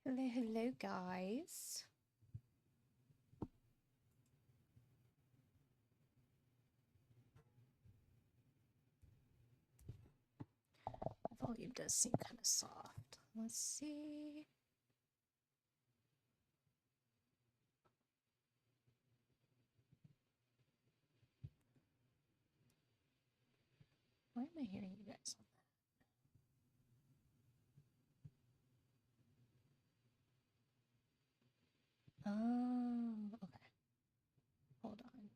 Hello, hello, guys. The volume does seem kind of soft. Let's see. Why am I hearing you guys on that? Oh, okay. Hold on.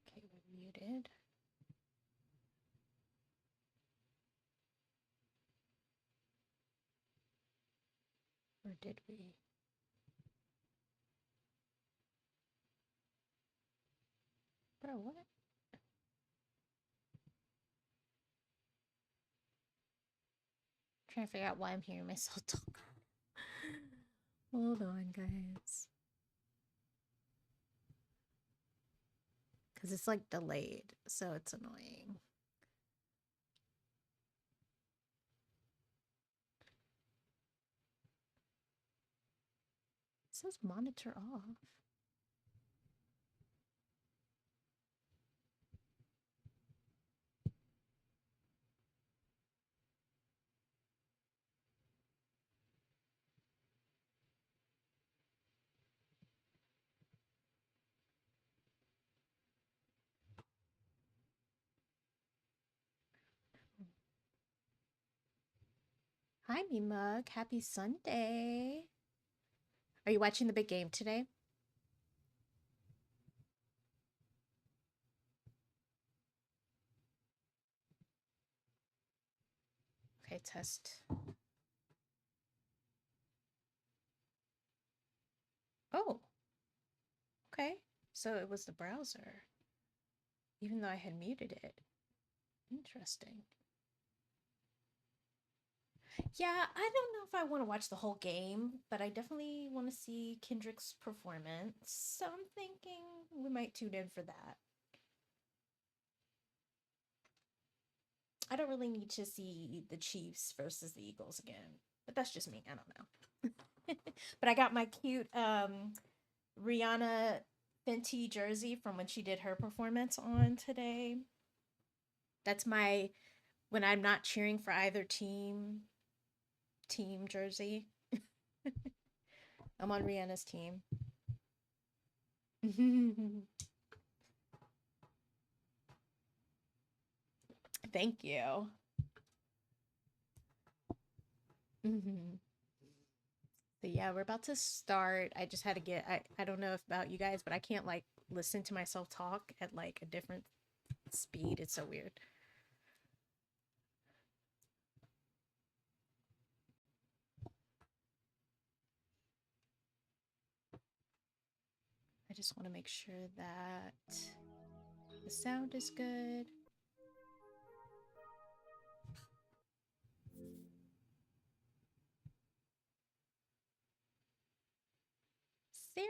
Okay, we're muted. Or did we? Bro, what? Trying to figure out why I'm hearing myself talk. Hold on, guys. Because it's like delayed, so it's annoying. It says monitor off. Hi, me mug. Happy Sunday. Are you watching the big game today? Okay, test. Oh, okay. So it was the browser, even though I had muted it. Interesting. Yeah, I don't know if I want to watch the whole game, but I definitely want to see Kendrick's performance. So I'm thinking we might tune in for that. I don't really need to see the Chiefs versus the Eagles again, but that's just me. I don't know. But I got my cute Rihanna Fenty jersey from when she did her performance on today. That's my when I'm not cheering for either team jersey. I'm on Rihanna's team. Thank you. So yeah, we're about to start. I just had to get I don't know if about you guys, but I can't like listen to myself talk at like a different speed. It's so weird. I just want to make sure that the sound is good. Sarah.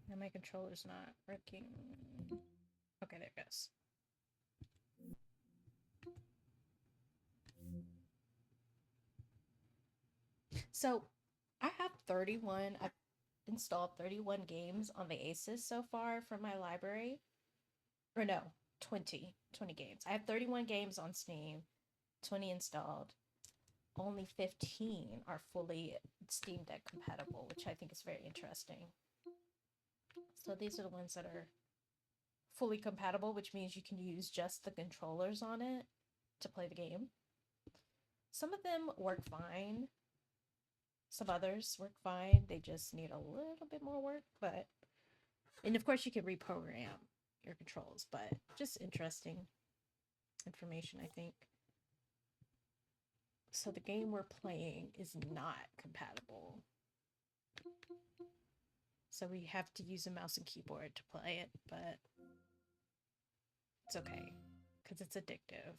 Now my controller's not working. Okay, there it goes. So I have 31. I've installed 31 games on the Asus so far from my library. Or no, 20 games. I have 31 games on Steam. 20 installed. Only 15 are fully Steam Deck compatible, which I think is very interesting. So these are the ones that are fully compatible, which means you can use just the controllers on it to play the game. Some of them work fine. Some others work fine. They just need a little bit more work, but... And of course you can reprogram your controls, but just interesting information, I think. So the game we're playing is not compatible. So we have to use a mouse and keyboard to play it, but it's okay, because it's addictive.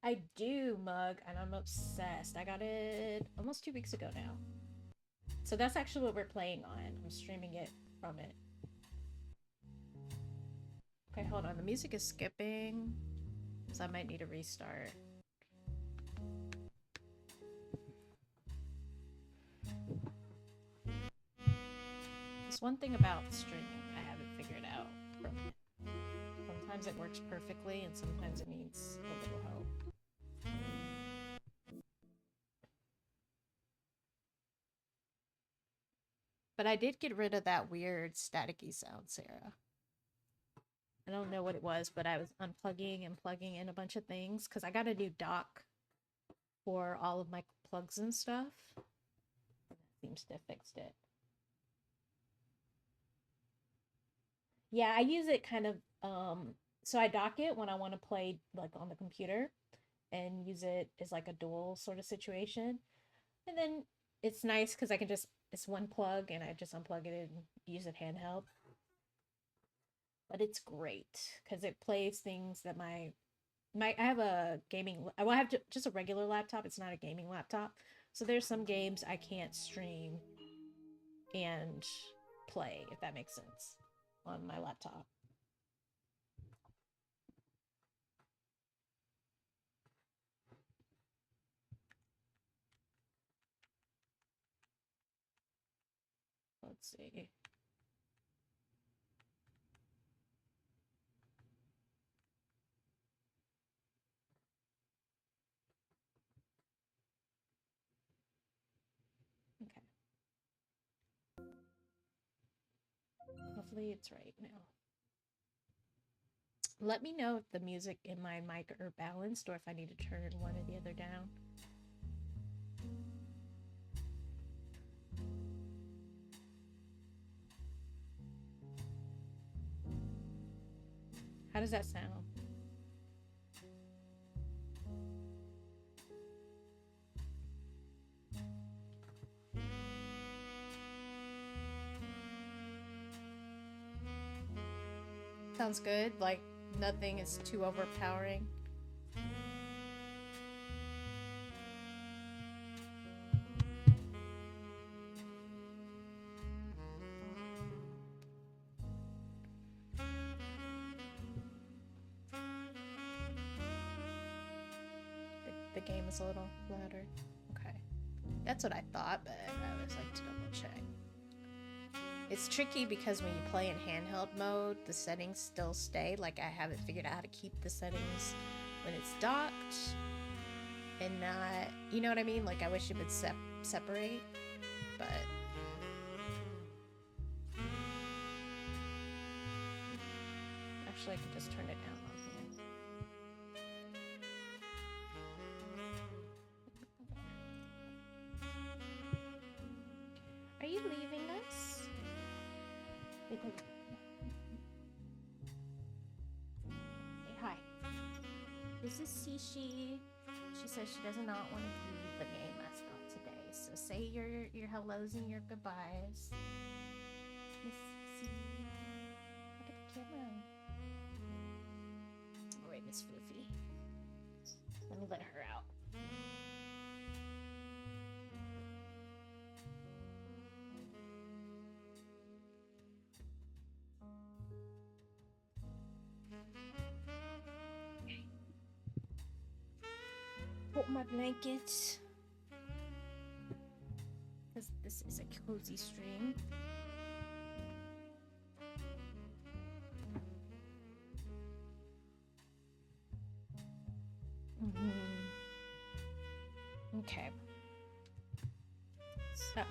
I do, Mug, and I'm obsessed. I got it almost 2 weeks ago now. So that's actually what we're playing on. I'm streaming it from it. Okay, hold on. The music is skipping, so I might need a restart. There's one thing about streaming I haven't figured out from it. Sometimes it works perfectly, and sometimes it needs a little help. But I did get rid of that weird staticky sound, Sarah. I don't know what it was, but I was unplugging and plugging in a bunch of things because I got a new dock for all of my plugs and stuff. That seems to have fixed it. Yeah, I use it kind of, so I dock it when I want to play like on the computer and use it as like a dual sort of situation. And then it's nice because I can just, it's one plug and I just unplug it and use it handheld. But it's great because it plays things that I have a gaming, well, I have just a regular laptop. It's not a gaming laptop. So there's some games I can't stream and play, if that makes sense, on my laptop. Let's see. Okay. Hopefully it's right now. Let me know if the music in my mic are balanced or if I need to turn one or the other down. How does that sound? Sounds good. Like nothing is too overpowering. The game is a little louder. Okay. That's what I thought, but I always like to double check. It's tricky because when you play in handheld mode, the settings still stay. Like, I haven't figured out how to keep the settings when it's docked and not, you know what I mean? Like, I wish it would separate, but actually I could just turn it down on here. Are you leaving us? Say hi. This is Sishi. She says she does not want to leave the game mascot today. So say your hellos and your goodbyes. Miss Sissy. Look at the camera. Alright, Miss Floofy. Let me let her out. Put my blanket. Because this is a cozy stream. So,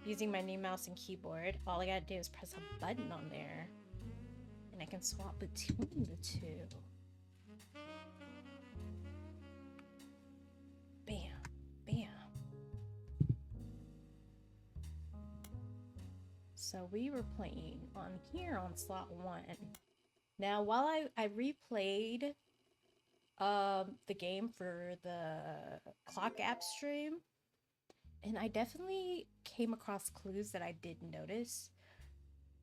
using my new mouse and keyboard, all I gotta do is press a button on there, and I can swap between the two. Bam, bam. So we were playing on here on slot 1. Now, while I replayed the game for the clock app stream, and I definitely came across clues that I didn't notice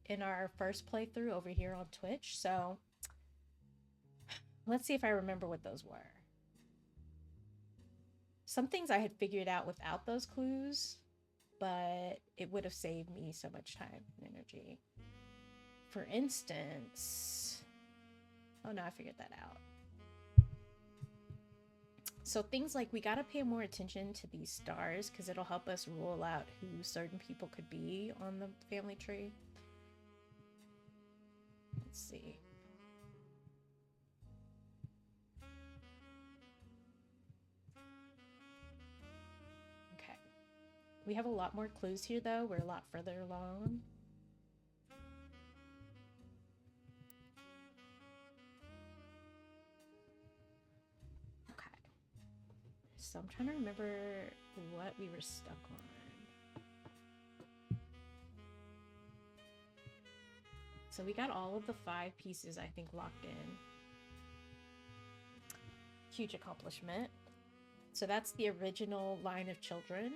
in our first playthrough over here on Twitch. So let's see if I remember what those were. Some things I had figured out without those clues, but it would have saved me so much time and energy. For instance, oh no, I figured that out. So things like, we gotta pay more attention to these stars because it'll help us rule out who certain people could be on the family tree. Let's see. Okay. We have a lot more clues here though. We're a lot further along. So I'm trying to remember what we were stuck on. So we got all of the 5 pieces, I think, locked in. Huge accomplishment. So that's the original line of children.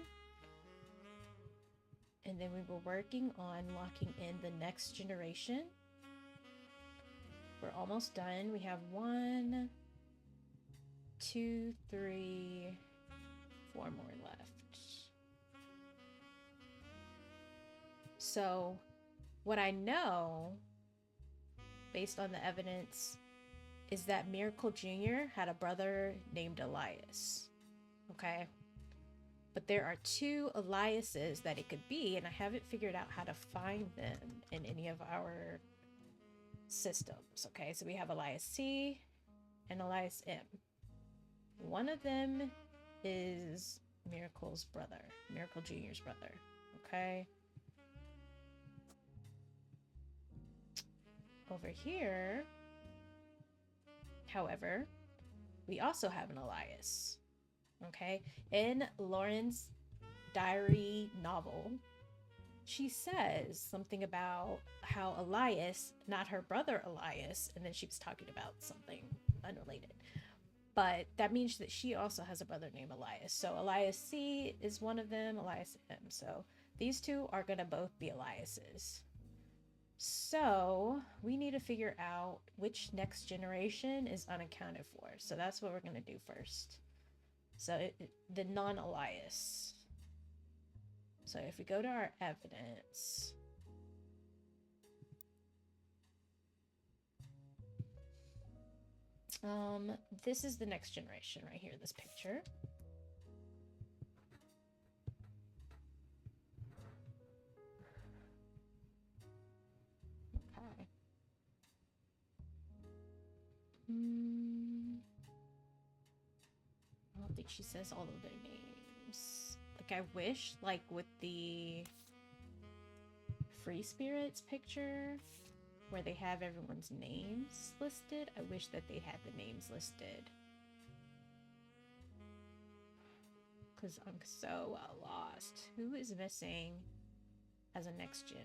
And then we were working on locking in the next generation. We're almost done. We have 1, 2, 3, 4 more left. So what I know, based on the evidence, is that Miracle Jr. had a brother named Elias. Okay? But there are 2 Eliases that it could be, and I haven't figured out how to find them in any of our systems. Okay, so we have Elias C and Elias M. One of them is Miracle's brother, Miracle Jr.'s brother. Okay. Over here, however, we also have an Elias. Okay. In Lauren's diary novel, she says something about how Elias, not her brother Elias, and then she was talking about something unrelated. But that means that she also has a brother named Elias. So Elias C is one of them, Elias M. So these 2 are going to both be Eliases. So we need to figure out which next generation is unaccounted for. So that's what we're going to do first. So the non-Elias. So if we go to our evidence, this is the next generation right here, this picture. Okay. I don't think she says all of their names. Like, I wish, like, with the Free Spirits picture, where they have everyone's names listed, I wish that they had the names listed. Because I'm so lost. Who is missing as a next gen?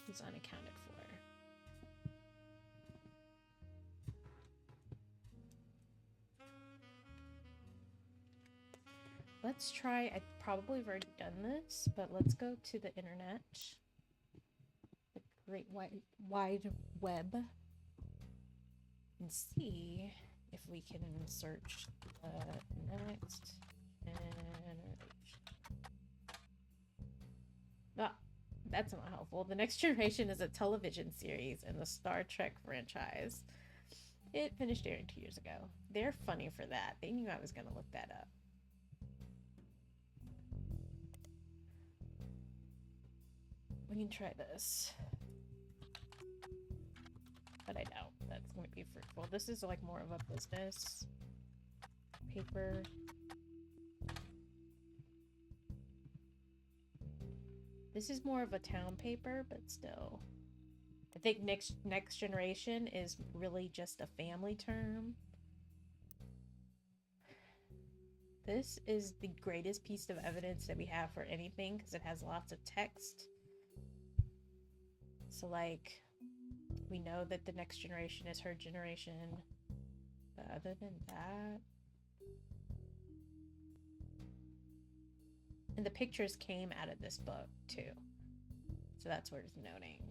Who's unaccounted for? Let's try, I probably have already done this, but let's go to the internet. The great wide web. And see if we can search the next generation. Ah, that's not helpful. The Next Generation is a television series in the Star Trek franchise. It finished airing 2 years ago. They're funny for that. They knew I was going to look that up. We can try this. But I doubt that's going to be fruitful. This is like more of a business paper. This is more of a town paper, but still. I think next generation is really just a family term. This is the greatest piece of evidence that we have for anything because it has lots of text. So like, we know that the next generation is her generation. But other than that... And the pictures came out of this book too. So that's worth noting.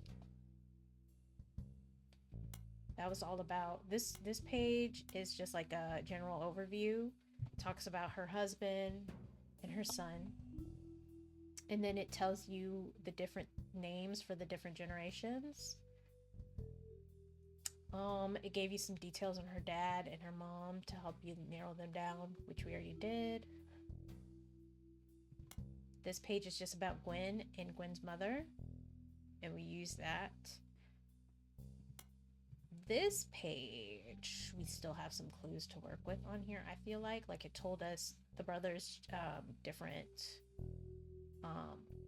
That was all about this page is just like a general overview. It talks about her husband and her son. And then it tells you the different names for the different generations. It gave you some details on her dad and her mom to help you narrow them down, which we already did. This page is just about Gwen and Gwen's mother, and we use that. This page, we still have some clues to work with on here, I feel like. Like, it told us the brothers' different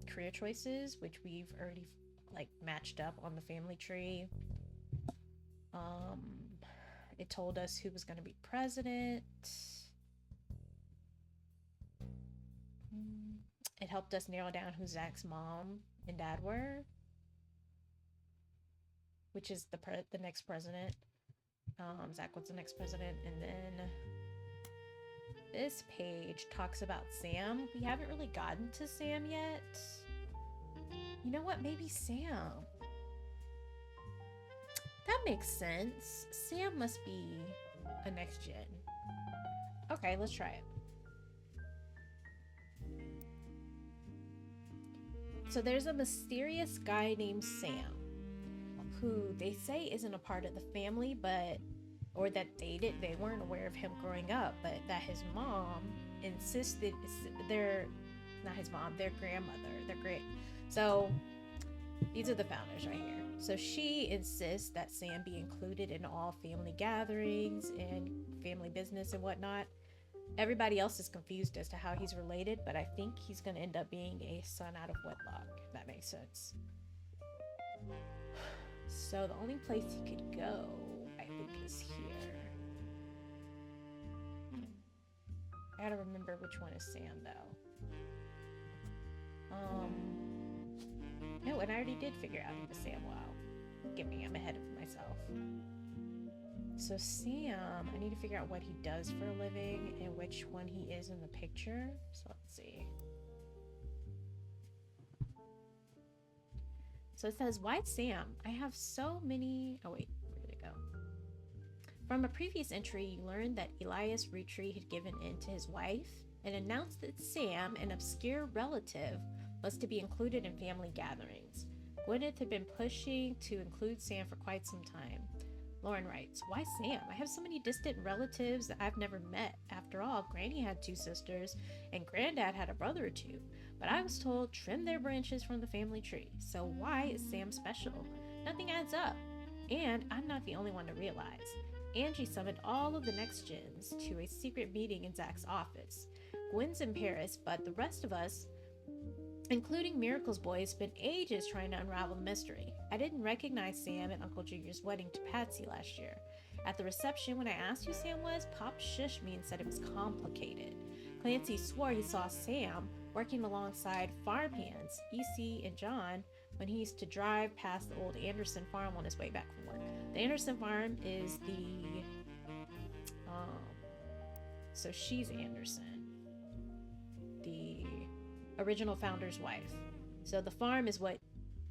career choices, which we've already, like, matched up on the family tree. It told us who was going to be president. It helped us narrow down who Zach's mom and dad were, which is the next president. Zach was the next president. And then this page talks about Sam. We haven't really gotten to Sam yet. You know what? Maybe Sam. That makes sense. Sam must be a next gen. Okay, let's try it. So there's a mysterious guy named Sam who they say isn't a part of the family, or that they weren't aware of him growing up, but that his mom insisted their grandmother. So these are the founders right here. So she insists that Sam be included in all family gatherings and family business and whatnot. Everybody else is confused as to how he's related, but I think he's going to end up being a son out of wedlock, if that makes sense. So the only place he could go, I think, is here. I gotta remember which one is Sam, though. No, and I already did figure out who was Sam. Wow. I'm ahead of myself. So Sam, I need to figure out what he does for a living and which one he is in the picture. So let's see. So it says, why Sam? I have so many... Oh wait, where did it go? From a previous entry, you learned that Elias Roottree had given in to his wife and announced that Sam, an obscure relative, was to be included in family gatherings. Gwyneth had been pushing to include Sam for quite some time. Lauren writes, why Sam? I have so many distant relatives that I've never met. After all, Granny had 2 sisters, and Granddad had a brother or 2. But I was told, trim their branches from the family tree. So why is Sam special? Nothing adds up. And I'm not the only one to realize. Angie summoned all of the next gens to a secret meeting in Zach's office. Gwen's in Paris, but the rest of us, including Miracle's boy, spent ages trying to unravel the mystery. I didn't recognize Sam at Uncle Junior's wedding to Patsy last year. At the reception, when I asked who Sam was, Pop shushed me and said it was complicated. Clancy swore he saw Sam working alongside farmhands, EC and John, when he used to drive past the old Anderson farm on his way back from work. The Anderson farm is the... so she's Anderson, the original founder's wife. So the farm is what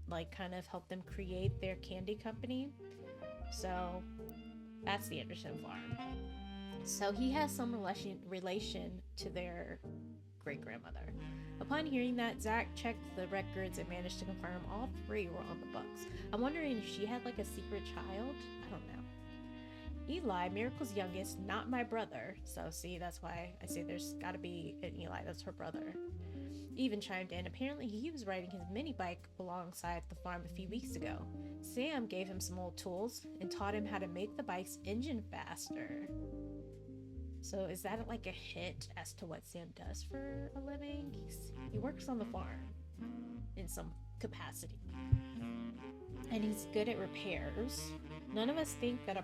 like kind of helped them create their candy company. So that's the Anderson farm. So he has some relation to their great-grandmother. Upon hearing that, Zach checked the records and managed to confirm all 3 were on the books. I'm wondering if she had like a secret child. I don't know. Eli, Miracle's youngest, not my brother. So see, that's why I say there's gotta be an Eli. That's her brother. Even chimed in. Apparently he was riding his mini bike alongside the farm a few weeks ago. Sam gave him some old tools and taught him how to make the bike's engine faster. So is that like a hint as to what Sam does for a living? He works on the farm. in some capacity. And he's good at repairs. None of us think that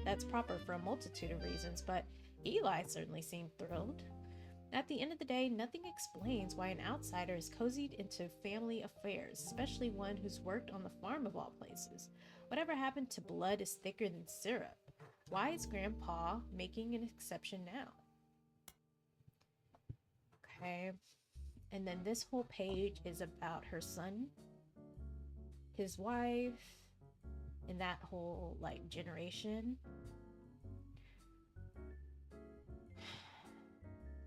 that's proper for a multitude of reasons, but Eli certainly seemed thrilled. At the end of the day, nothing explains why an outsider is cozied into family affairs, especially one who's worked on the farm of all places. Whatever happened to blood is thicker than syrup? Why is Grandpa making an exception now? Okay, and then this whole page is about her son, his wife, and that whole like generation.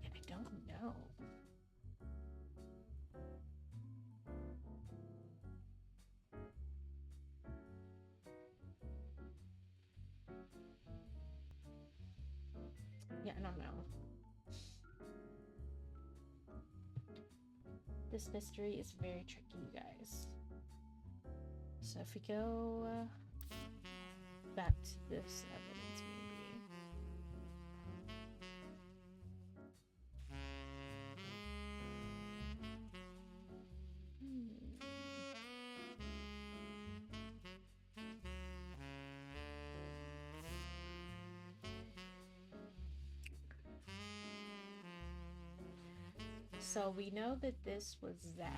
I don't know. Yeah, I don't know. This mystery is very tricky, you guys. So if we go back to this evidence, maybe. So we know that this was Zach.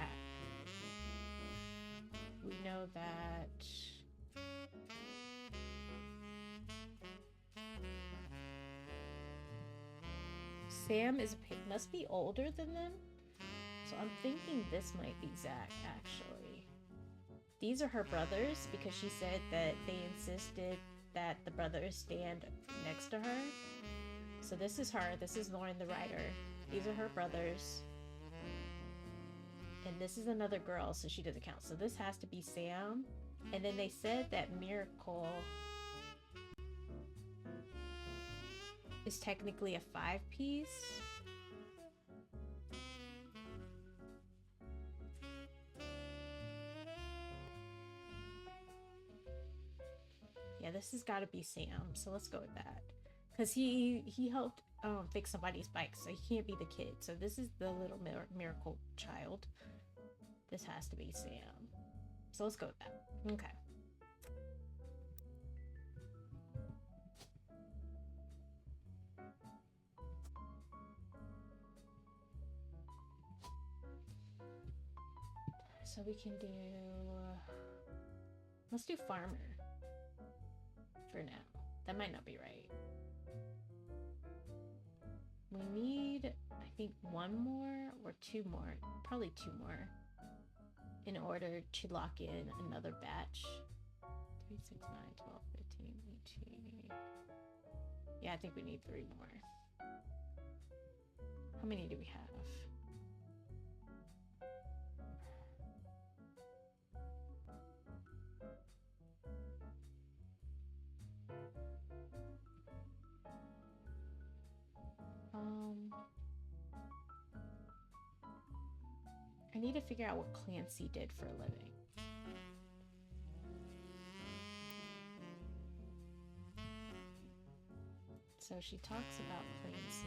We know that Sam must be older than them. So I'm thinking this might be Zach, actually. These are her brothers because she said that they insisted that the brothers stand next to her. So this is her. This is Lauren, the writer. These are her brothers. And this is another girl, so she doesn't count. So this has to be Sam. And then they said that Miracle is technically a 5-piece. Yeah, this has got to be Sam. So let's go with that. Because he helped fix somebody's bike, so he can't be the kid. So this is the little Miracle child. This has to be Sam. So let's go with that. Okay. So we can do... let's do farmer for now. That might not be right. We need, I think, 1 more or 2 more. Probably 2 more. In order to lock in another batch. 3, 6, 9, 12, 15, 18. Yeah, I think we need 3 more. How many do we have? I need to figure out what Clancy did for a living. So she talks about Clancy.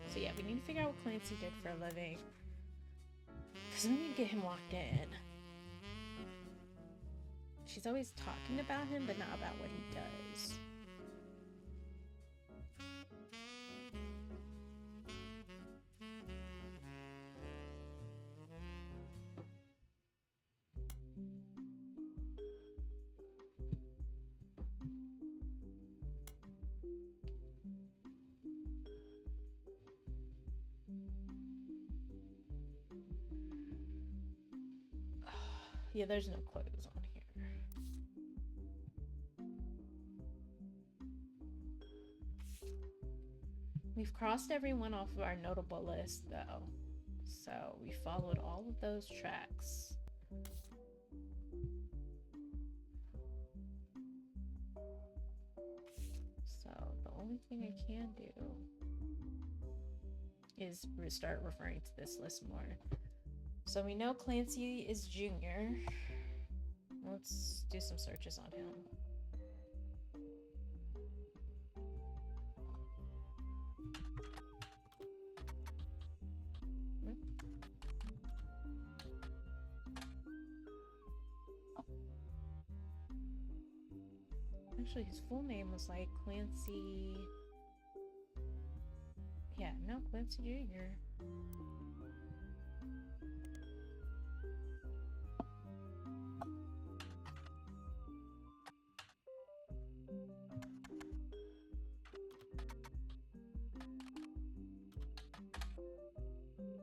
So yeah, we need to figure out what Clancy did for a living. Because we need to get him locked in. She's always talking about him, but not about what he does. Yeah, there's no clues on here. We've crossed everyone off of our notable list, though. So we followed all of those tracks. So the only thing I can do is start referring to this list more. So we know Clancy is junior. Let's do some searches on him. Actually, his full name was like Clancy. Yeah, no, Clancy Jr.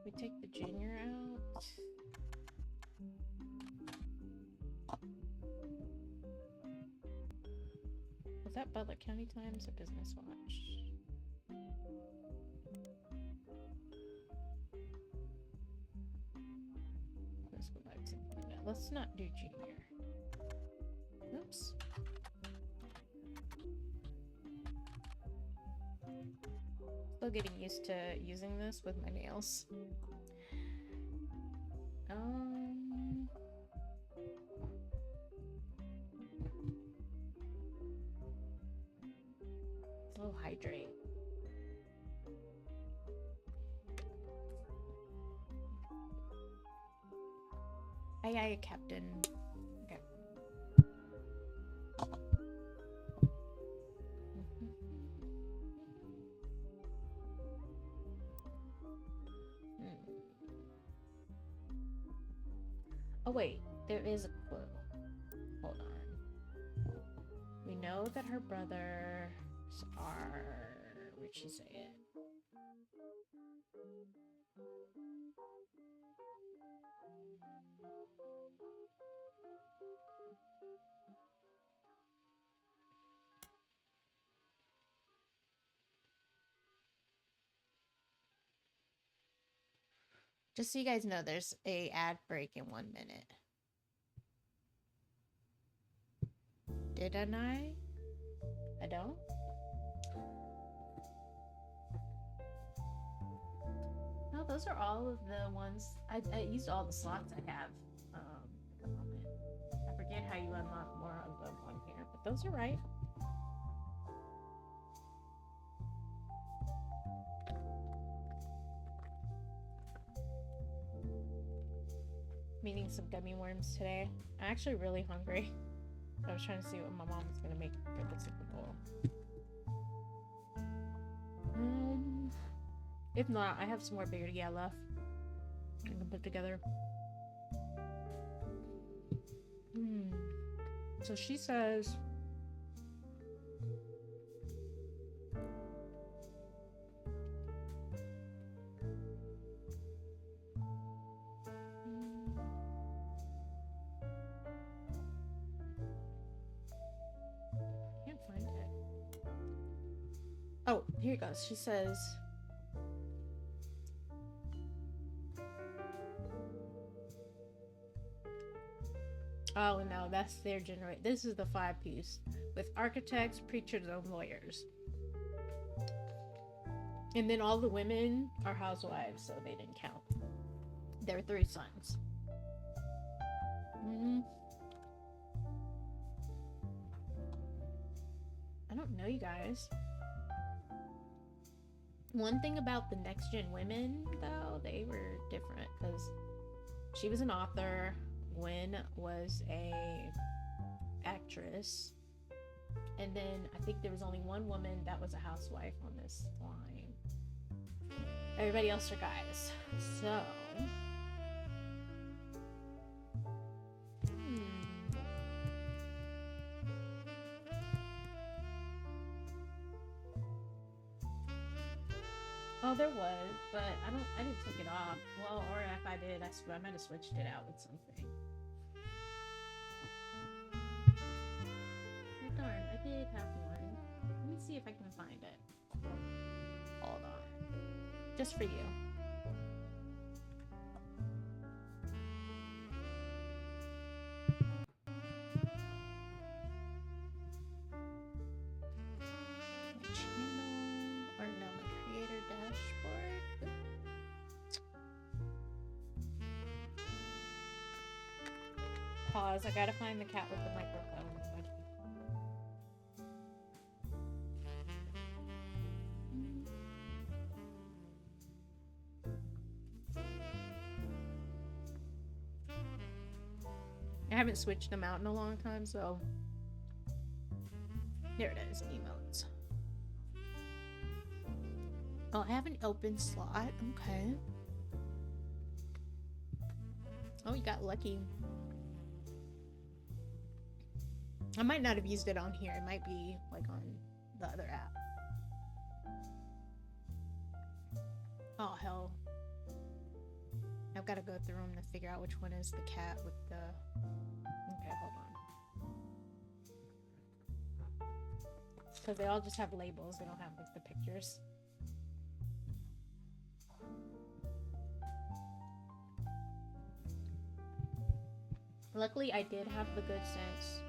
We take the junior out. Was that Butler County Times or Business Watch? Let's go back to no, let's not do junior. Oops. Still getting used to using this with my nails. Slow hydrate. Aye, aye, Captain. Okay. Oh wait, there is a clue. Hold on. We know that her brothers are... Where'd she say it? Just so you guys know, there's a ad break in 1 minute. Didn't I? I don't? No, those are all of the ones. I used all the slots I have at the moment. I forget how you unlock more of them on here, but those are right. I'm eating some gummy worms today. I'm actually really hungry. I was trying to see what my mom was gonna make for the Super Bowl. If not, I have some more birria left. I can put together. So she says, can't find it. Oh, here it goes. She says, oh no, that's their generation. This is the 5-piece with architects, preachers, and lawyers. And then all the women are housewives, so they didn't count. There are 3 sons. I don't know, you guys. One thing about the next gen women, though, they were different because she was an author. Gwen was a actress, and then I think there was only one woman that was a housewife on this line. Everybody else are guys. So oh, there was, but I didn't take it off. Well, or if I did, I might have switched it out with something. Oh darn, I did have one. Let me see if I can find it. Hold on. Just for you. Pause. I gotta find the cat with the microphone. I haven't switched them out in a long time, so There it is, emotes. Oh, I have an open slot. Okay. Oh, you got lucky. I might not have used it on here. It might be like on the other app. Oh, hell. I've got to go through them to figure out which one is the cat with the... Okay, hold on. Because they all just have labels. They don't have like the pictures. Luckily, I did have the good sense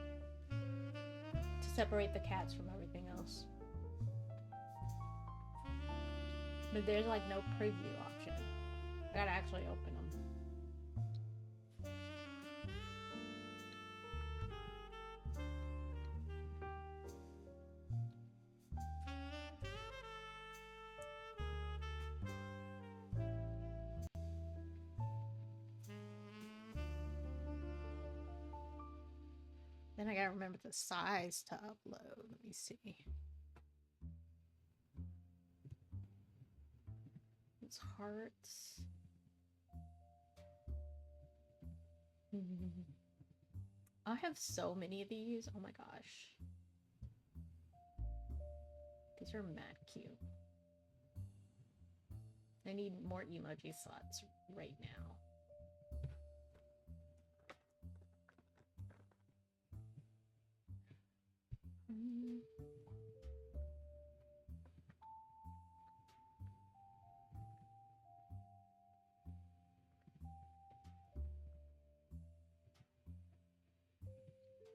to separate the cats from everything else. But there's like no preview option. I gotta actually open them. Then I gotta remember the size to upload. Let me see. It's hearts. I have so many of these. Oh my gosh. These are mad cute. I need more emoji slots right now.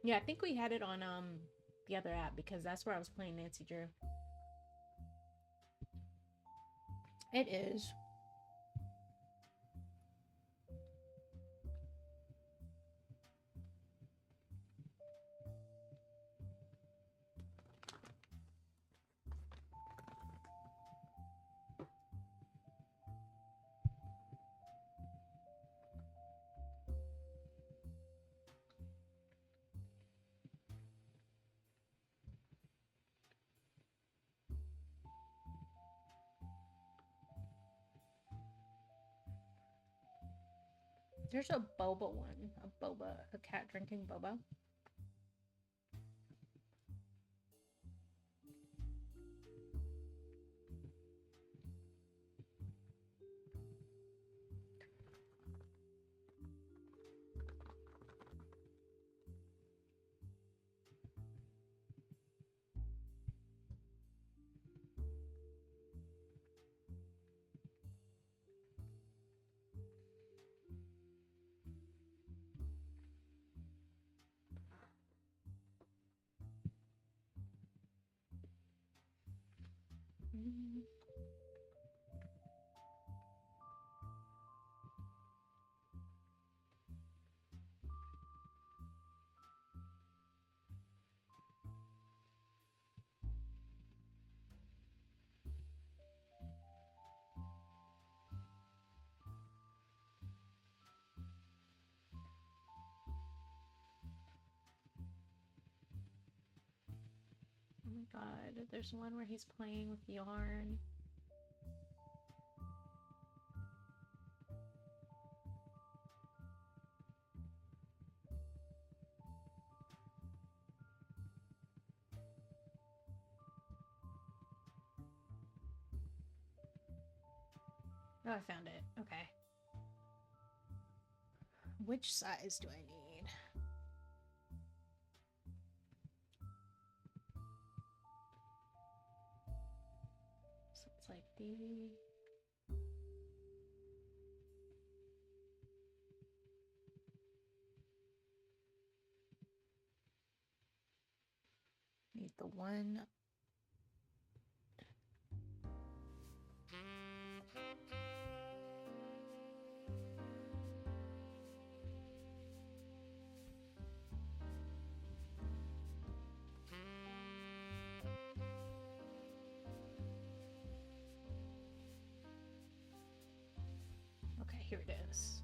Yeah, I think we had it on the other app because that's where I was playing Nancy Drew. It is. There's a boba one. A cat drinking boba. Oh my god, there's one where he's playing with yarn. Oh, I found it. Okay. Which size do I need? So it's like the... Need the one. Okay, here it is.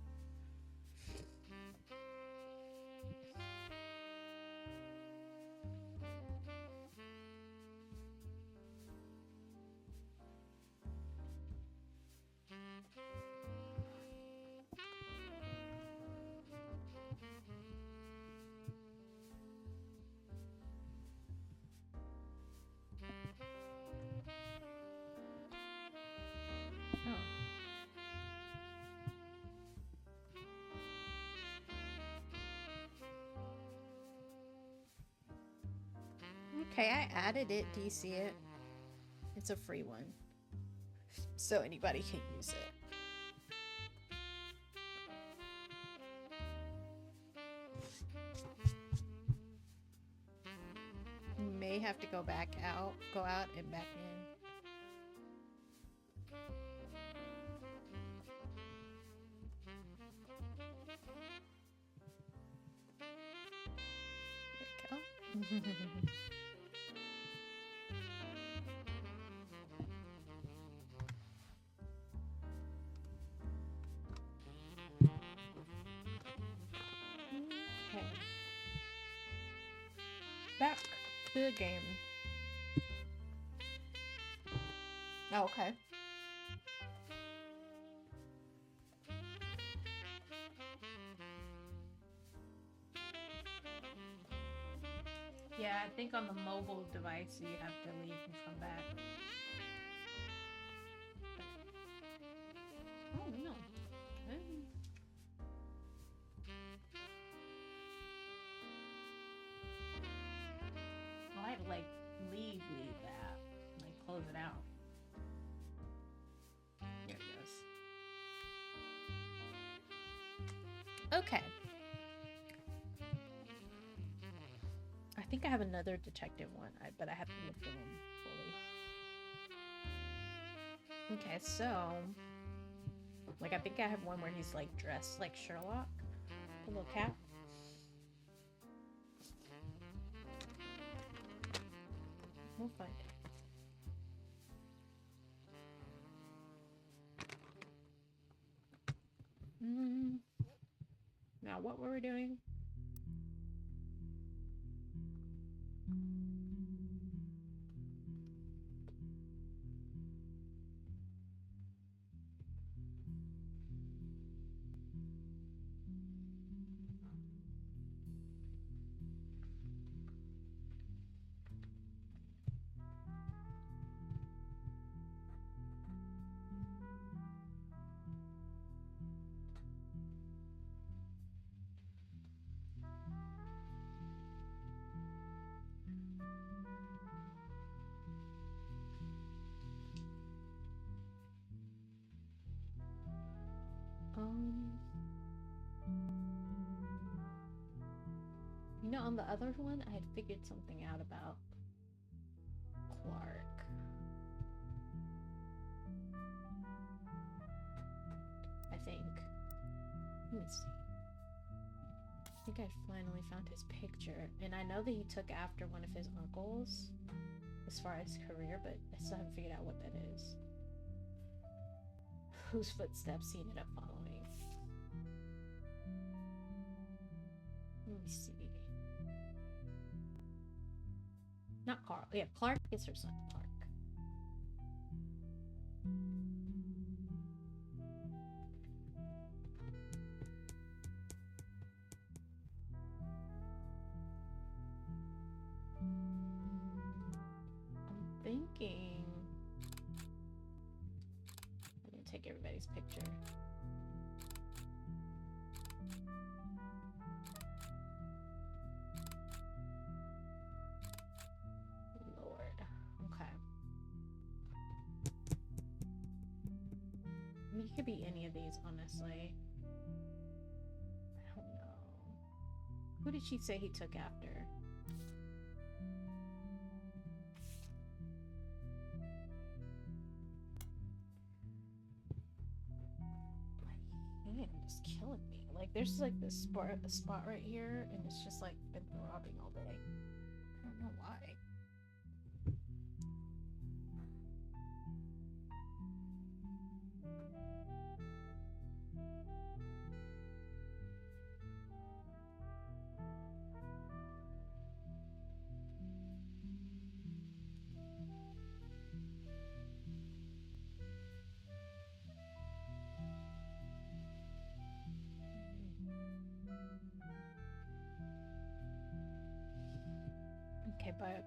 Okay, I added it. Do you see it? It's a free one, so anybody can use it. You may have to go out and back in. There you go. Okay. Back to the game. Oh, okay. Yeah, I think on the mobile device you have to leave and come back. Oh no. Well, I had to like leave that. Like close it out. There it goes. Okay. I think I have another detective one, but I have to look at them fully. Okay, so like I think I have one where he's like dressed like Sherlock, a little cap. We'll find it. Now what were we doing? You know, on the other one, I had figured something out about Clark. I think. Let me see. I think I finally found his picture, and I know that he took after one of his uncles as far as career, but I still haven't figured out what that is. Whose footsteps he ended up following. Let me see. Not Carl. Yeah, Clark is her son, Clark. I'm thinking I'm gonna take everybody's picture. Lord. Okay. I mean, he could be any of these, honestly. I don't know. Who did she say he took after? My hand is killing me. Like, there's like this spot right here, and it's just like been throbbing all day. I don't know why. Okay, but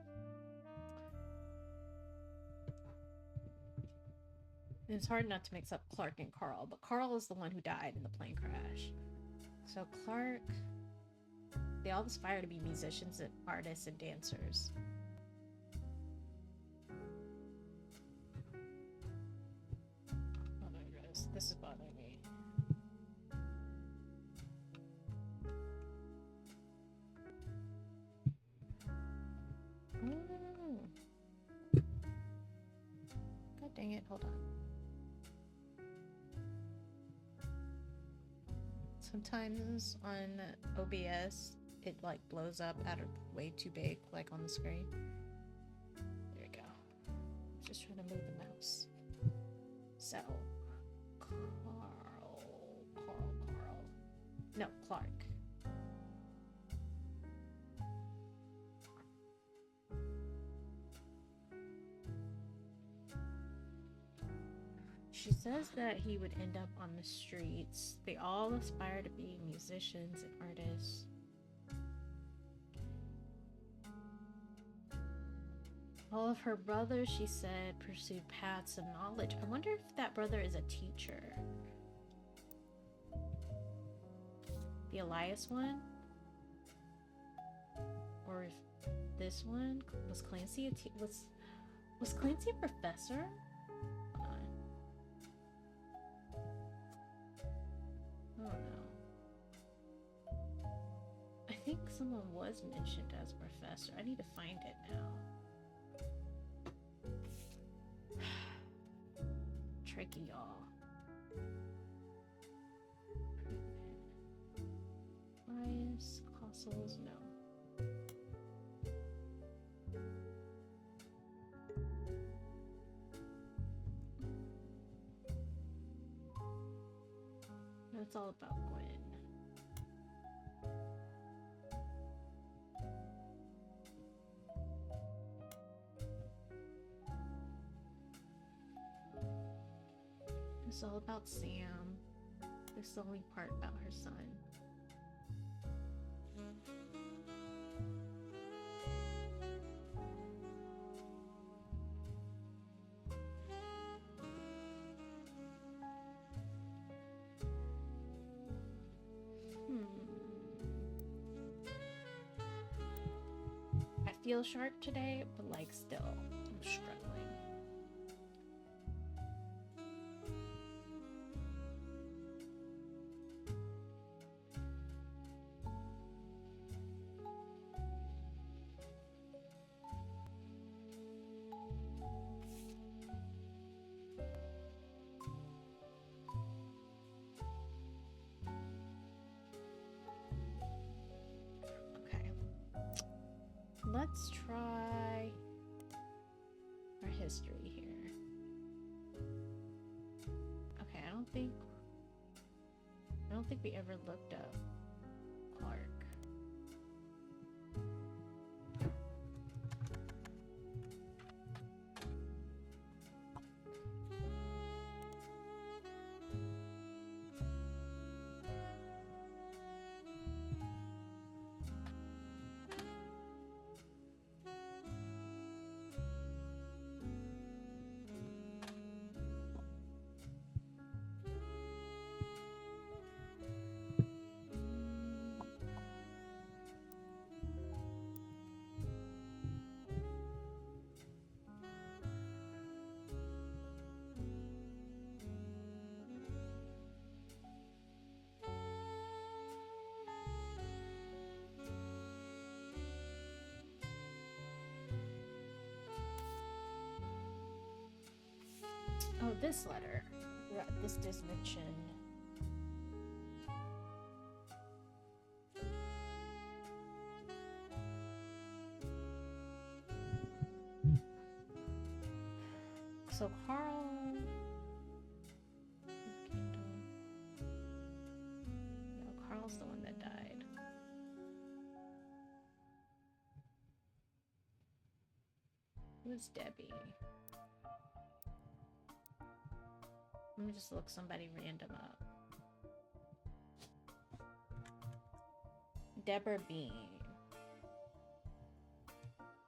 it's hard not to mix up Clark and Carl, but Carl is the one who died in the plane crash. So Clark, they all aspire to be musicians and artists and dancers. this is bothering me. God dang it, hold on. Sometimes on OBS, it like blows up out of way too big, like on the screen. There we go. Just trying to move the mouse. So, Carl. No, Clark. She says that he would end up on the streets. They all aspire to be musicians and artists. All of her brothers, she said, pursued paths of knowledge. I wonder if that brother is a teacher. The Elias one? Or if this one? Was Clancy a was Clancy a professor? I don't know. I think someone was mentioned as a professor. I need to find it now. Tricky, y'all. Bias, castles, no. No, it's all about Gwen. It's all about Sam. This is the only part about her son. I feel sharp today, but like still, I'm struggling. Let's try our history here. Okay, I don't think we ever looked up Clark. Oh, this letter. This does mention. So Carl. No, Carl's the one that died. Who's Debbie? Let me just look somebody random up. Deborah Bean.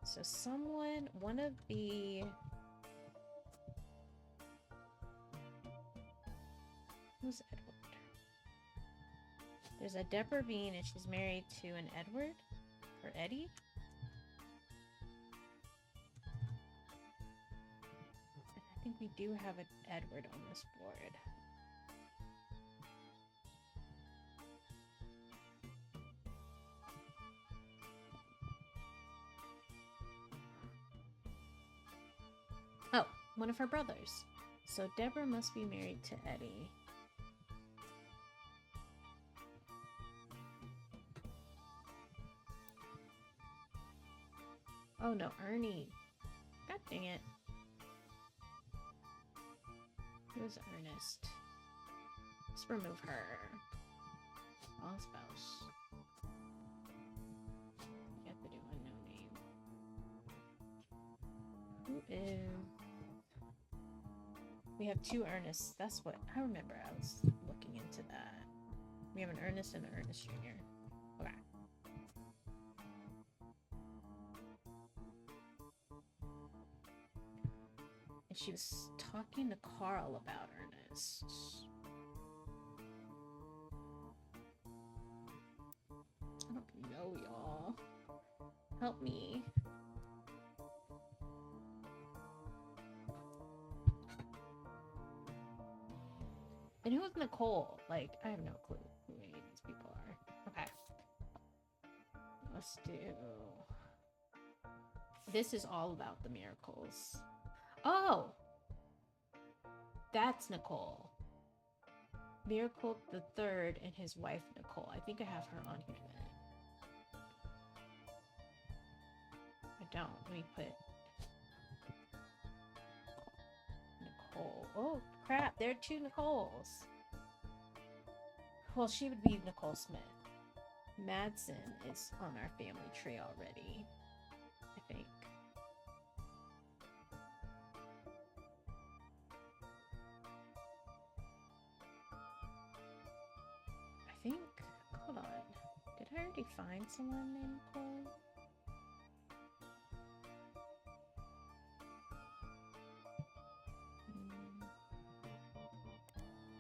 So someone, one of the... Who's Edward? There's a Deborah Bean and she's married to an Edward? Or Eddie? I think we do have an Edward on this board. one of her brothers. So Deborah must be married to Eddie. Oh no, Ernie. God dang it. Who's Ernest? Let's remove her. All spouse. You have to do unknown name. Who is... We have 2 Ernests. That's what I remember. I was looking into that. We have an Ernest and an Ernest Jr. Okay. And she was talking to Carl about Ernest. I don't know, y'all. Help me. And who's Nicole? Like, I have no clue who any of these people are. Okay. Let's do... This is all about the miracles. Oh! That's Nicole. Miracle the Third and his wife, Nicole. I think I have her on here then. I don't. Let me put... Nicole. Oh, crap. There are 2 Nicoles. Well, she would be Nicole Smith. Madsen is on our family tree already, I think. Hold on. Did I already find someone named Nicole?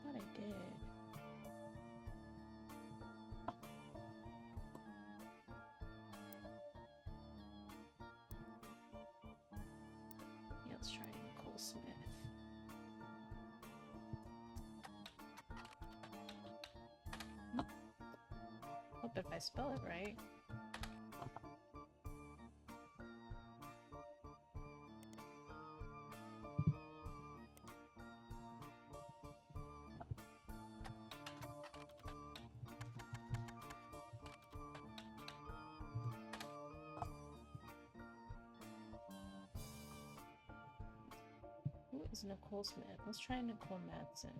Thought I did. Yeah, let's try Nicole Smith. Hope if I spell it right. Who is Nicole Smith? Let's try Nicole Madsen.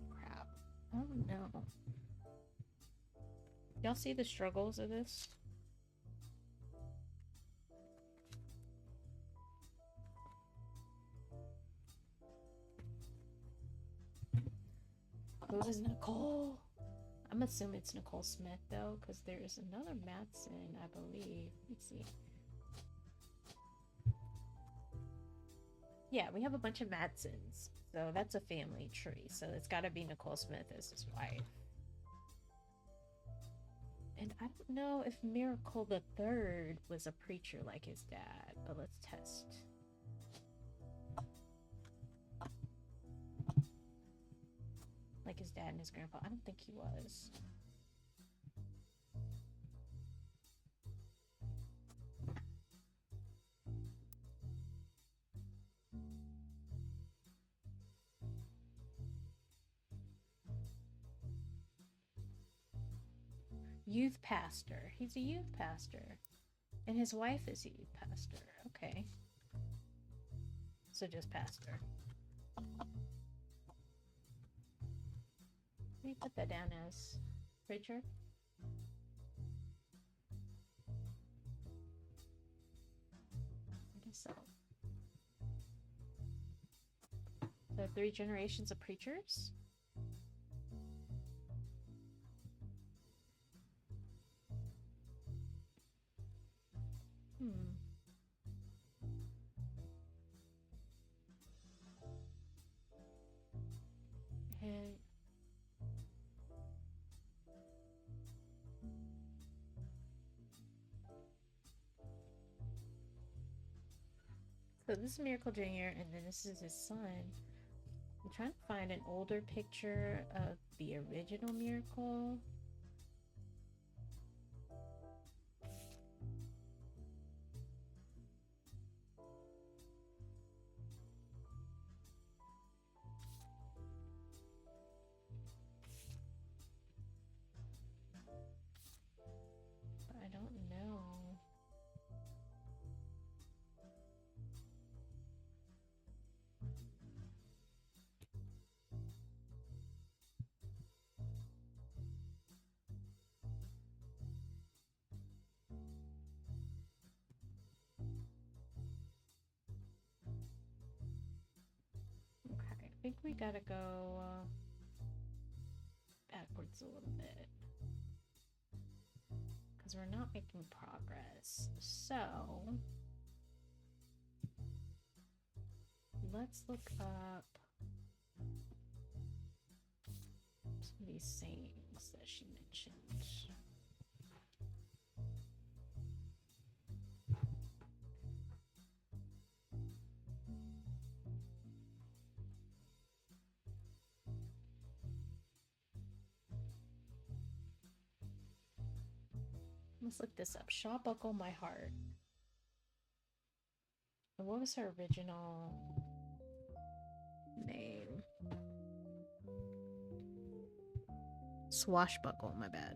Crap. I don't know. Y'all see the struggles of this? Who is Nicole? I'm assuming it's Nicole Smith though, because there is another Madsen, I believe. Let's see. Yeah, we have a bunch of Madsens. So that's a family tree. So it's got to be Nicole Smith as his wife. And I don't know if Miracle the Third was a preacher like his dad, but let's test. Like his dad and his grandpa. I don't think he was. Youth pastor. He's a youth pastor. And his wife is a youth pastor. Okay. So just pastor. Let me put that down as preacher. I guess so. So 3 generations of preachers? And this is Miracle Jr. and then this is his son. I'm trying to find an older picture of the original Miracle. But I don't know. Okay, I think we gotta go backwards a little bit because we're not making progress. So let's look up some of these sayings that she mentioned. Let's look this up. Shaw Buckle My Heart. And what was her original name? Swashbuckle, my bad.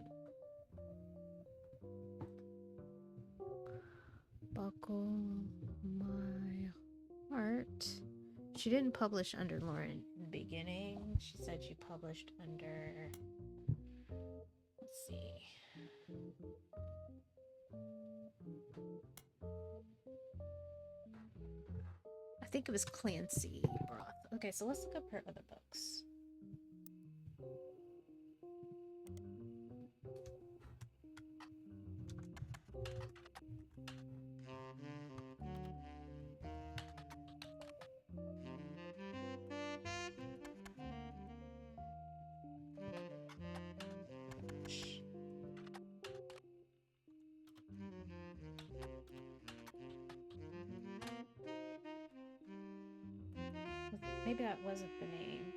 Buckle My Heart. She didn't publish under Lauren in the beginning. She said she published under, let's see. I think it was Clancy Broth. Okay, so let's look up her other books. Maybe that wasn't the name.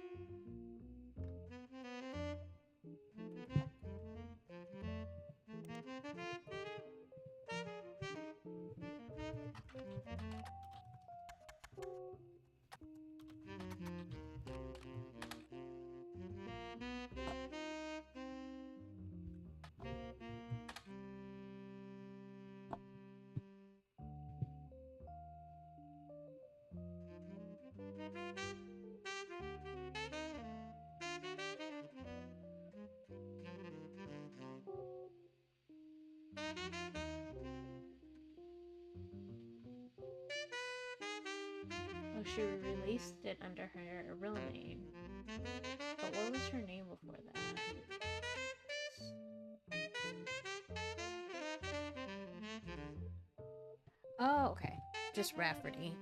Oh, she released it under her real name. But what was her name before that? Oh, okay. Just Rafferty.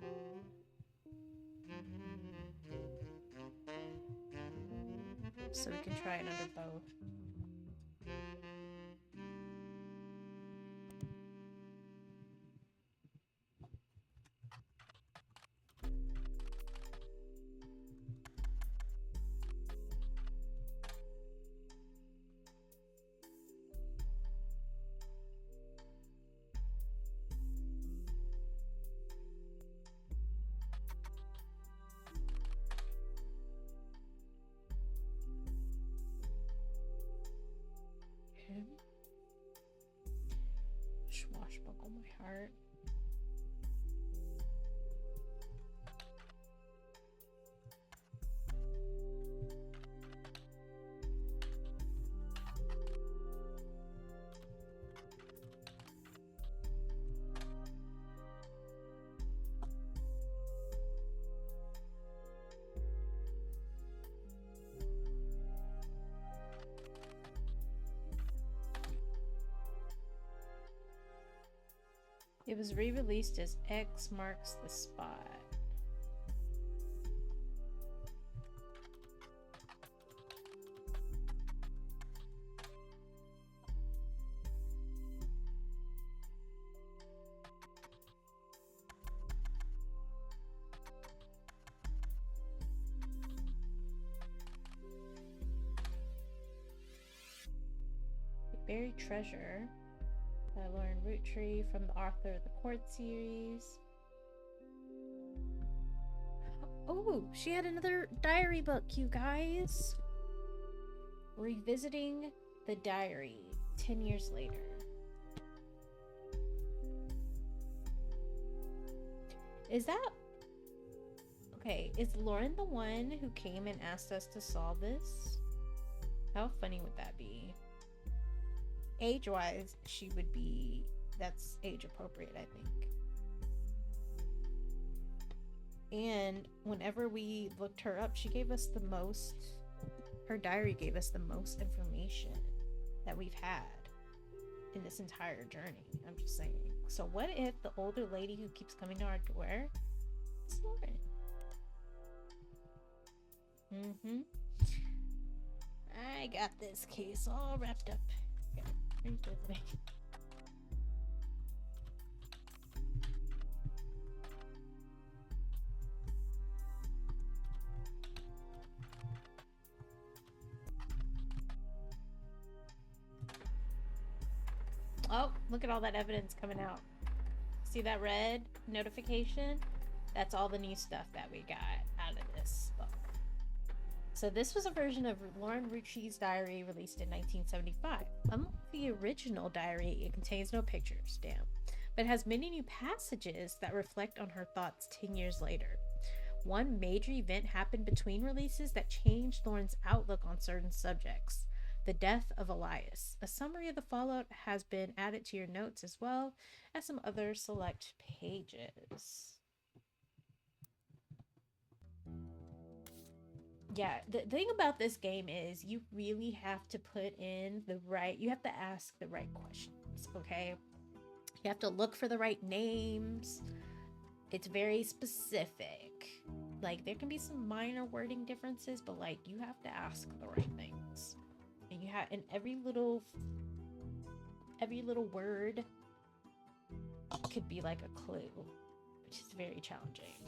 So we can try it under both. Swashbuckle My Heart. It was re-released as X Marks the Spot. Buried Treasure by Lauren Roottree from the author of the Court series. Oh, she had another diary book, you guys. Revisiting the Diary 10 years later. Is that... Okay, is Lauren the one who came and asked us to solve this? How funny would that be? Age-wise, she would be... That's age-appropriate, I think. And whenever we looked her up, she gave us the most... Her diary gave us the most information that we've had in this entire journey. I'm just saying. So what if the older lady who keeps coming to our door is Lauren? I got this case all wrapped up. Okay. Oh, look at all that evidence coming out. See that red notification? That's all the new stuff that we got out of this book. So this was a version of Lauren Rootree's diary released in 1975. Unlike the original diary, it contains no pictures, but has many new passages that reflect on her thoughts 10 years later. One major event happened between releases that changed Lauren's outlook on certain subjects. The death of Elias. A summary of the fallout has been added to your notes as well as some other select pages. Yeah, the thing about this game is you really have to put in you have to ask the right questions, okay? You have to look for the right names. It's very specific. Like, there can be some minor wording differences, but like, you have to ask the right things. And every little word could be like a clue, which is very challenging.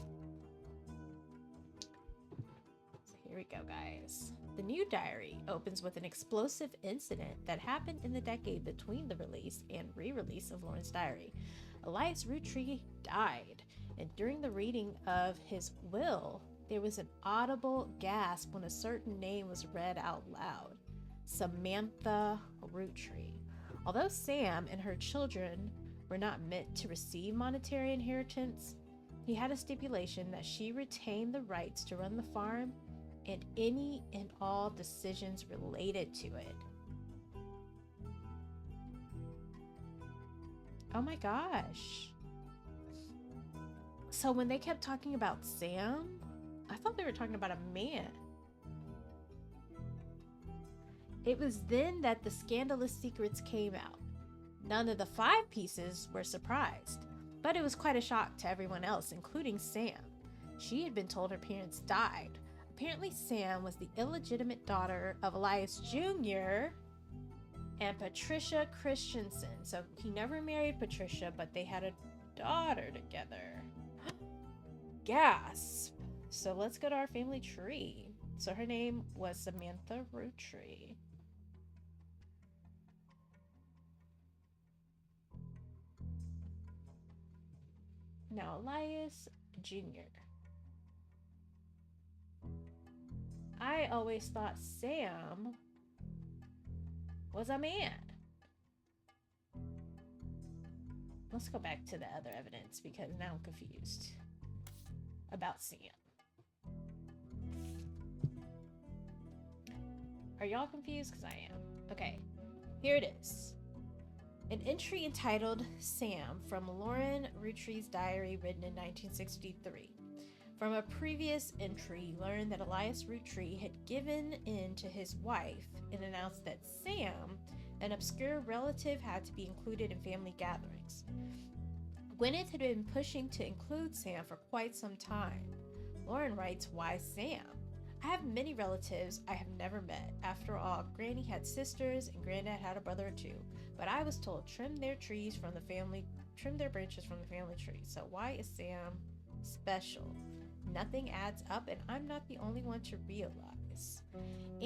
So here we go, guys. The new diary opens with an explosive incident that happened in the decade between the release and re-release of Lauren's diary. Elias Roottree died, and during the reading of his will, there was an audible gasp when a certain name was read out loud. Samantha Roottree. Although Sam and her children were not meant to receive monetary inheritance, he had a stipulation that she retain the rights to run the farm and any and all decisions related to it. Oh my gosh. So when they kept talking about Sam, I thought they were talking about a man. It was then that the scandalous secrets came out. None of the 5 pieces were surprised, but it was quite a shock to everyone else, including Sam. She had been told her parents died. Apparently, Sam was the illegitimate daughter of Elias Jr. and Patricia Christensen. So he never married Patricia, but they had a daughter together. Gasp! So let's go to our family tree. So her name was Samantha Roottree. Now, Elias Jr. I always thought Sam was a man. Let's go back to the other evidence because now I'm confused about Sam. Are y'all confused? Because I am. Okay, here it is. An entry entitled Sam from Lauren Rootree's diary written in 1963. From a previous entry, learned that Elias Roottree had given in to his wife and announced that Sam, an obscure relative, had to be included in family gatherings. Gwyneth had been pushing to include Sam for quite some time. Lauren writes, "Why Sam? I have many relatives I have never met. After all, Granny had sisters and Granddad had a brother or two. But I was told trim their branches from the family tree. So why is Sam special? Nothing adds up, and I'm not the only one to realize."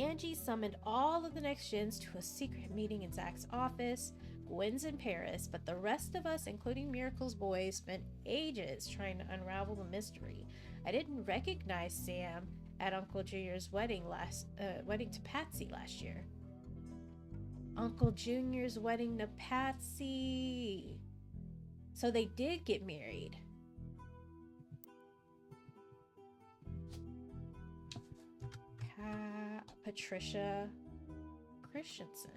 Angie summoned all of the next gens to a secret meeting in Zach's office. Gwen's in Paris, but the rest of us, including Miracle's boys, spent ages trying to unravel the mystery. I didn't recognize Sam at Uncle Junior's wedding to Patsy last year. Uncle Junior's wedding to Patsy. So they did get married. Patricia Christensen.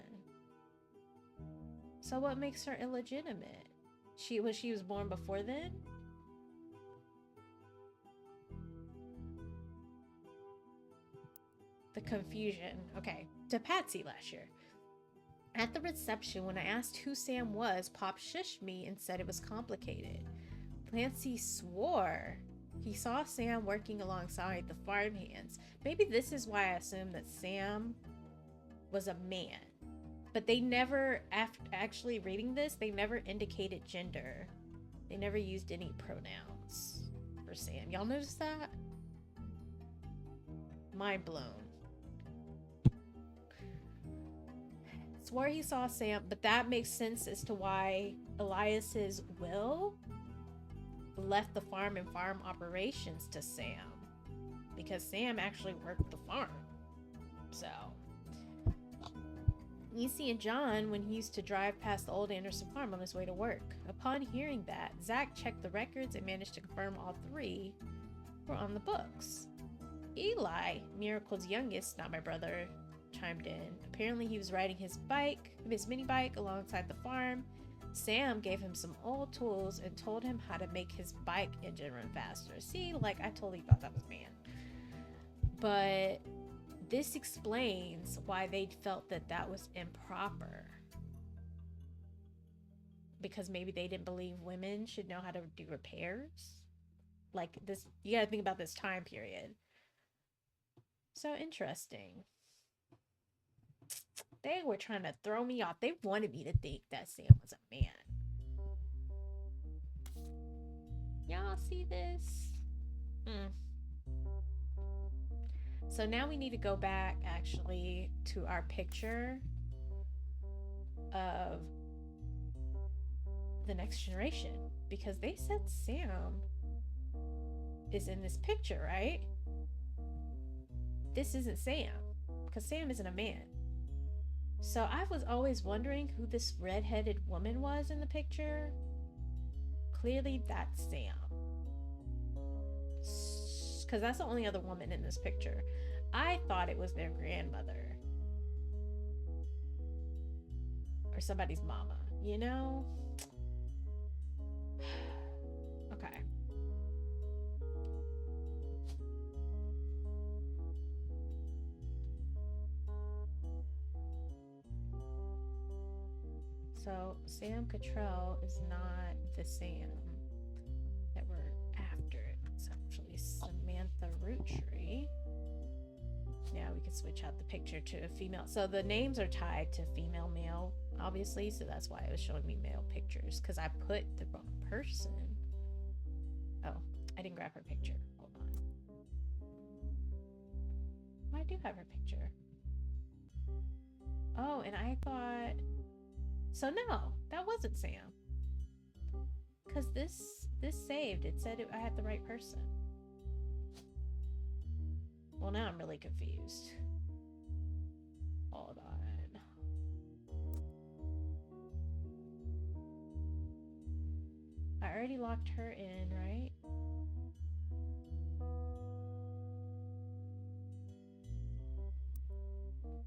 So what makes her illegitimate? She was born before then? The confusion. Okay. To Patsy last year. At the reception, when I asked who Sam was, Pop shushed me and said it was complicated. Clancy swore he saw Sam working alongside the farmhands. Maybe this is why I assumed that Sam was a man. But they never, after actually reading this, they never indicated gender. They never used any pronouns for Sam. Y'all notice that? Mind blown. Swore he saw Sam, but that makes sense as to why Elias's will left the farm and farm operations to Sam, because Sam actually worked the farm. So Niecy and John, when he used to drive past the old Anderson farm on his way to work. Upon hearing that, Zach checked the records and managed to confirm all three were on the books. Eli, Miracle's youngest, not my brother, chimed in. Apparently he was riding his mini bike alongside the farm. Sam gave him some old tools and told him how to make his bike engine run faster. See, like, I totally thought that was man. But this explains why they felt that that was improper. Because maybe they didn't believe women should know how to do repairs. Like this, you gotta think about this time period. So interesting. They were trying to throw me off. They wanted me to think that Sam was a man. Y'all see this? So now we need to go back actually to our picture of the next generation, because they said Sam is in this picture, right? This isn't Sam, because Sam isn't a man. So I was always wondering who this redheaded woman was in the picture. Clearly that's Sam, because that's the only other woman in this picture. I thought it was their grandmother or somebody's mama, you know? Okay. So Sam Cottrell is not the Sam that we're after. It's actually Samantha Roottree. Now we can switch out the picture to a female. So the names are tied to female, male, obviously. So that's why it was showing me male pictures, because I put the wrong person. Oh, I didn't grab her picture. Hold on. Oh, I do have her picture. Oh, and I thought... So no, that wasn't Sam. Because this saved. It said I had the right person. Well, now I'm really confused. Hold on. I already locked her in, right?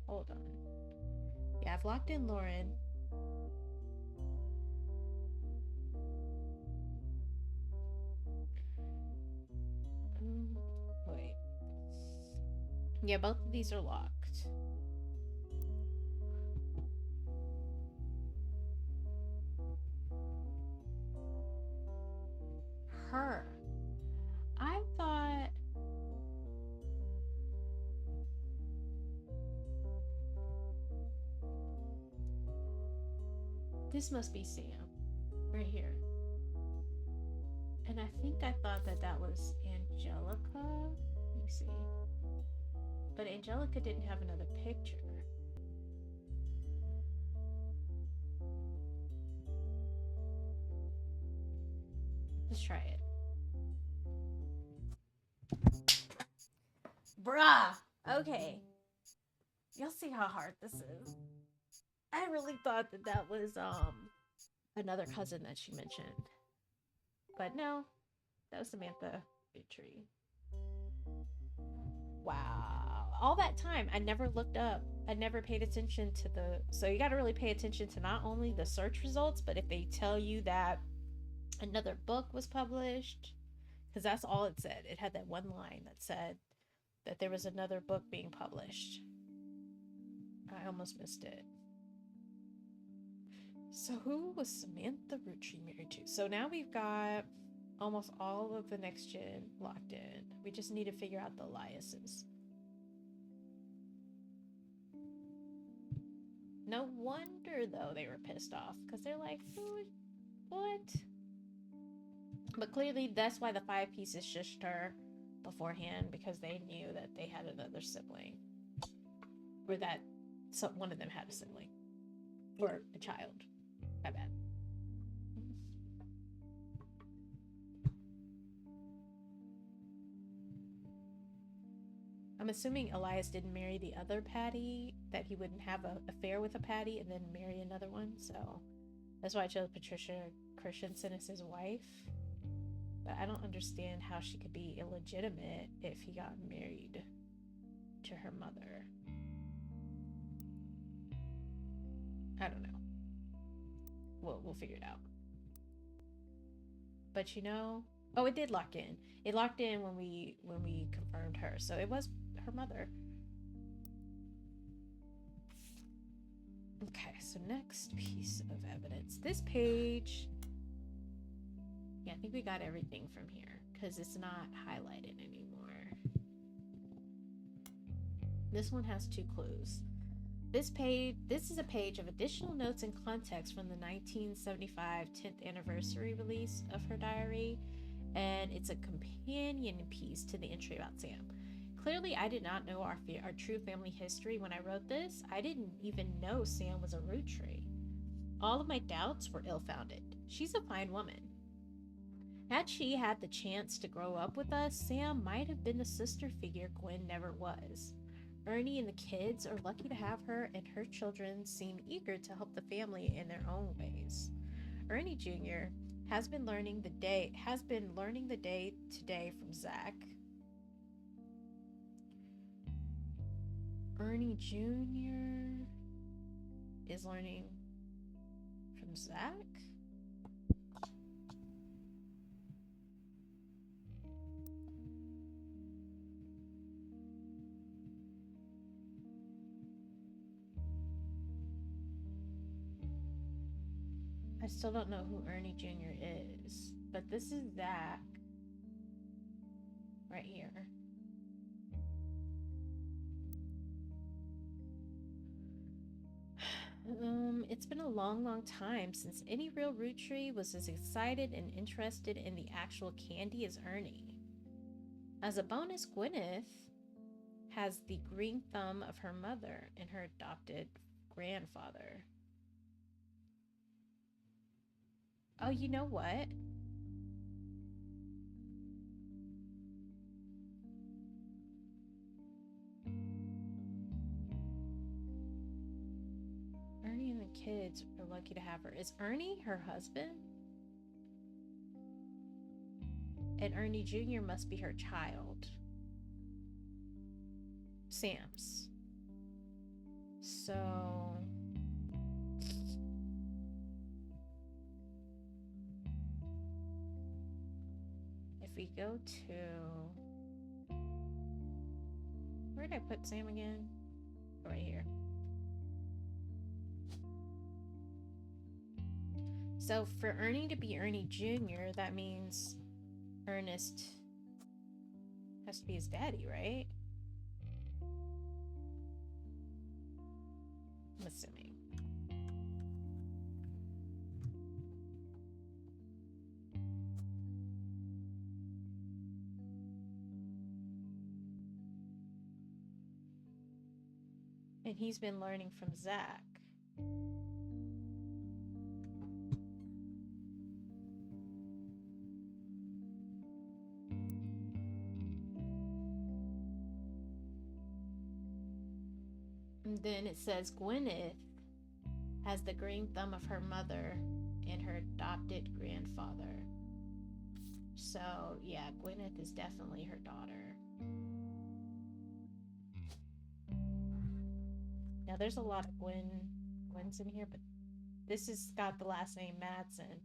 Hold on. Yeah, I've locked in Lauren. Wait. Yeah, both of these are locked. Her. I thought... This must be Sam. Right here. And I think I thought that was Angelica. Let me see. But Angelica didn't have another picture. Let's try it. Bruh! Okay. You'll see how hard this is. I really thought that that was another cousin that she mentioned. But no, that was Samantha Roottree. Wow. All that time, I never looked up. I never paid attention to the. So you got to really pay attention to not only the search results, but if they tell you that another book was published, because that's all it said. It had that one line that said that there was another book being published. I almost missed it. So who was Samantha Roottree married to? So now we've got almost all of the next gen locked in. We just need to figure out the aliases. No wonder, though, they were pissed off. Because they're like, what? But clearly, that's why the 5 pieces shushed her beforehand. Because they knew that they had another sibling. Or that one of them had a sibling. Or a child. My bad. I'm assuming Elias didn't marry the other Patty, that he wouldn't have an affair with a Patty and then marry another one. So that's why I chose Patricia Christensen as his wife. But I don't understand how she could be illegitimate if he got married to her mother. I don't know. We'll figure it out. But you know, oh, it did lock in. It locked in when we confirmed her. So it was her mother. Okay, so next piece of evidence. This page. Yeah, I think we got everything from here because it's not highlighted anymore. This one has 2 clues. This is a page of additional notes and context from the 1975 10th anniversary release of her diary, and it's a companion piece to the entry about Sam. Clearly, I did not know our true family history when I wrote this. I didn't even know Sam was a Roottree. All of my doubts were ill-founded. She's a fine woman. Had she had the chance to grow up with us, Sam might have been the sister figure Gwen never was. Ernie and the kids are lucky to have her, and her children seem eager to help the family in their own ways. Ernie Jr. has been learning the day today from Zach. Ernie Jr. is learning from Zach? I still don't know who Ernie Jr. is, but this is Zach right here. It's been a long time since any real Roottree was as excited and interested in the actual candy as Ernie. As a bonus, Gwyneth has the green thumb of her mother and her adopted grandfather. Oh, you know what? Ernie and the kids are lucky to have her. Is Ernie her husband? And Ernie Jr. must be her child. Sam's. So if we go to, where did I put Sam again? Right here. So for Ernie to be Ernie Jr., that means Ernest has to be his daddy, right? I'm assuming. And he's been learning from Zach. And then it says Gwyneth has the green thumb of her mother and her adopted grandfather. So, yeah, Gwyneth is definitely her daughter. Now, there's a lot of Gwens in here, but this has got the last name Madsen.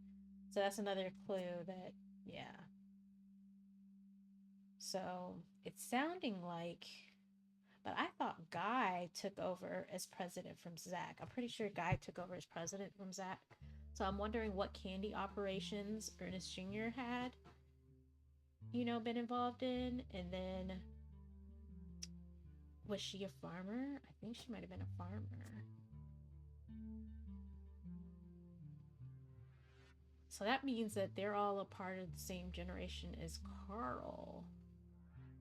So that's another clue that, yeah. So it's sounding like, but I thought Guy took over as president from Zach. I'm pretty sure Guy took over as president from Zach. So I'm wondering what candy operations Ernest Jr. had, been involved in. And then, was she a farmer? I think she might have been a farmer. So that means that they're all a part of the same generation as Carl,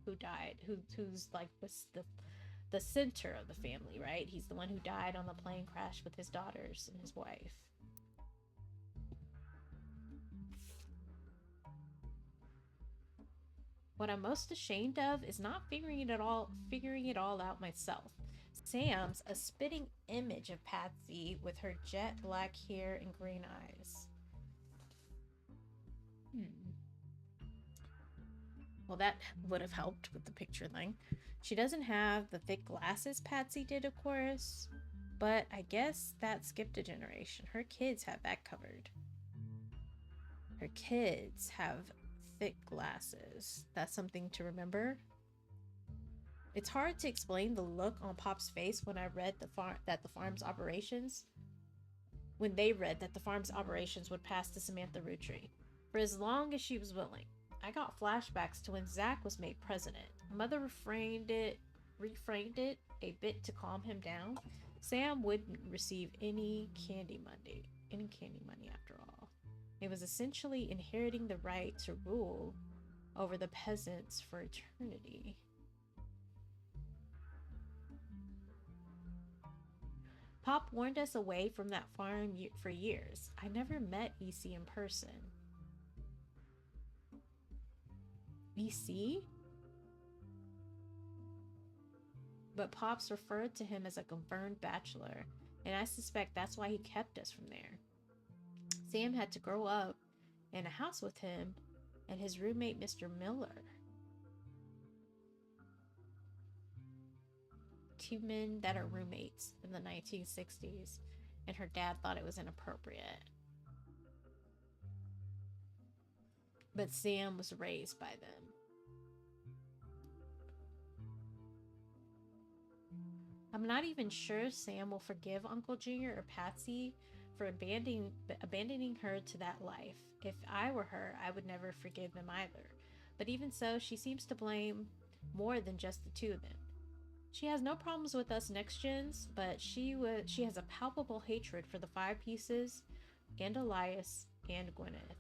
who died, who's like the center of the family, right? He's the one who died on the plane crash with his daughters and his wife. What I'm most ashamed of is not figuring it all out myself. Sam's a spitting image of Patsy with her jet black hair and green eyes. Well, that would have helped with the picture thing. She doesn't have the thick glasses Patsy did, of course, but I guess that skipped a generation. Her kids have that covered. Her kids have thick glasses. That's something to remember. It's hard to explain the look on Pop's face when I read that the farm's operations would pass to Samantha Roottree for as long as she was willing. I got flashbacks to when Zach was made president. Mother reframed it a bit to calm him down. Sam wouldn't receive any candy money after all. It was essentially inheriting the right to rule over the peasants for eternity. Pop warned us away from that farm for years. I never met EC in person. EC? But Pops referred to him as a confirmed bachelor, and I suspect that's why he kept us from there. Sam had to grow up in a house with him and his roommate, Mr. Miller. Two men that are roommates in the 1960s, and her dad thought it was inappropriate. But Sam was raised by them. I'm not even sure Sam will forgive Uncle Junior or Patsy for abandoning her to that life. If I were her, I would never forgive them either. But even so, she seems to blame more than just the two of them. She has no problems with us next gens, but she has a palpable hatred for the Five Pieces and Elias and Gwyneth.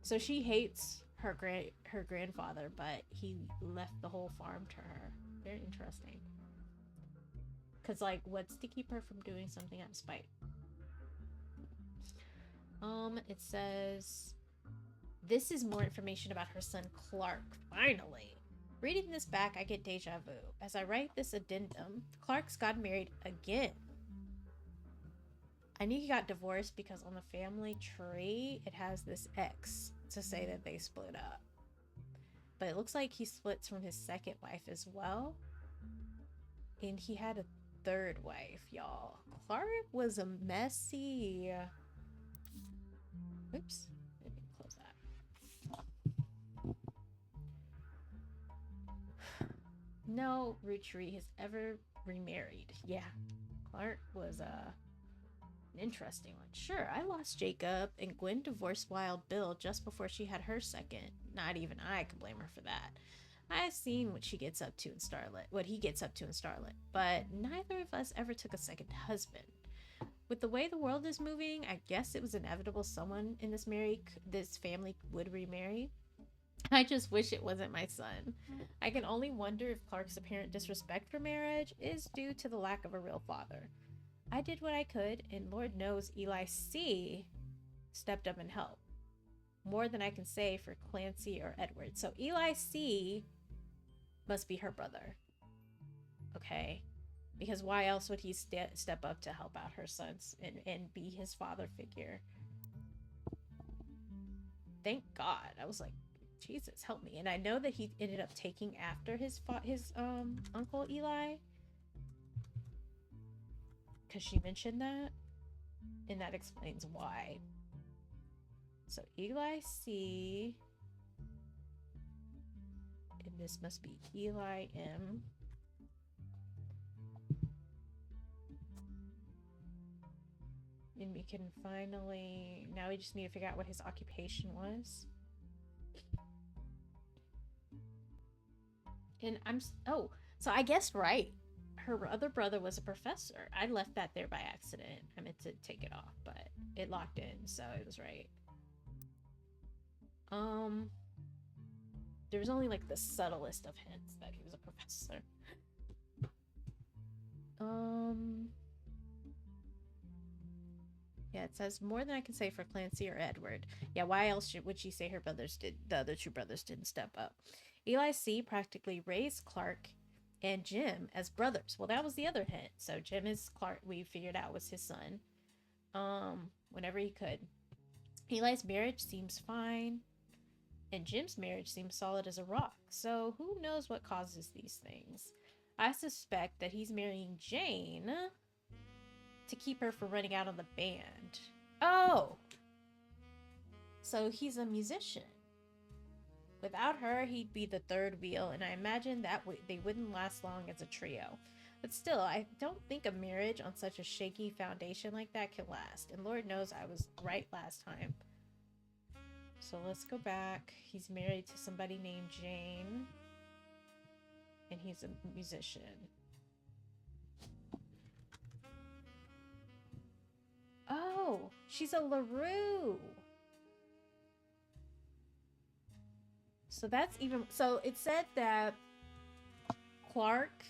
So she hates her grandfather, but he left the whole farm to her. Very interesting. Because, like, what's to keep her from doing something out of spite? It says, this is more information about her son Clark, finally. Reading this back, I get deja vu. As I write this addendum, Clark's got married again. I knew he got divorced because on the family tree, it has this X to say that they split up. But it looks like he splits from his second wife as well. And he had a third wife, y'all. Clark was a messy... Oops. Let me close that. No Roottree has ever remarried. Yeah. Clark was an interesting one. Sure, I lost Jacob, and Gwen divorced Wild Bill just before she had her second. Not even I can blame her for that. I've seen what he gets up to in Starlit, but neither of us ever took a second husband. With the way the world is moving, I guess it was inevitable someone in this family would remarry. I just wish it wasn't my son. I can only wonder if Clark's apparent disrespect for marriage is due to the lack of a real father. I did what I could, and Lord knows Eli C. stepped up and helped. More than I can say for Clancy or Edward. So Eli C. must be her brother. Okay? Because why else would he step up to help out her sons and be his father figure? Thank God. I was like, Jesus, help me. And I know that he ended up taking after his uncle Eli, because she mentioned that, and that explains why. So Eli C, and this must be Eli M. And we can finally, now we just need to figure out what his occupation was. And so I guessed right. Her other brother was a professor. I left that there by accident. I meant to take it off, but it locked in, so it was right. There was only like the subtlest of hints that he was a professor. Yeah, it says more than I can say for Clancy or Edward. Yeah, why else would she say the other two brothers didn't step up? Eli C practically raised Clark and Jim as brothers. Well, that was the other hint. So Jim is Clark, we figured out, was his son. Whenever he could. Eli's marriage seems fine, and Jim's marriage seems solid as a rock. So who knows what causes these things? I suspect that he's marrying Jane to keep her from running out on the band. Oh! So he's a musician. Without her, he'd be the third wheel, and I imagine that they wouldn't last long as a trio. But still, I don't think a marriage on such a shaky foundation like that can last. And Lord knows I was right last time. So let's go back. He's married to somebody named Jane. And he's a musician. Oh, she's a LaRue. So that's even... So it said that Clark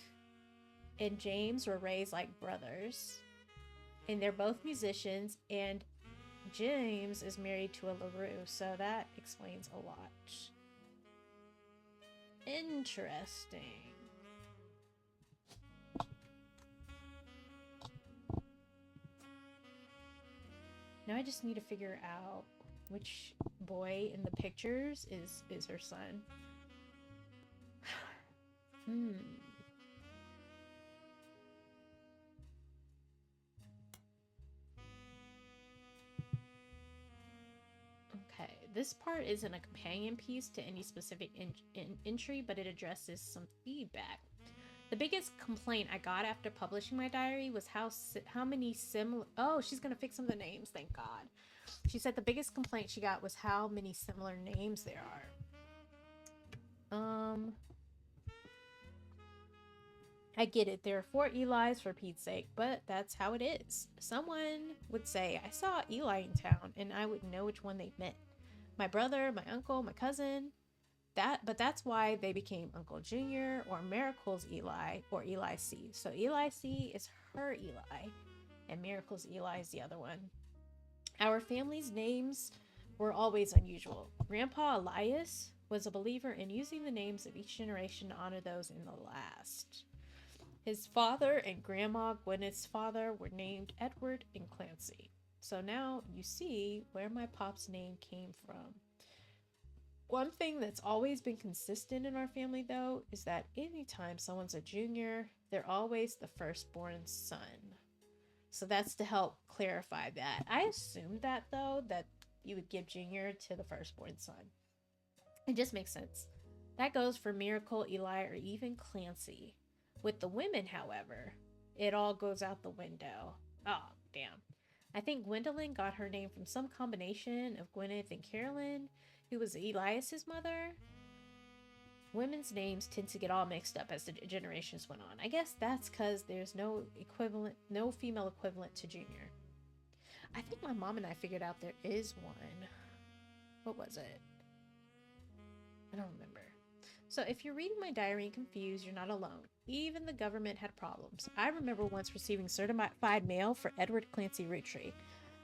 and James were raised like brothers. And they're both musicians. And James is married to a LaRue. So that explains a lot. Interesting. Now I just need to figure out which boy in the pictures is her son. Okay, this part isn't a companion piece to any specific entry, but it addresses some feedback. The biggest complaint I got after publishing my diary was how many similar... Oh, she's gonna fix some of the names, thank God. She said the biggest complaint she got was how many similar names there are. I get it, there are 4 Elis for Pete's sake, but that's how it is. Someone would say, I saw Eli in town, and I wouldn't know which one they meant. My brother, my uncle, my cousin... But that's why they became Uncle Junior or Miracle's Eli or Eli C. So Eli C is her Eli, and Miracle's Eli is the other one. Our family's names were always unusual. Grandpa Elias was a believer in using the names of each generation to honor those in the last. His father and Grandma Gwyneth's father were named Edward and Clancy. So now you see where my pop's name came from. One thing that's always been consistent in our family, though, is that anytime someone's a junior, they're always the firstborn son. So that's to help clarify that. I assumed that, though, that you would give junior to the firstborn son. It just makes sense. That goes for Miracle, Eli, or even Clancy. With the women, however, it all goes out the window. Oh, damn. I think Gwendolyn got her name from some combination of Gwyneth and Carolyn, who was Elias's mother. Women's names tend to get all mixed up as the generations went on. I guess that's because there's no female equivalent to Junior. I think my mom and I figured out there is one. What was it? I don't remember. So if you're reading my diary and confused, you're not alone. Even the government had problems. I remember once receiving certified mail for Edward Clancy Roottree.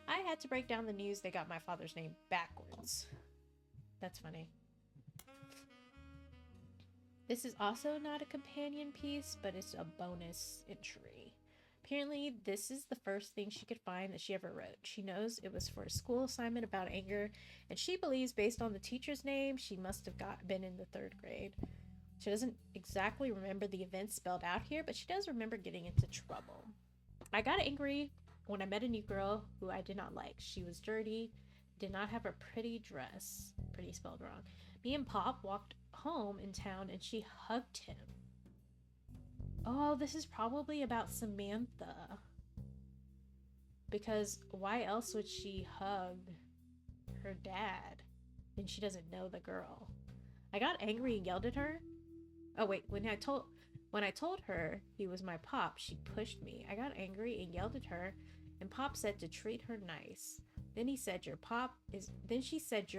I had to break down the news they got my father's name backwards. That's funny. This is also not a companion piece, but it's a bonus entry. Apparently, this is the first thing she could find that she ever wrote. She knows it was for a school assignment about anger, and she believes, based on the teacher's name, she must have been in the 3rd grade. She doesn't exactly remember the events spelled out here, but she does remember getting into trouble. I got angry when I met a new girl who I did not like. She was dirty, did not have a pretty dress. Pretty spelled wrong. Me and Pop walked home in town and she hugged him. Oh, this is probably about Samantha. Because why else would she hug her dad? And she doesn't know the girl. I got angry and yelled at her. Oh wait, when I told her he was my Pop, she pushed me. I got angry and yelled at her, and Pop said to treat her nice. Then she said your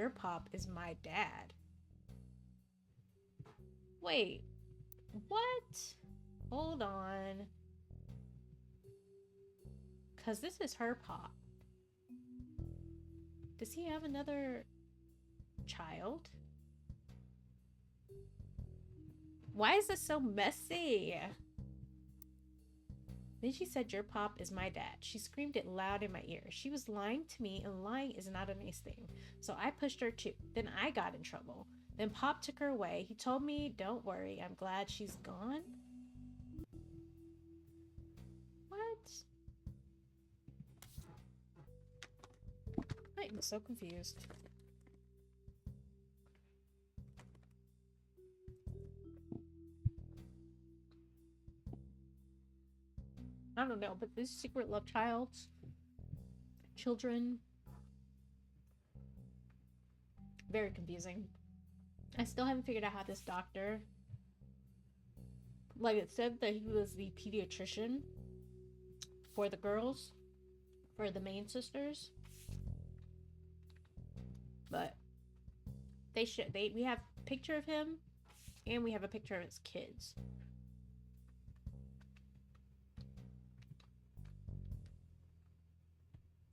Pop is my dad. Wait, what? Hold on. Cause this is her Pop. Does he have another child? Why is this so messy? Then she said, your Pop is my dad. She screamed it loud in my ear. She was lying to me, and lying is not a nice thing. So I pushed her too. Then I got in trouble. Then Pop took her away. He told me, don't worry, I'm glad she's gone. What? I am so confused. I don't know, but this secret love children, very confusing. I still haven't figured out how this doctor, like it said that he was the pediatrician for the girls, for the main sisters, but we have a picture of him and we have a picture of his kids.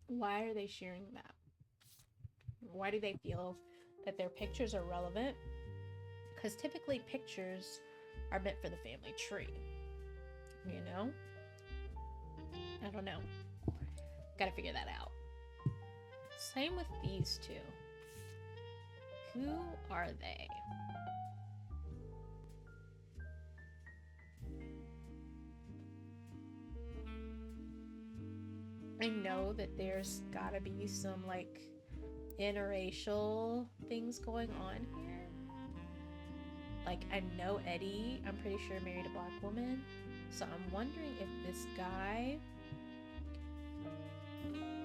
Why are they sharing that? Why do they feel that their pictures are relevant? Because typically pictures are meant for the family tree. You know? I don't know. Gotta figure that out. Same with these two. Who are they? I know that there's gotta be some like interracial things going on here. Like I know Eddie, I'm pretty sure married a black woman. So I'm wondering if this guy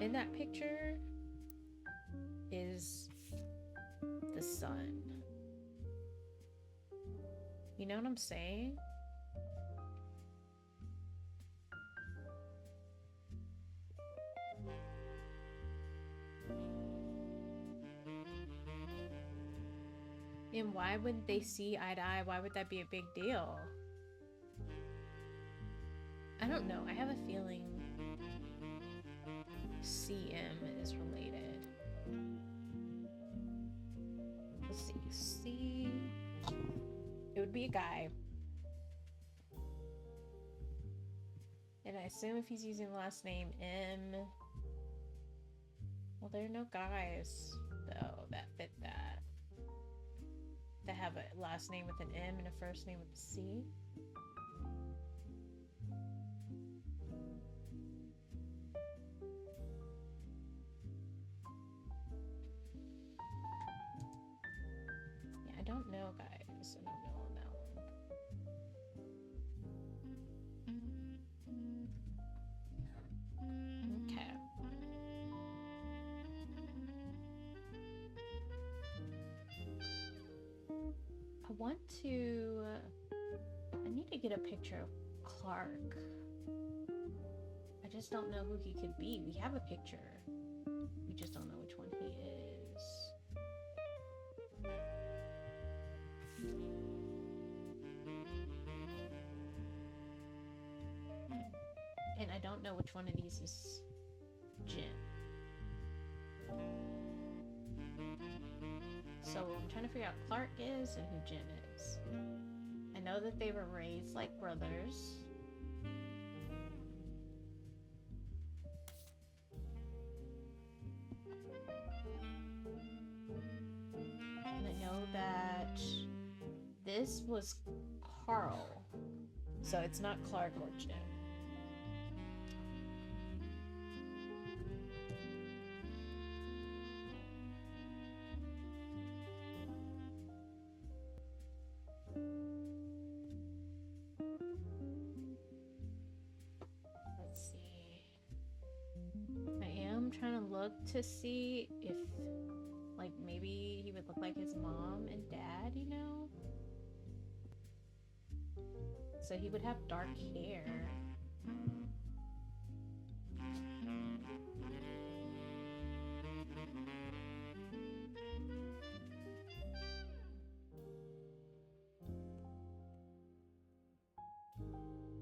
in that picture is the son. You know what I'm saying? And why wouldn't they see eye to eye? Why would that be a big deal? I don't know. I have a feeling CM is related. Let's see. C. It would be a guy. And I assume if he's using the last name M. Well, there are no guys, though, that fit that. That have a last name with an M and a first name with a C. Yeah, I don't know, guys. I don't know on that one. Okay. I need to get a picture of Clark. I just don't know who he could be. We have a picture. We just don't know which one he is. don't know which one of these is Jim. So I'm trying to figure out who Clark is and who Jim is. I know that they were raised like brothers. And I know that this was Carl. So it's not Clark or Jim. To see if, like, maybe he would look like his mom and dad, you know? So he would have dark hair.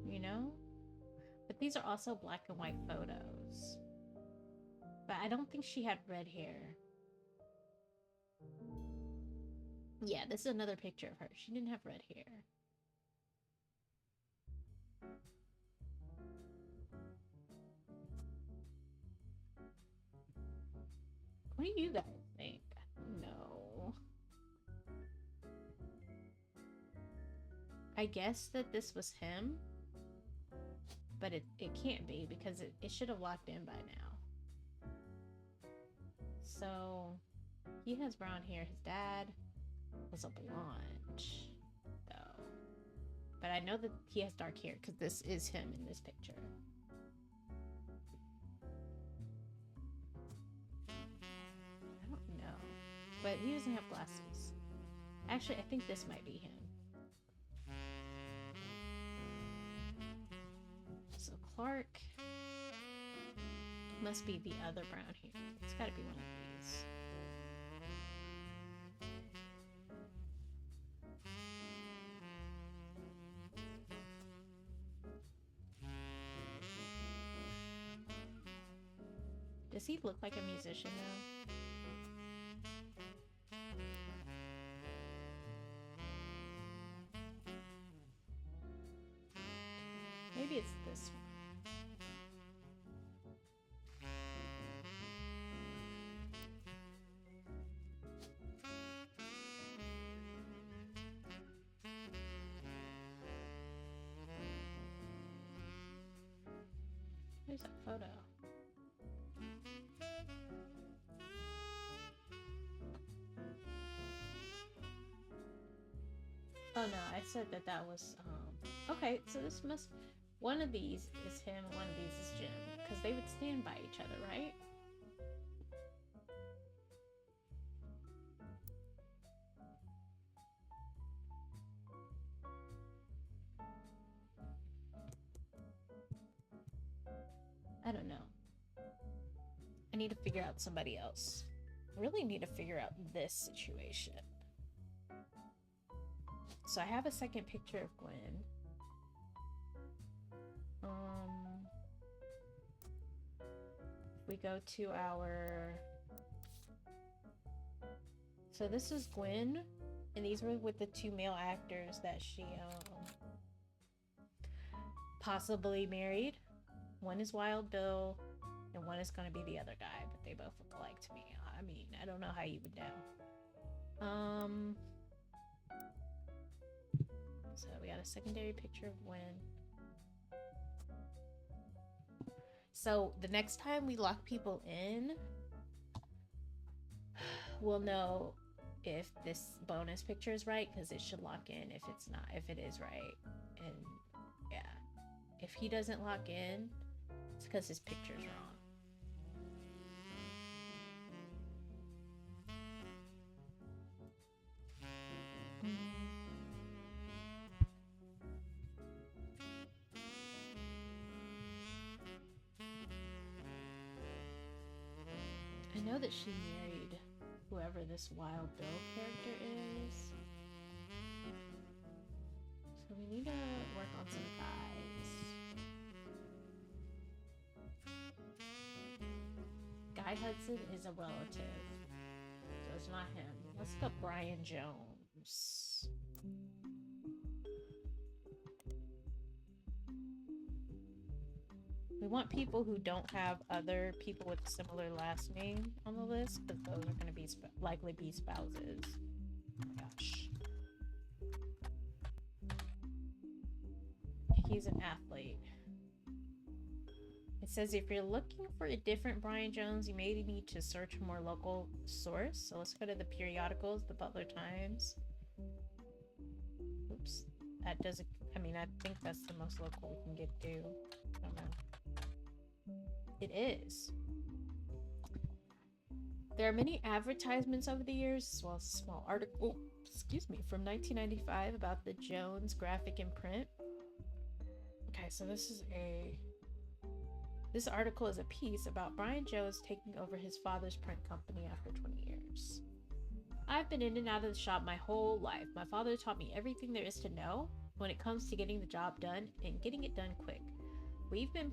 You know? But these are also black and white photos. But I don't think she had red hair. Yeah, this is another picture of her. She didn't have red hair. What do you guys think? No. I guess that this was him. But it can't be because it should have locked in by now. So, he has brown hair. His dad was a blonde, though. But I know that he has dark hair because this is him in this picture. I don't know. But he doesn't have glasses. Actually, I think this might be him. So, Clark must be the other brown hair. It's gotta be one of these. Does he look like a musician though? Maybe it's this one. There's that photo. Oh no, I said that was, okay, so this must, one of these is him, one of these is Jim, because they would stand by each other, right? I don't know. I need to figure out somebody else. I really need to figure out this situation. So I have a second picture of Gwen. We go to our... So this is Gwen, and these were with the two male actors that she possibly married. One is Wild Bill, and one is going to be the other guy, but they both look alike to me. I mean, I don't know how you would know. So we got a secondary picture of Gwen. So the next time we lock people in, we'll know if this bonus picture is right, because it should lock in if it's not, if it is right. And yeah, if he doesn't lock in, it's because his picture's wrong. I know that she married whoever this Wild Bill character is. So we need to work on some guys. Sky Hudson is a relative. So it's not him. Let's look up Brian Jones. We want people who don't have other people with a similar last name on the list, because those are going to be likely be spouses. Oh my gosh. He's an athlete. It says if you're looking for a different Brian Jones, you may need to search a more local source. So let's go to the periodicals, the Butler Times. Oops. That doesn't, I mean, I think that's the most local we can get to. I don't know. It is. There are many advertisements over the years, as well as a small article, excuse me, from 1995 about the Jones graphic and print. Okay, so this article is a piece about Brian Jones taking over his father's print company after 20 years. I've been in and out of the shop my whole life. My father taught me everything there is to know when it comes to getting the job done and getting it done quick. We've been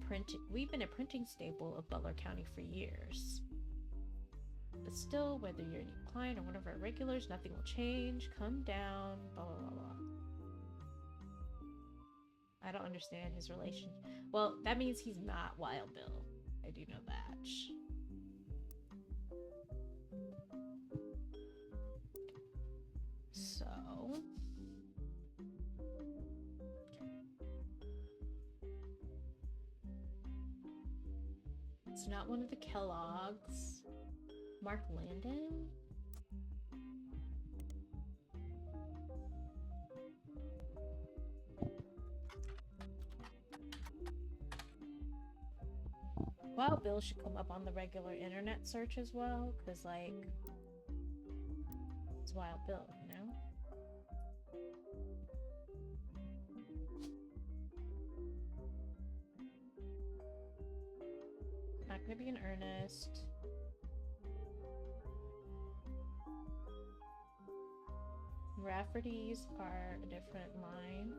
a printing staple of Butler County for years. But still, whether you're a new client or one of our regulars, nothing will change. Come down, blah, blah, blah, blah. I don't understand his relation. Well, that means he's not Wild Bill. I do know that. So... it's not one of the Kellogg's. Mark Landon? Wild Bill should come up on the regular internet search as well, because, like, it's Wild Bill, you know? Not gonna be an Ernest. Rafferty's are a different line.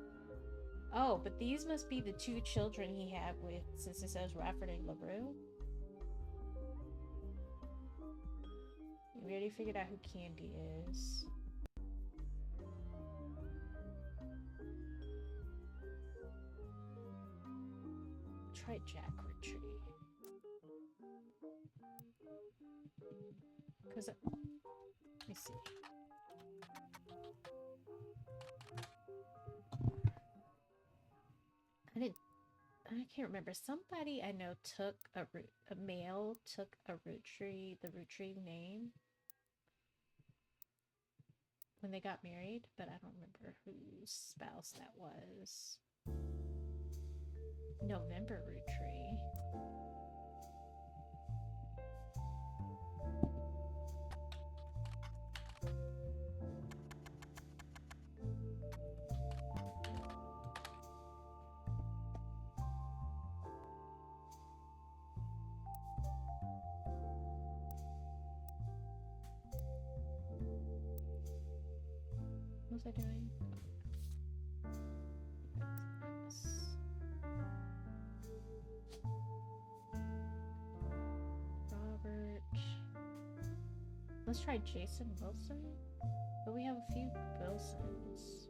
Oh, but these must be the two children he had with, since it says Rafferty LaRue. We already figured out who Candy is. Try Jack Roottree. Because, let me see. I can't remember. Somebody I know took a male took a Roottree, the Roottree name when they got married, but I don't remember whose spouse that was. November Roottree. What was I doing? Robert. Let's try Jason Wilson. But we have a few Wilsons.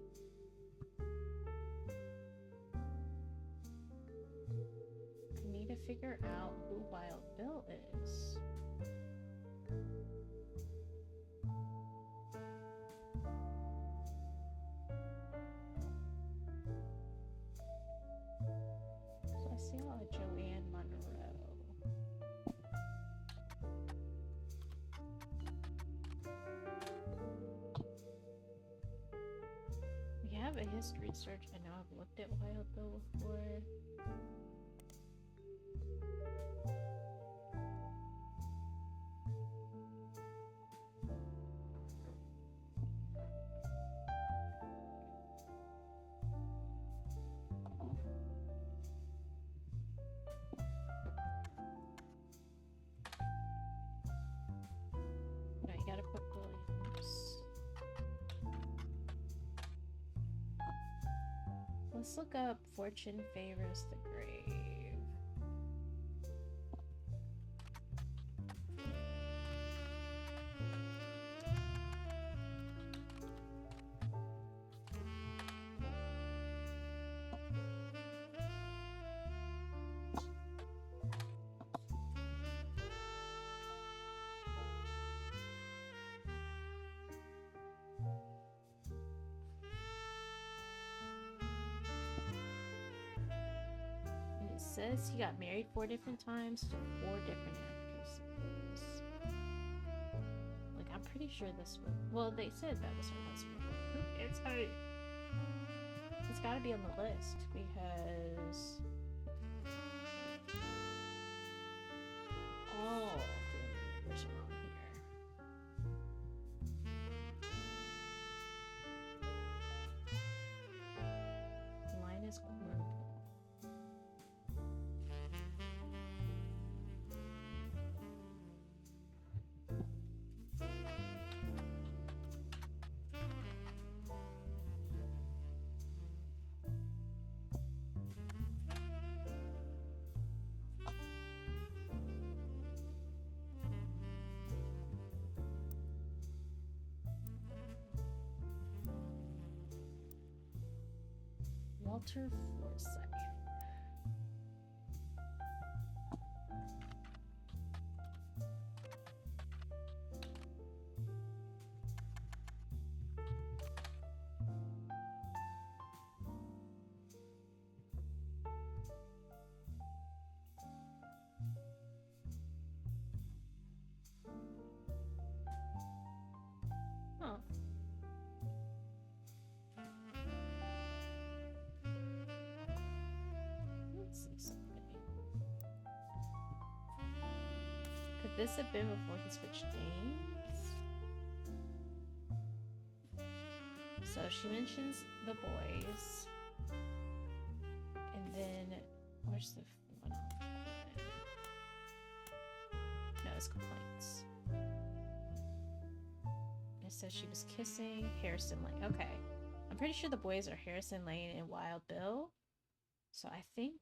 I need to figure out who Wild Bill is. I see a lot of Joanne Monroe. We have a history search. I know I've looked at Wild Bill before. Let's look up Fortune Favors the Grave. says he got married 4 different times to 4 different actresses. Like, I'm pretty sure this was... Well, they said that was her husband. It's her. It's gotta be on the list because... all family members are on here. Mine is Cornwall. Walter Forsythe. Huh. Let's see something. Could this have been before he switched names? So she mentions the boys. And then, where's the one on? No, it's complaints. It says she was kissing Harrison Lane. Okay. I'm pretty sure the boys are Harrison Lane and Wild Bill. So I think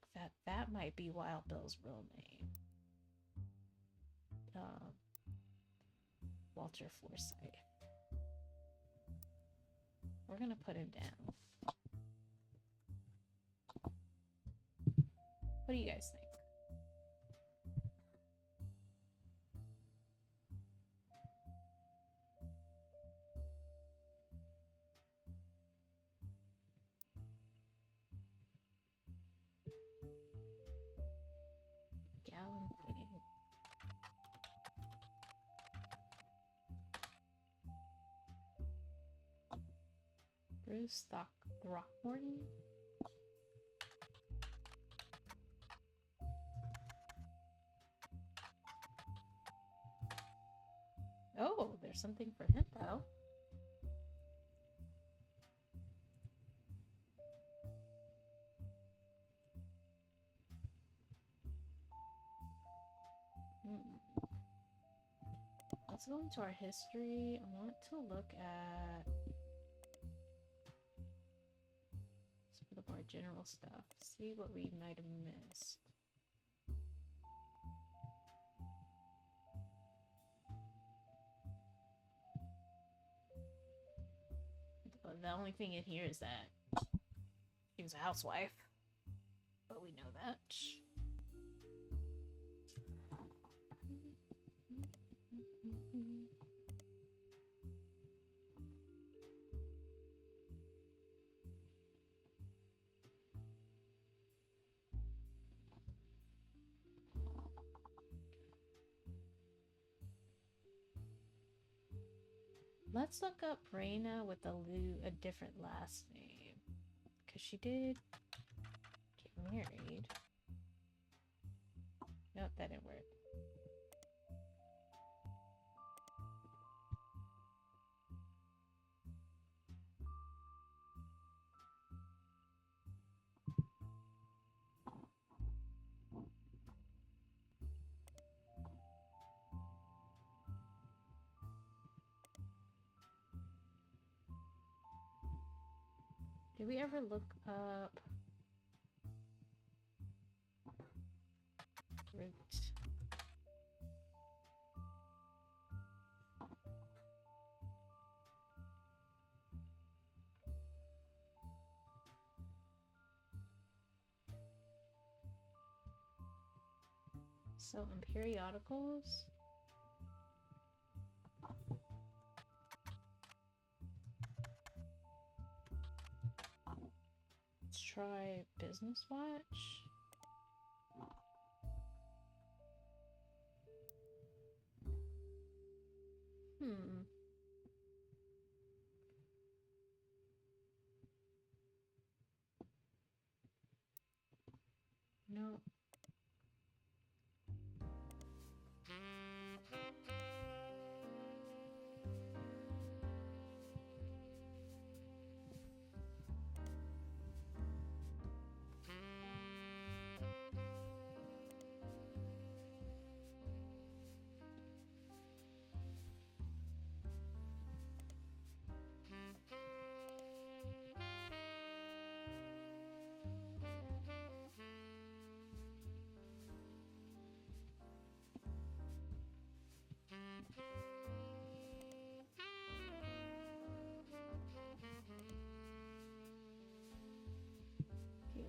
that might be Wild Bill's real name. Walter Forsythe. We're gonna put him down. What do you guys think? Gallon thing. Bruce Throckmorton. Oh, there's something for him though. Let's go into our history. I want to look at some of the more general stuff. See what we might have missed. The only thing in here is that she was a housewife, but we know that. Let's look up Raina with a different last name, because she did get married. Nope, that didn't work. Did we ever look up Root? So in periodicals, let's try Business Watch. No.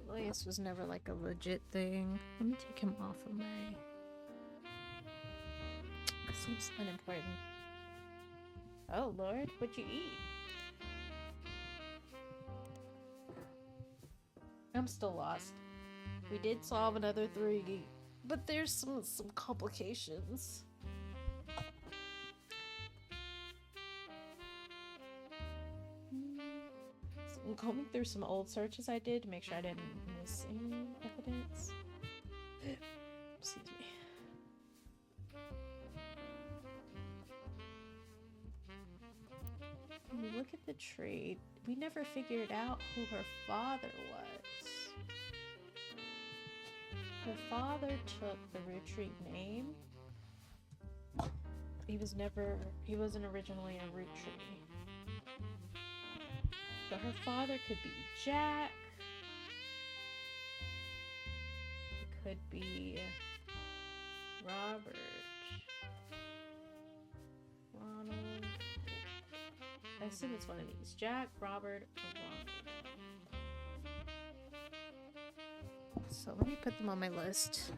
Elias was never like a legit thing. Let me take him off of my... Seems unimportant. Oh Lord, what'd you eat? I'm still lost. We did solve another 3, but there's some complications. So I'm combing through some old searches I did to make sure I didn't miss any evidence. Excuse me. When we look at the tree, we never figured out who her father was. Her father took the Roottree name. He wasn't originally a Roottree. But her father could be Jack. It could be Robert. Ronald. I assume it's one of these. Jack, Robert, or Ronald. So let me put them on my list.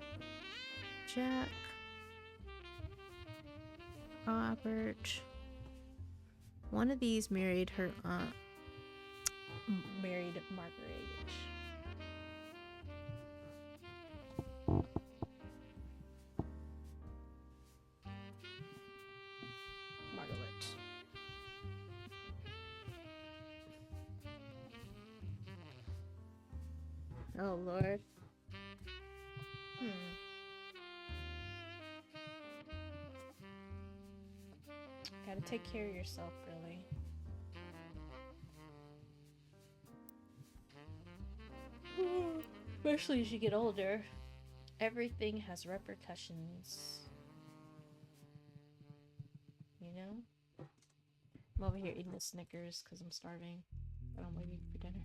Jack. Robert. One of these married her aunt. Married Margaret. Margaret. Oh Lord. Gotta take care of yourself, really. Especially as you get older. Everything has repercussions. You know? I'm over here eating the Snickers because I'm starving. But I'm waiting for dinner.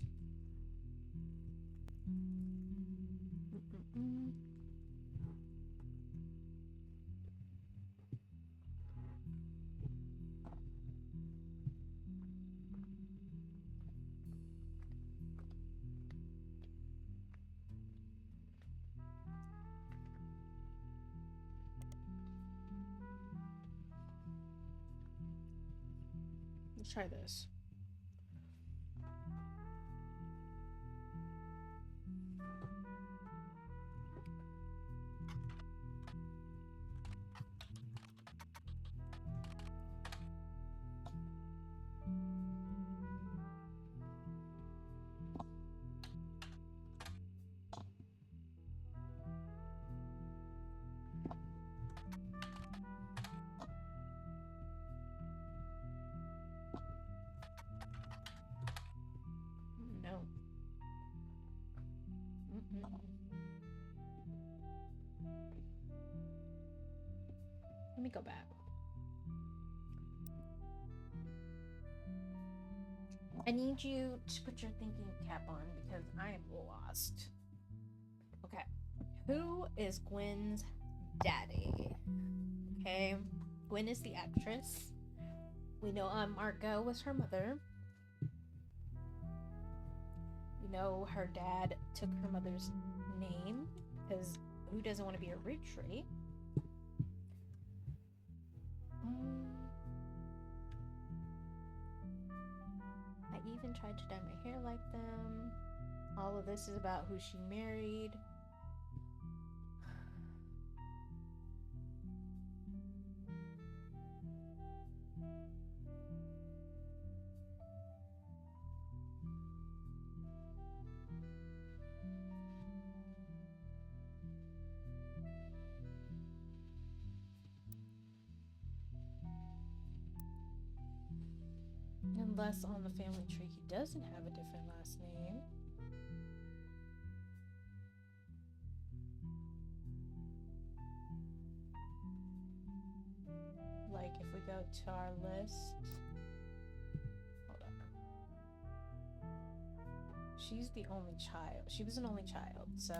Let's try this. No. Let me go back. I need you to put your thinking cap on because I am lost. Okay. Who is Gwen's daddy? Okay. Gwen is the actress. We know Margot was her mother. We know her dad took her mother's name because who doesn't want to be a Roottree? I even tried to dye my hair like them. All of this is about who she married. Unless on the family tree he doesn't have a different last name. Like if we go to our list. Hold up. She's the only child. She was an only child, so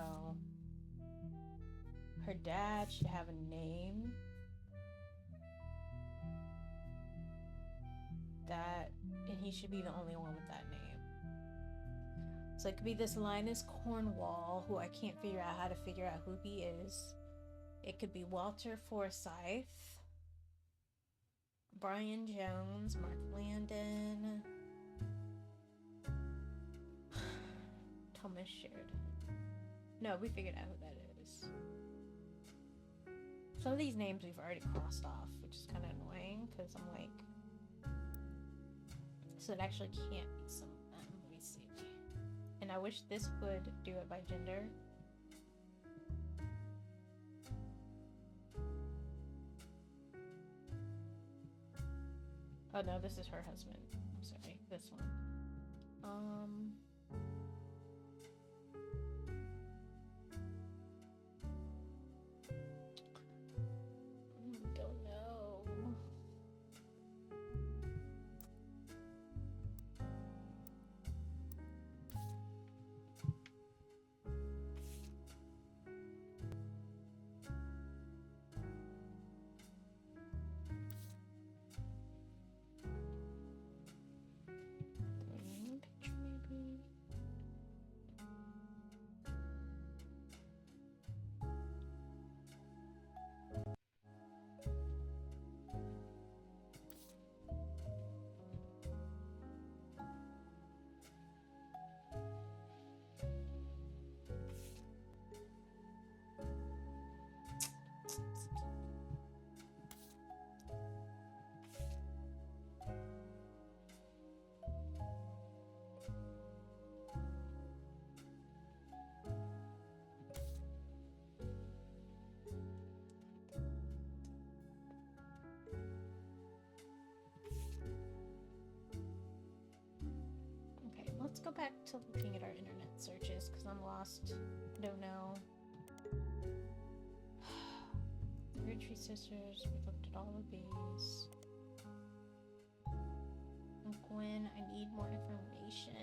her dad should have a name that, and he should be the only one with that name. So it could be this Linus Cornwall, who I can't figure out how to figure out who he is. It could be Walter Forsyth, Brian Jones, Mark Landon, Thomas Sheridan. No, we figured out who that is. Some of these names we've already crossed off, which is kind of annoying because I'm like, so it actually can't be some of them. Let me see. And I wish this would do it by gender. Oh no, this is her husband. I'm sorry, this one. Don't know. Picture maybe. Okay, let's go back to looking at our internet searches because I'm lost. Don't know. The Roottree sisters, we looked at all of these. And Gwen, I need more information.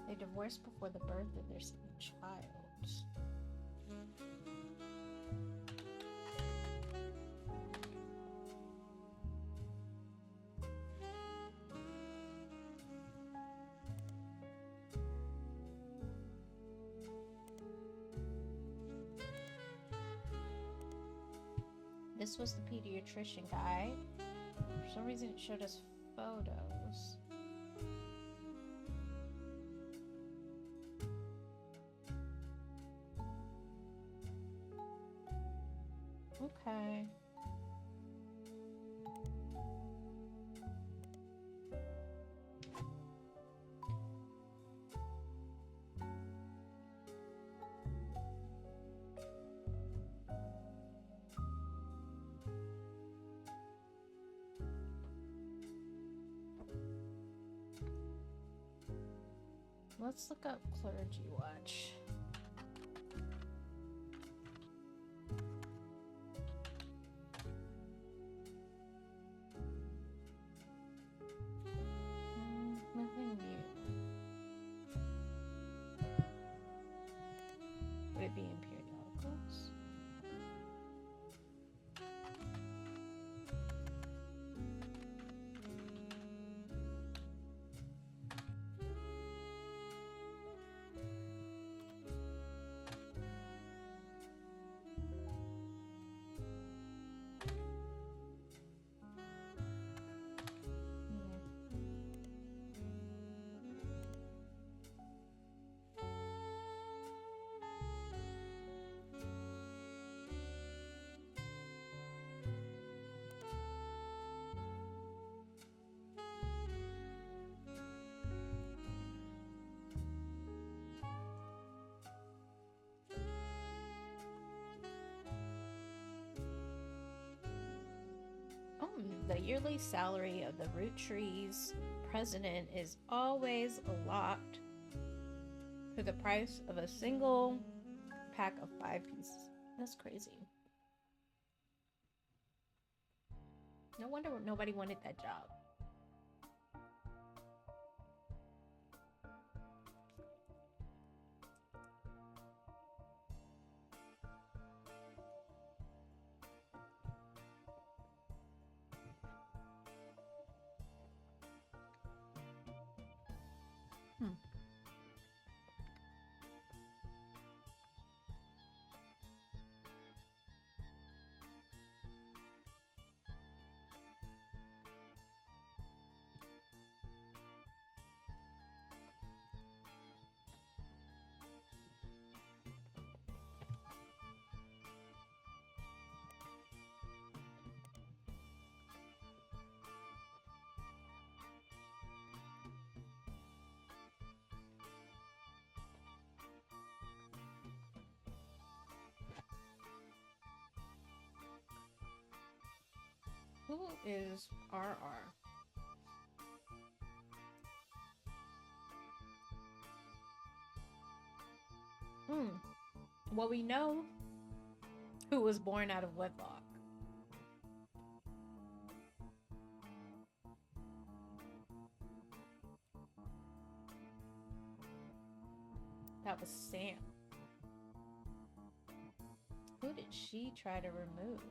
They divorced before the birth of their second child. This was the pediatrician guy. For some reason it showed us photos. Okay. Let's look up Clergy Watch. Nothing new. Would it be in periodicals? The yearly salary of the Roottrees president is always locked for the price of a single pack of 5 pieces. That's crazy. No wonder nobody wanted that job. Who is RR? Well, we know who was born out of wedlock. That was Sam. Who did she try to remove?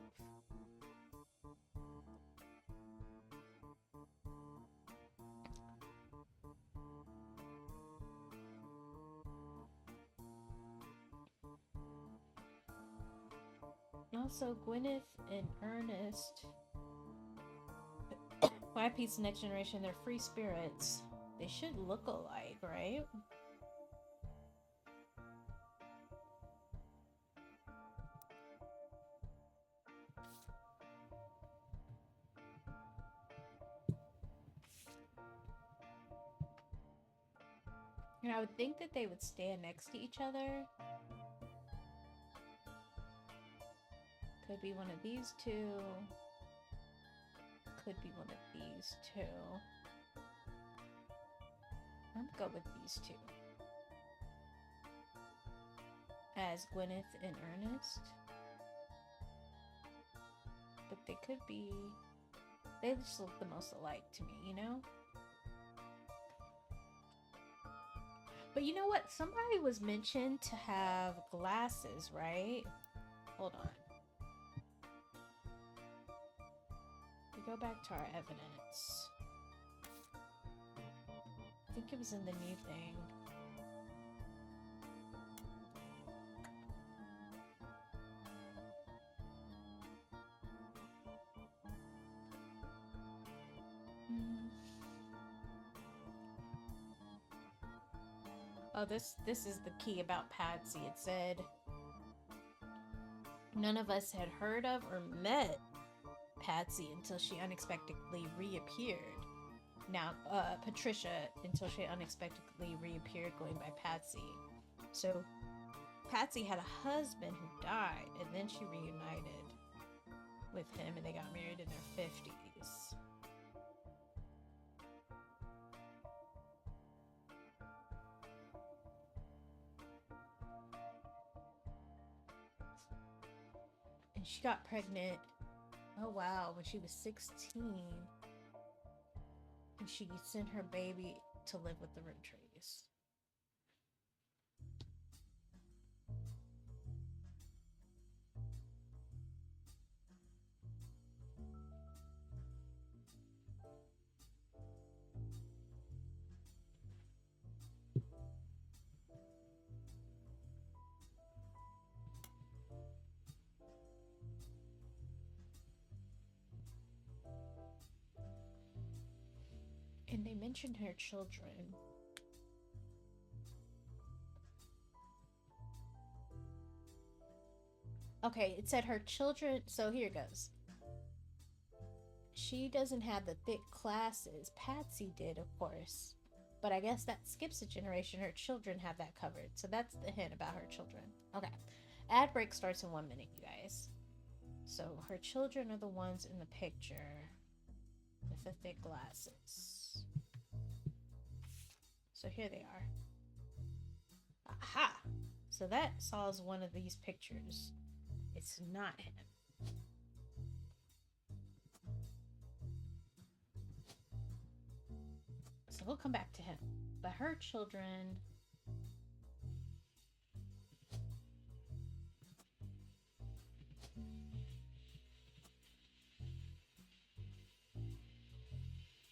Also, Gwyneth and Ernest. 5-piece Next Generation, they're free spirits. They should look alike, right? And I would think that they would stand next to each other. Could be one of these two. Could be one of these two. I'm gonna go with these two. As Gwyneth and Ernest. But they could be... They just look the most alike to me, you know? But you know what? Somebody was mentioned to have glasses, right? Hold on. We go back to our evidence. I think it was in the new thing. Oh, this is the key about Patsy. It said, none of us had heard of or met Patsy until she unexpectedly reappeared. Now, Patricia, until she unexpectedly reappeared going by Patsy. So, Patsy had a husband who died, and then she reunited with him, and they got married in their 50s. And she got pregnant, oh wow, when she was 16. And she sent her baby to live with the Rootrees. And they mentioned her children. Okay, it said her children. So here it goes. She doesn't have the thick classes. Patsy did, of course. But I guess that skips a generation. Her children have that covered. So that's the hint about her children. Okay. Ad break starts in 1 minute, you guys. So her children are the ones in the picture. the thick glasses. So here they are. Aha! So that solves one of these pictures. It's not him. So we'll come back to him. But her children...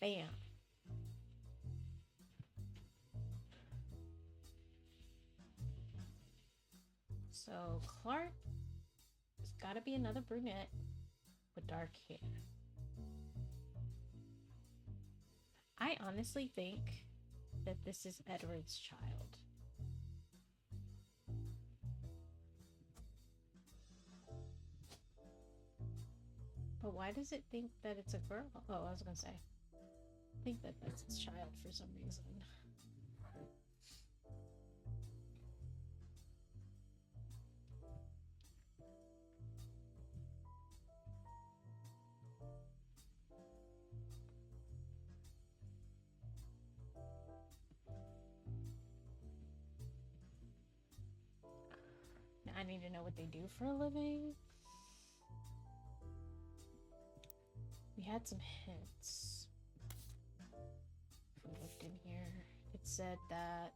Bam. So Clark has got to be another brunette with dark hair. I honestly think that this is Edward's child. But why does it think that it's a girl? Oh, I was gonna say. I think that that's its child for some reason. Now I need to know what they do for a living. We had some hints. If we looked in here, it said that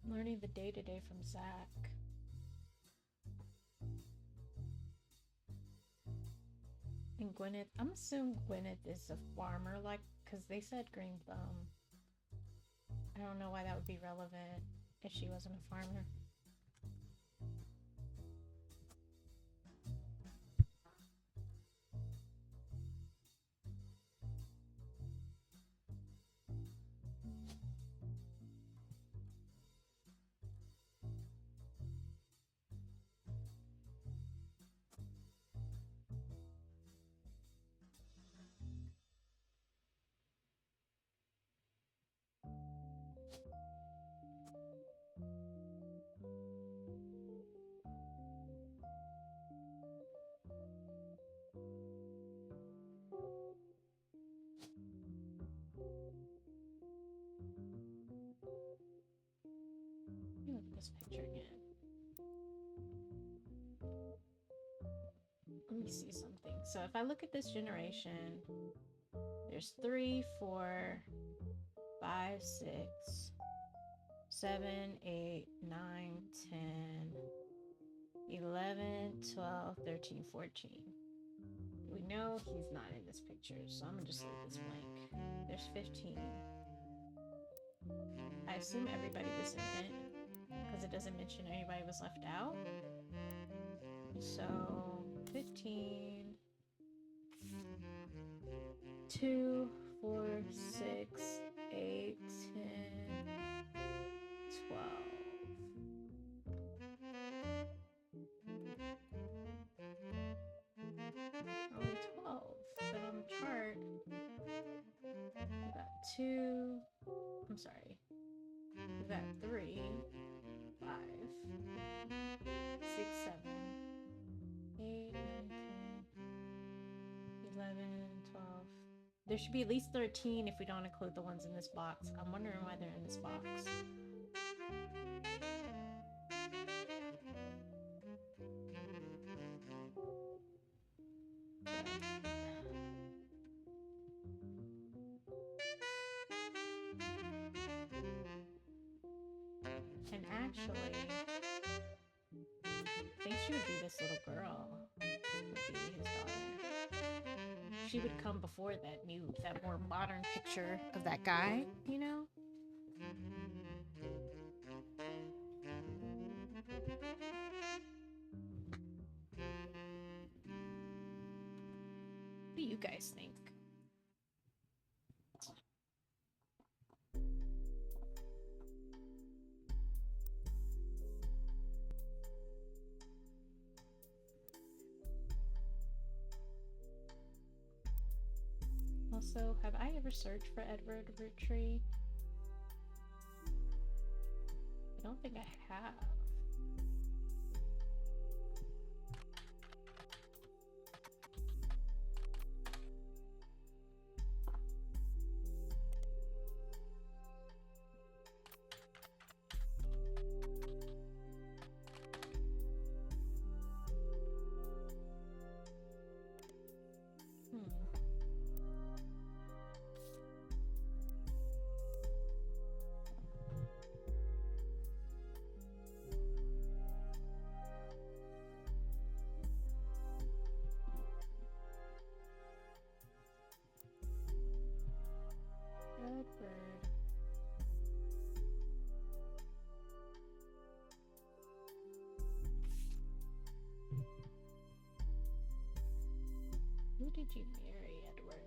learning the day-to-day from Zach. And Gwyneth, I'm assuming Gwyneth is a farmer, like, because they said green thumb. I don't know why that would be relevant if she wasn't a farmer. Let me look at this picture again. Let me see something. So if I look at this generation, there's 3, 4, 5, 6, 7, 8, 9, 10, 11, 12, 13, 14. We know he's not in this picture, so I'm gonna just leave this blank. There's 15. I assume everybody was in it because it doesn't mention anybody was left out. So 15, 2, 4, 6, 8, 10, 12. Only 12, but on the chart, we got 2. I'm sorry. We got 3, 5, 6, 7, 8, 9, 10, 11, 12. There should be at least 13 if we don't include the ones in this box. I'm wondering why they're in this box. And actually, I think she would be this little girl. Would be his daughter. She would come before that more modern picture of that guy, you know? What do you guys think? Also, have I ever searched for Edward Roottree? I don't think I have. Edward. Who did you marry, Edward?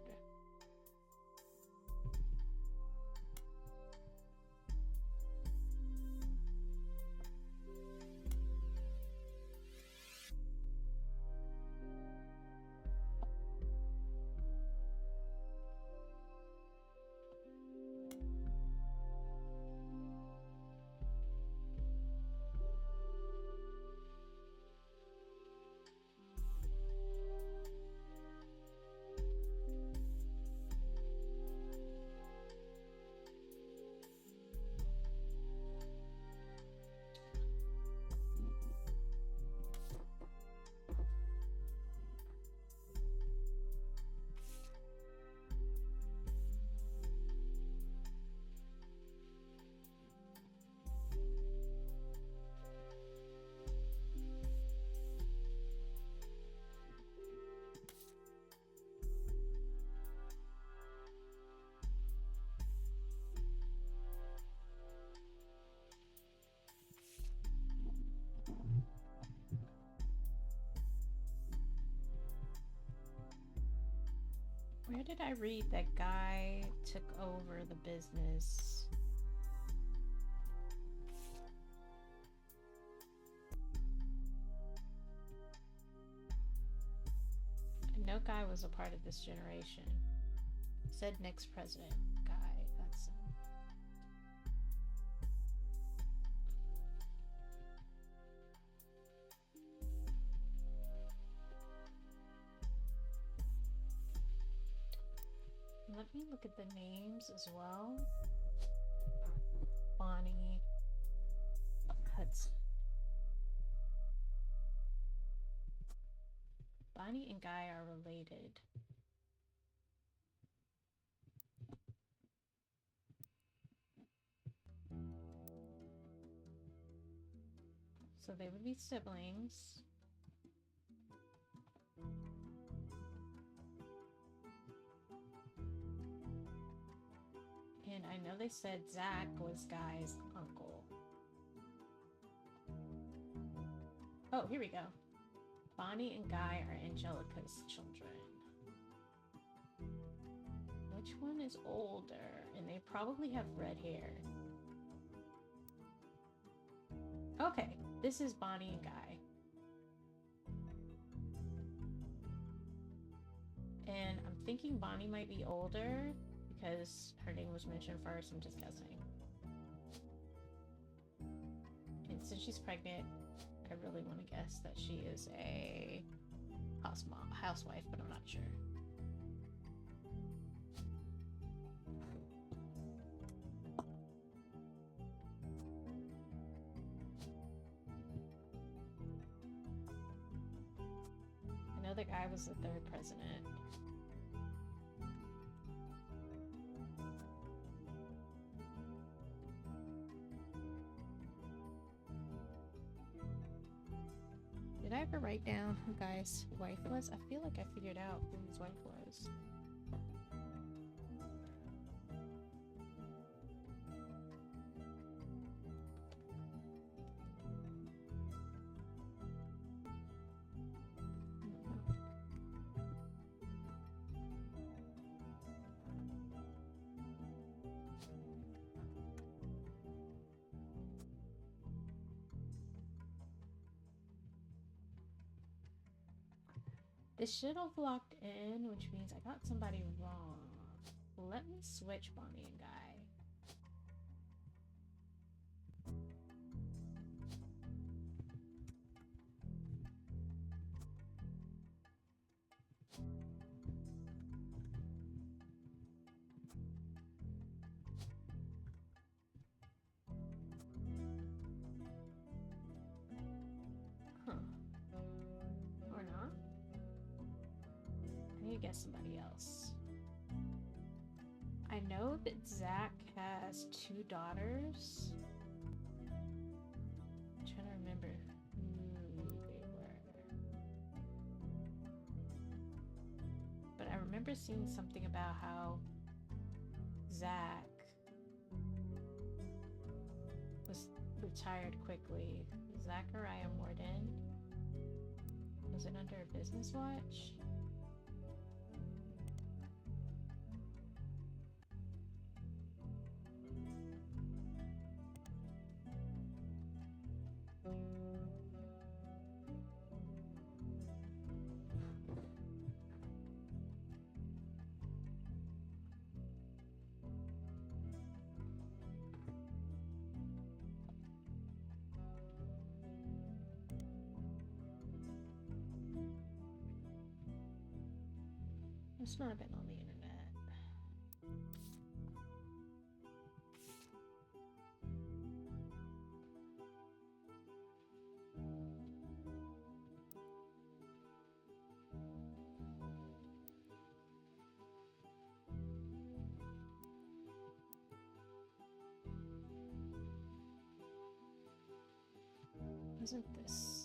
Where did I read that guy took over the business? I know Guy was a part of this generation. Said next president. Guy, that's him. Let me look at the names as well. Bonnie Hudson. Bonnie and Guy are related. So they would be siblings. And I know they said Zach was Guy's uncle. Oh, here we go. Bonnie and Guy are Angelica's children. Which one is older? And they probably have red hair. Okay, this is Bonnie and Guy. And I'm thinking Bonnie might be older because her name was mentioned first. I'm just guessing. And since she's pregnant, I really want to guess that she is a housewife, but I'm not sure. I know the guy was the third president. Did I ever write down who Guy's wife was? I feel like I figured out who his wife was. This should have locked in, which means I got somebody wrong. Let me switch Bonnie and Guy. Huh. Or not? I need to get somebody else. I know that Zach has 2 daughters. I'm trying to remember who they were. But I remember seeing something about how Zach was retired quickly. Zachariah Morden. Was it under a business watch? Must not have been on the internet. Wasn't this?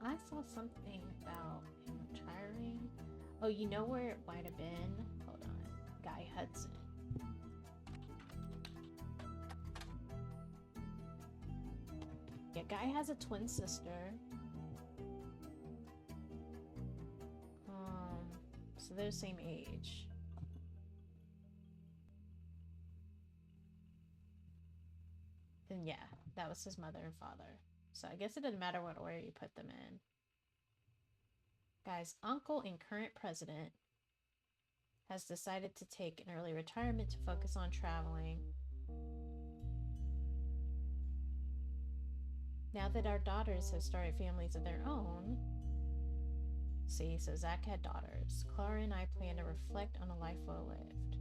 I saw something about him retiring. Oh, you know where it might have been? Hold on. Guy Hudson. Yeah, Guy has a twin sister. So they're the same age. And yeah, that was his mother and father. So I guess it doesn't matter what order you put them in. Guy's uncle and current president has decided to take an early retirement to focus on traveling. Now that our daughters have started families of their own. See, so Zach had daughters. Clara and I plan to reflect on a life well lived.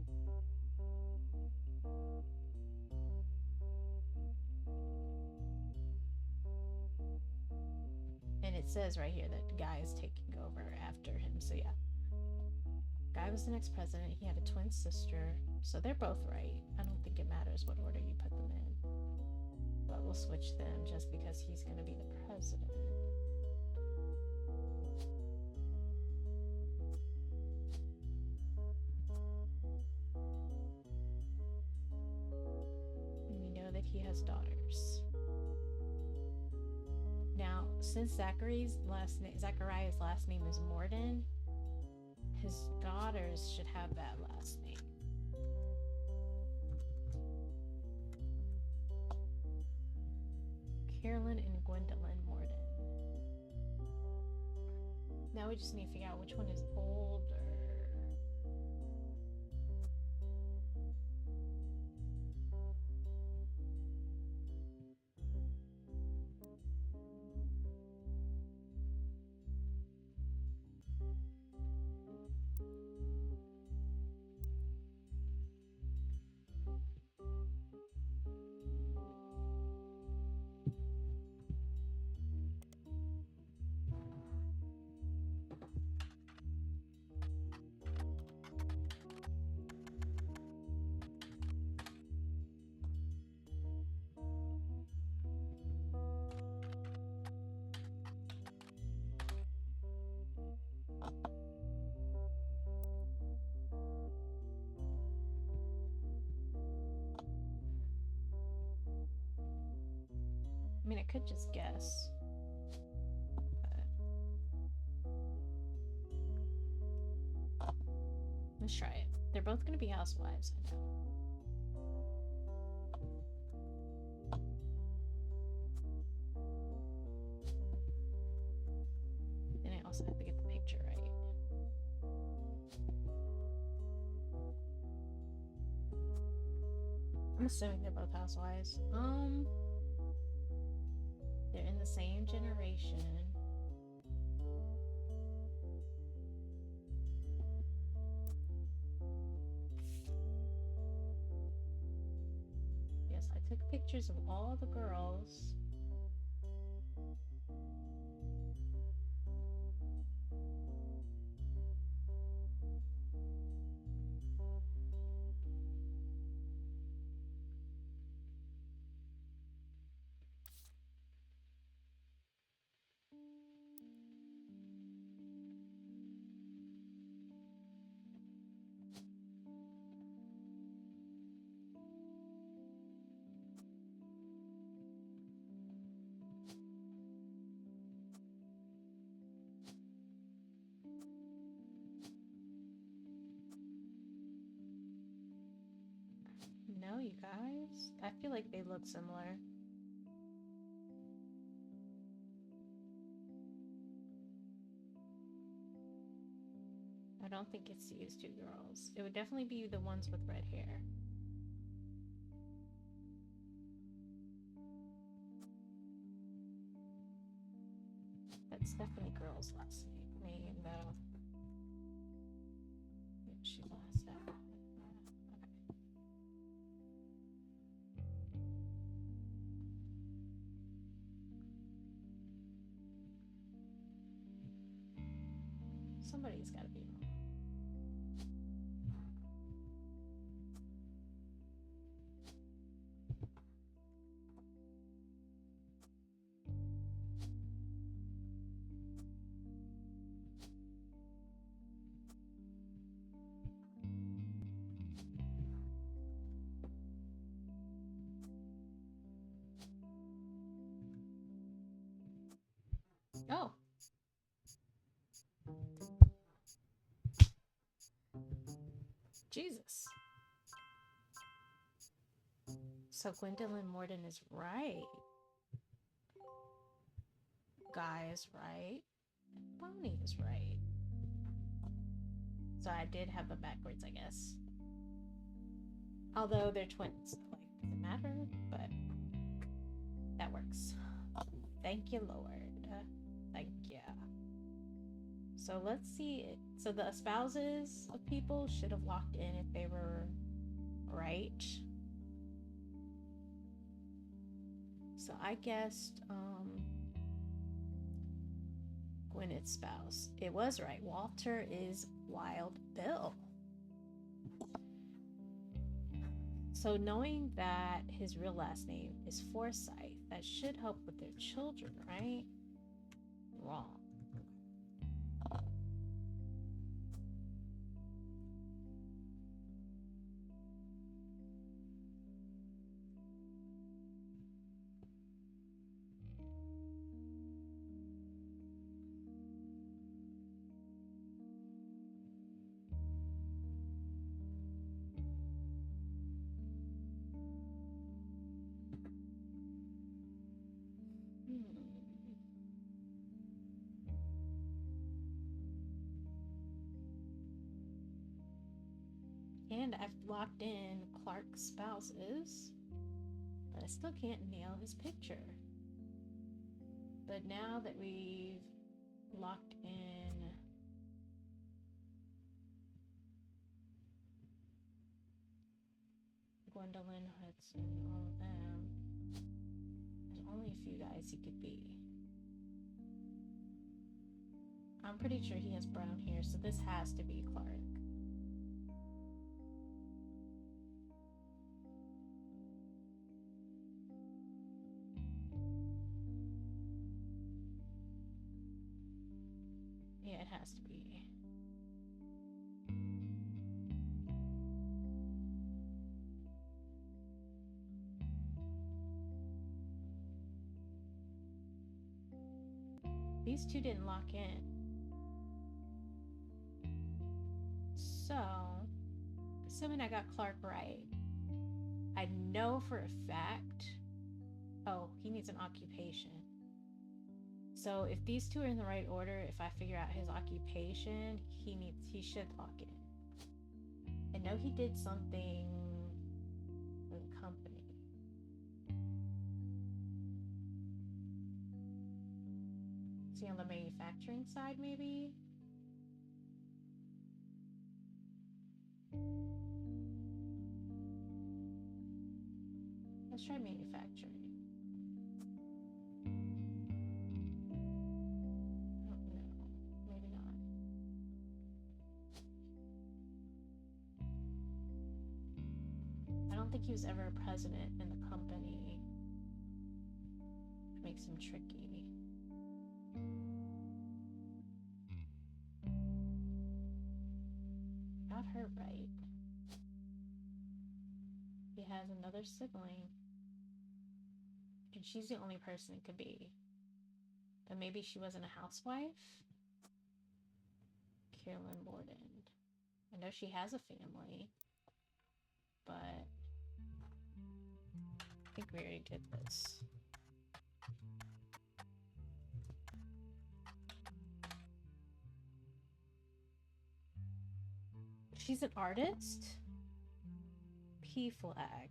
And it says right here that Guy is taking over after him, so yeah. Guy was the next president. He had a twin sister, so they're both right. I don't think it matters what order you put them in. But we'll switch them just because he's going to be the president. And we know that he has daughters. Now, since Zachariah's last name is Morden, his daughters should have that last name. Carolyn and Gwendolyn Morden. Now we just need to figure out which one is older. mean, I could just guess. But let's try it. They're both going to be housewives, I know. And I also have to get the picture right. I'm assuming they're both housewives. They're in the same generation. Yes, I took pictures of all the girls. No, you guys. I feel like they look similar. I don't think it's these two girls. It would definitely be the ones with red hair. That's definitely girl's last name, though. She lost that. Okay. Somebody's got to be wrong. Oh. Jesus. So Gwendolyn Morden is right. Guy is right. Bonnie is right. So I did have them backwards, I guess. Although they're twins, so like, doesn't matter, but that works. Thank you, Lord. Thank you. So let's see. So the spouses of people should have locked in if they were right. So I guessed Gwyneth's spouse. It was right. Walter is Wild Bill. So knowing that his real last name is Forsyth, that should help with their children, right? Wrong. And I've locked in Clark's spouses, but I still can't nail his picture. But now that we've locked in Gwendolyn, Hudson, all of them, there's only a few guys he could be. I'm pretty sure he has brown hair, so this has to be Clark. Yeah, it has to be. These two didn't lock in. So, assuming I got Clark right, I know for a fact. Oh, he needs an occupation. So if these two are in the right order, if I figure out his occupation, he should lock in. I know he did something for the company. Is he on the manufacturing side, maybe? Let's try manufacturing. Oh, no, maybe not. I don't think he was ever a president in the company. It makes him tricky. Got her right. He has another sibling. And she's the only person it could be. But maybe she wasn't a housewife? Carolyn Borden. I know she has a family. But I think we already did this. She's an artist? P flag.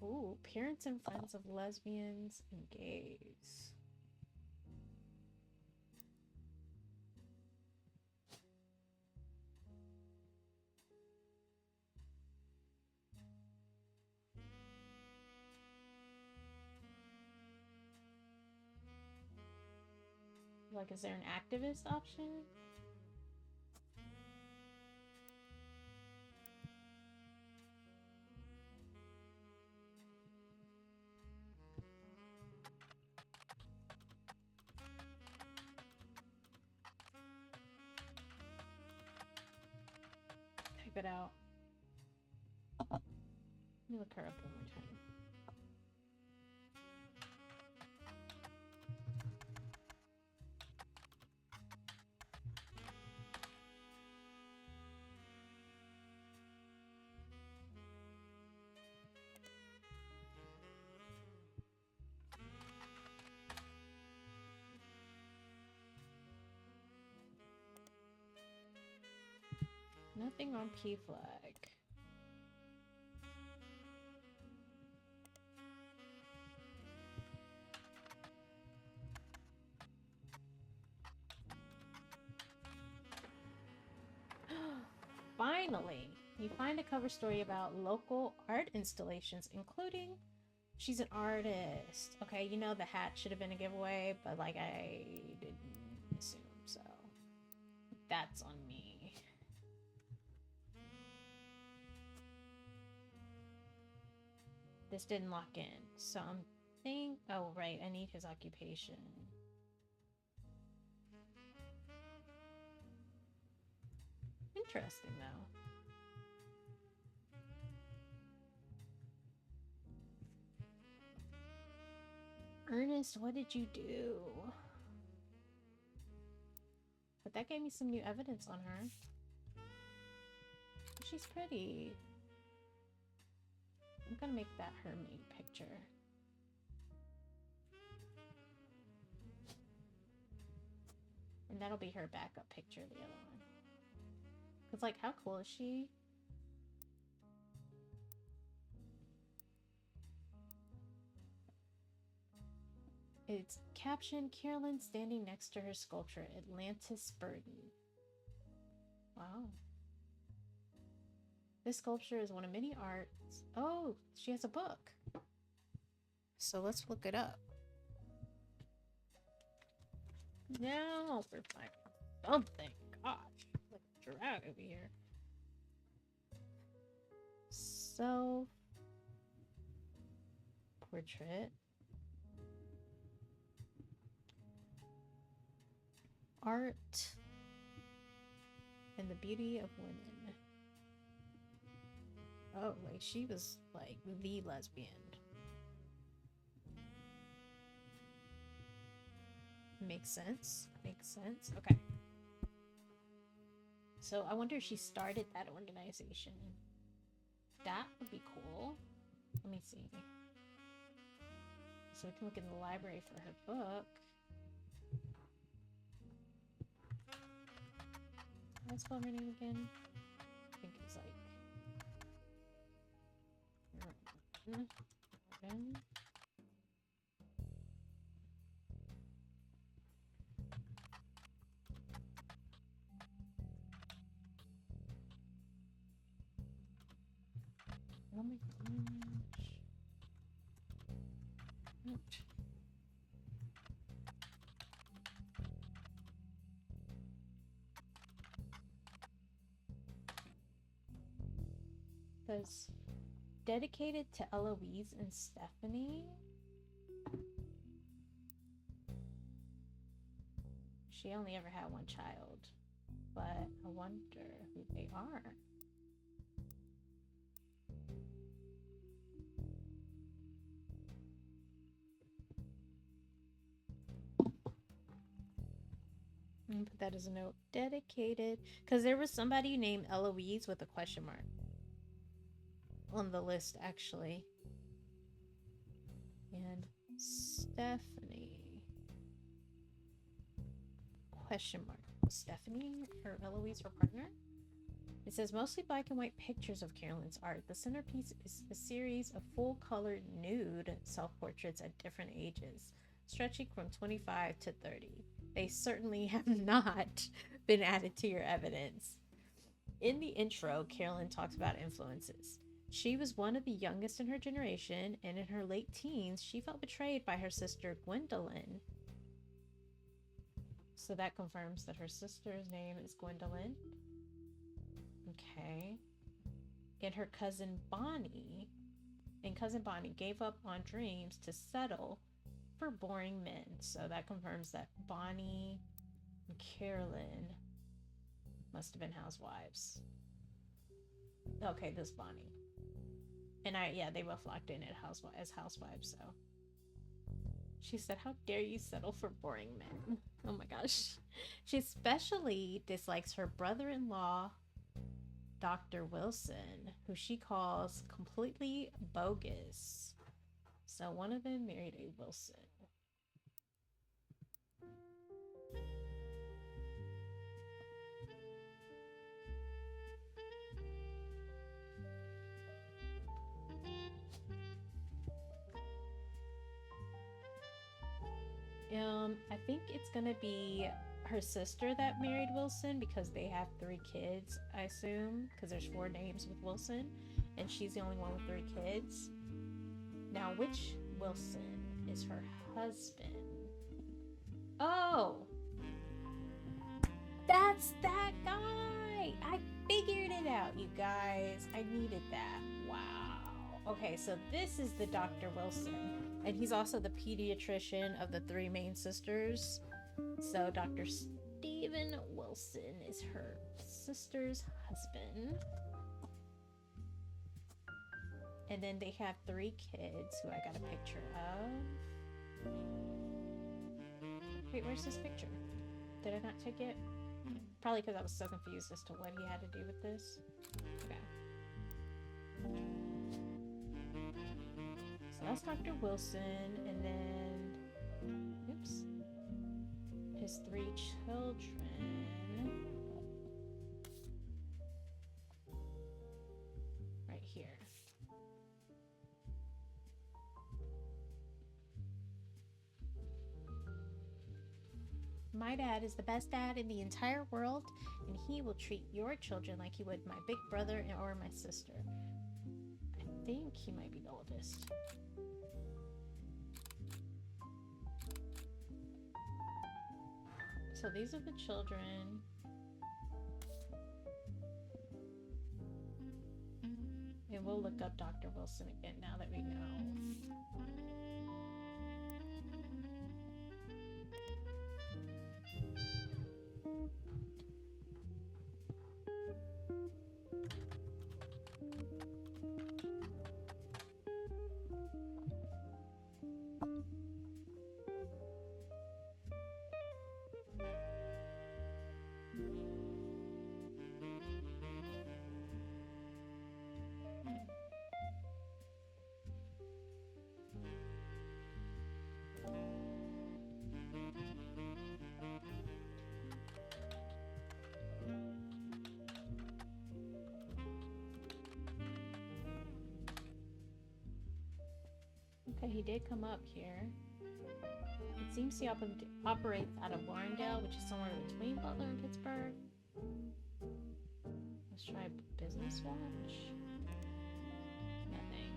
Ooh, parents and friends of lesbians and gays. Like, is there an activist option? Type it out. Let me look her up one more time. Nothing on P flag. Finally, you find a cover story about local art installations, including she's an artist. Okay, you know the hat should have been a giveaway, but like I didn't assume, so that's on me. This didn't lock in, so I'm thinking, oh right, I need his occupation. Interesting though. Ernest, what did you do? But that gave me some new evidence on her. She's pretty. I'm gonna make that her main picture. And that'll be her backup picture, the other one. Cause like, how cool is she? It's captioned, Carolyn standing next to her sculpture, Atlantis Burden. Wow. This sculpture is one of many arts. Oh, she has a book. So let's look it up. Now we're finding something. Gosh, like a drought over here. Self-portrait. Art and the beauty of women. Oh, like she was like the lesbian. Makes sense. Makes sense. Okay. So I wonder if she started that organization. That would be cool. Let me see. So we can look in the library for her book. Can I spell her name again? I think it's like Morgan. Oh my gosh. What? Says dedicated to Eloise and Stephanie. She only ever had one child, but I wonder who they are. I'm gonna put that as a note. Dedicated. Because there was somebody named Eloise with a question mark on the list, actually. And Stephanie. Question mark. Stephanie or Eloise, her partner? It says mostly black and white pictures of Carolyn's art. The centerpiece is a series of full-colored nude self-portraits at different ages, stretching from 25 to 30. They certainly have not been added to your evidence. In the intro, Carolyn talks about influences. She was one of the youngest in her generation, and in her late teens, she felt betrayed by her sister Gwendolyn. So that confirms that her sister's name is Gwendolyn. Okay. And her cousin Bonnie. And cousin Bonnie gave up on dreams to settle for boring men. So that confirms that Bonnie and Carolyn must have been housewives. Okay, this Bonnie. And they both locked in as housewives, so. She said, how dare you settle for boring men? Oh my gosh. She especially dislikes her brother-in-law, Dr. Wilson, who she calls completely bogus. So one of them married a Wilson. I think it's gonna be her sister that married Wilson because they have 3 kids, I assume, because there's 4 names with Wilson, and she's the only one with 3 kids. Now, which Wilson is her husband? Oh! That's that guy! I figured it out, you guys. I needed that. Wow. Okay, so this is the Dr. Wilson. And he's also the pediatrician of the 3 main sisters. So Dr. Stephen Wilson is her sister's husband. And then they have 3 kids who I got a picture of. Wait, where's this picture? Did I not take it? Probably because I was so confused as to what he had to do with this. Okay. So that's Dr. Wilson, and then, oops, his 3 children. Right here. My dad is the best dad in the entire world, and he will treat your children like he would my big brother or my sister. I think he might be the oldest. So these are the children. And we'll look up Dr. Wilson again now that we know. Okay, he did come up here. It seems he operates out of Warrendale, which is somewhere between Butler and Pittsburgh. Let's try business watch. Nothing.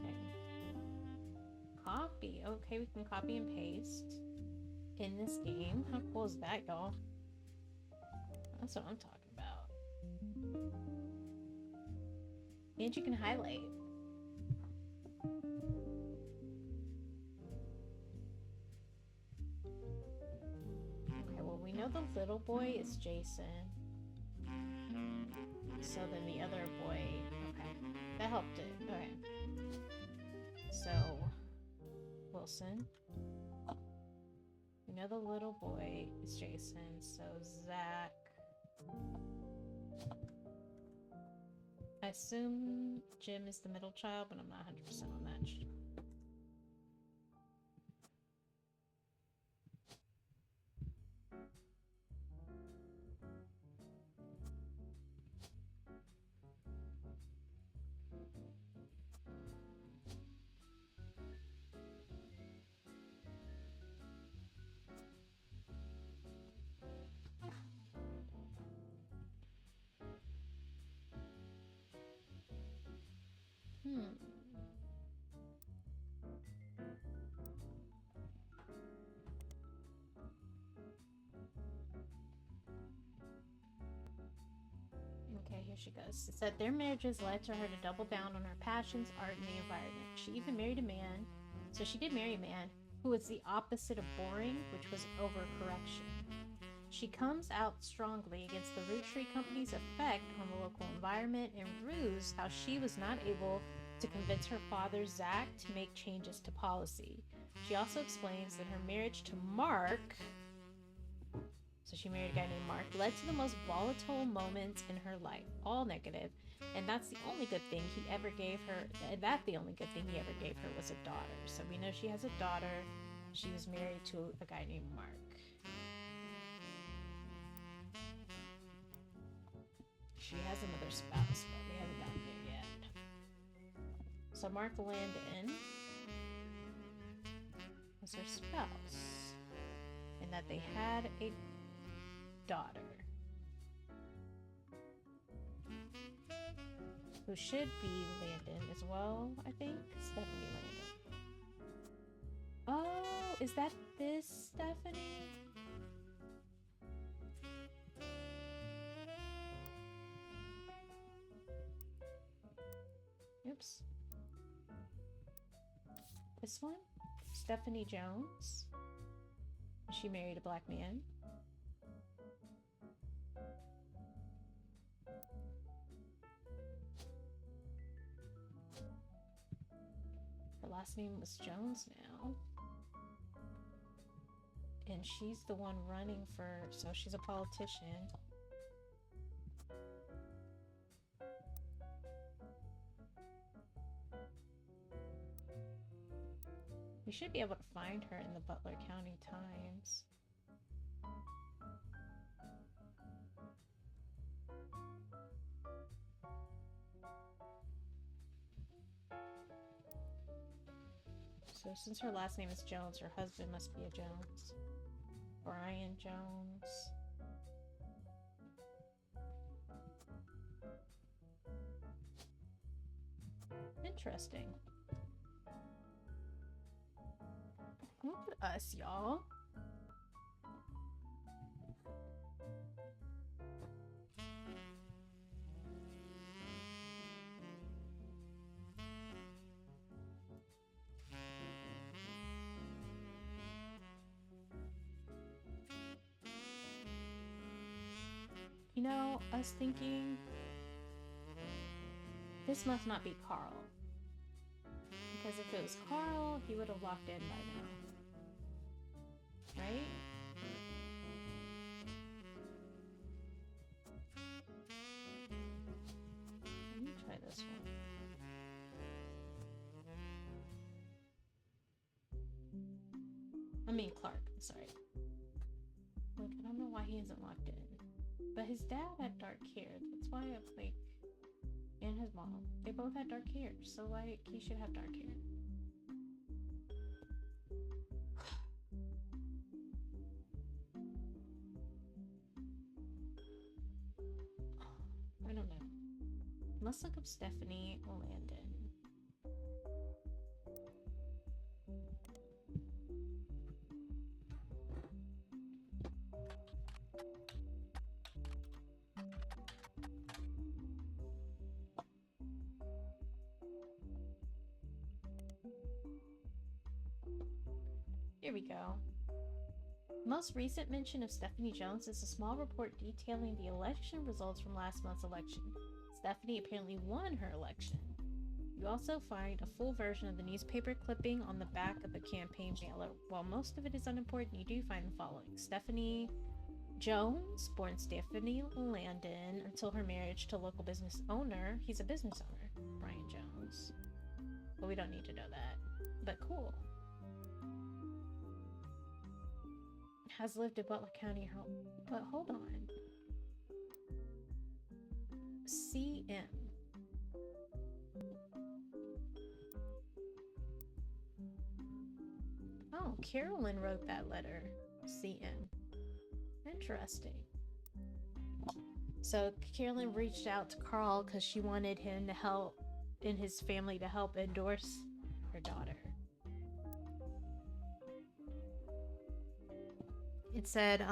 Okay. Copy. Okay, we can copy and paste in this game. How cool is that, y'all? That's what I'm talking about. And you can highlight. Okay, well, we know the little boy is Jason. So then the other boy... Okay, that helped it. Okay. So, Wilson. We know the little boy is Jason, so Zach... I assume Jim is the middle child, but I'm not 100% on that. Okay, here she goes. It said their marriages led to her to double down on her passions, art, and the environment. She even married a man. So she did marry a man who was the opposite of boring, which was overcorrection. She comes out strongly against the Roottree Company's effect on the local environment and rues how she was not able to convince her father, Zach, to make changes to policy. She also explains that her marriage to Mark, so she married a guy named Mark, led to the most volatile moments in her life, all negative, and that's the only good thing he ever gave her, the only good thing he ever gave her was a daughter. So we know she has a daughter. She was married to a guy named Mark. She has another spouse, but we haven't gotten there yet. So Mark Landon was her spouse, and that they had a daughter who should be Landon as well, I think. Stephanie Landon. Oh, is that this Stephanie? Oops. This one? Stephanie Jones. She married a black man. Her last name was Jones now. And she's the one running for, so she's a politician. We should be able to find her in the Butler County Times. So since her last name is Jones, her husband must be a Jones. Brian Jones. Interesting. Look at us, y'all. You know, I was thinking, this must not be Carl. Because if it was Carl, he would have locked in by now. Right? Let me try this one. I mean Clark, sorry. Like, I don't know why he isn't locked in. But his dad had dark hair, that's why I'm like, and his mom, they both had dark hair, so like he should have dark hair. I don't know. Let's look up Stephanie Landon. Here we go. Most recent mention of Stephanie Jones is a small report detailing the election results from last month's election. Stephanie apparently won her election. You also find a full version of the newspaper clipping on the back of the campaign mailer. While most of it is unimportant, you do find the following. Stephanie Jones, born Stephanie Landon, until her marriage to local business owner. He's a business owner, Brian Jones. But we don't need to know that. But cool. Has lived in Butler County. But hold on. CM. Oh, Carolyn wrote that letter. CM. Interesting. So Carolyn reached out to Carl because she wanted him to help, and his family to help endorse her daughter. It said,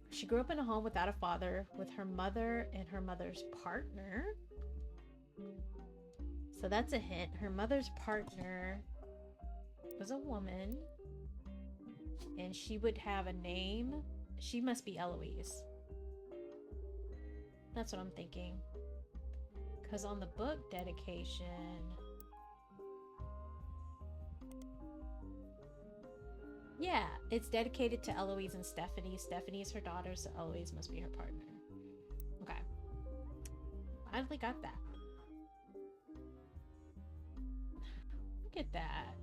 she grew up in a home without a father, with her mother and her mother's partner. So that's a hint. Her mother's partner was a woman, and she would have a name. She must be Eloise. That's what I'm thinking. Because on the book dedication... Yeah, it's dedicated to Eloise and Stephanie. Stephanie is her daughter, so Eloise must be her partner. Okay. Finally got that. Look at that.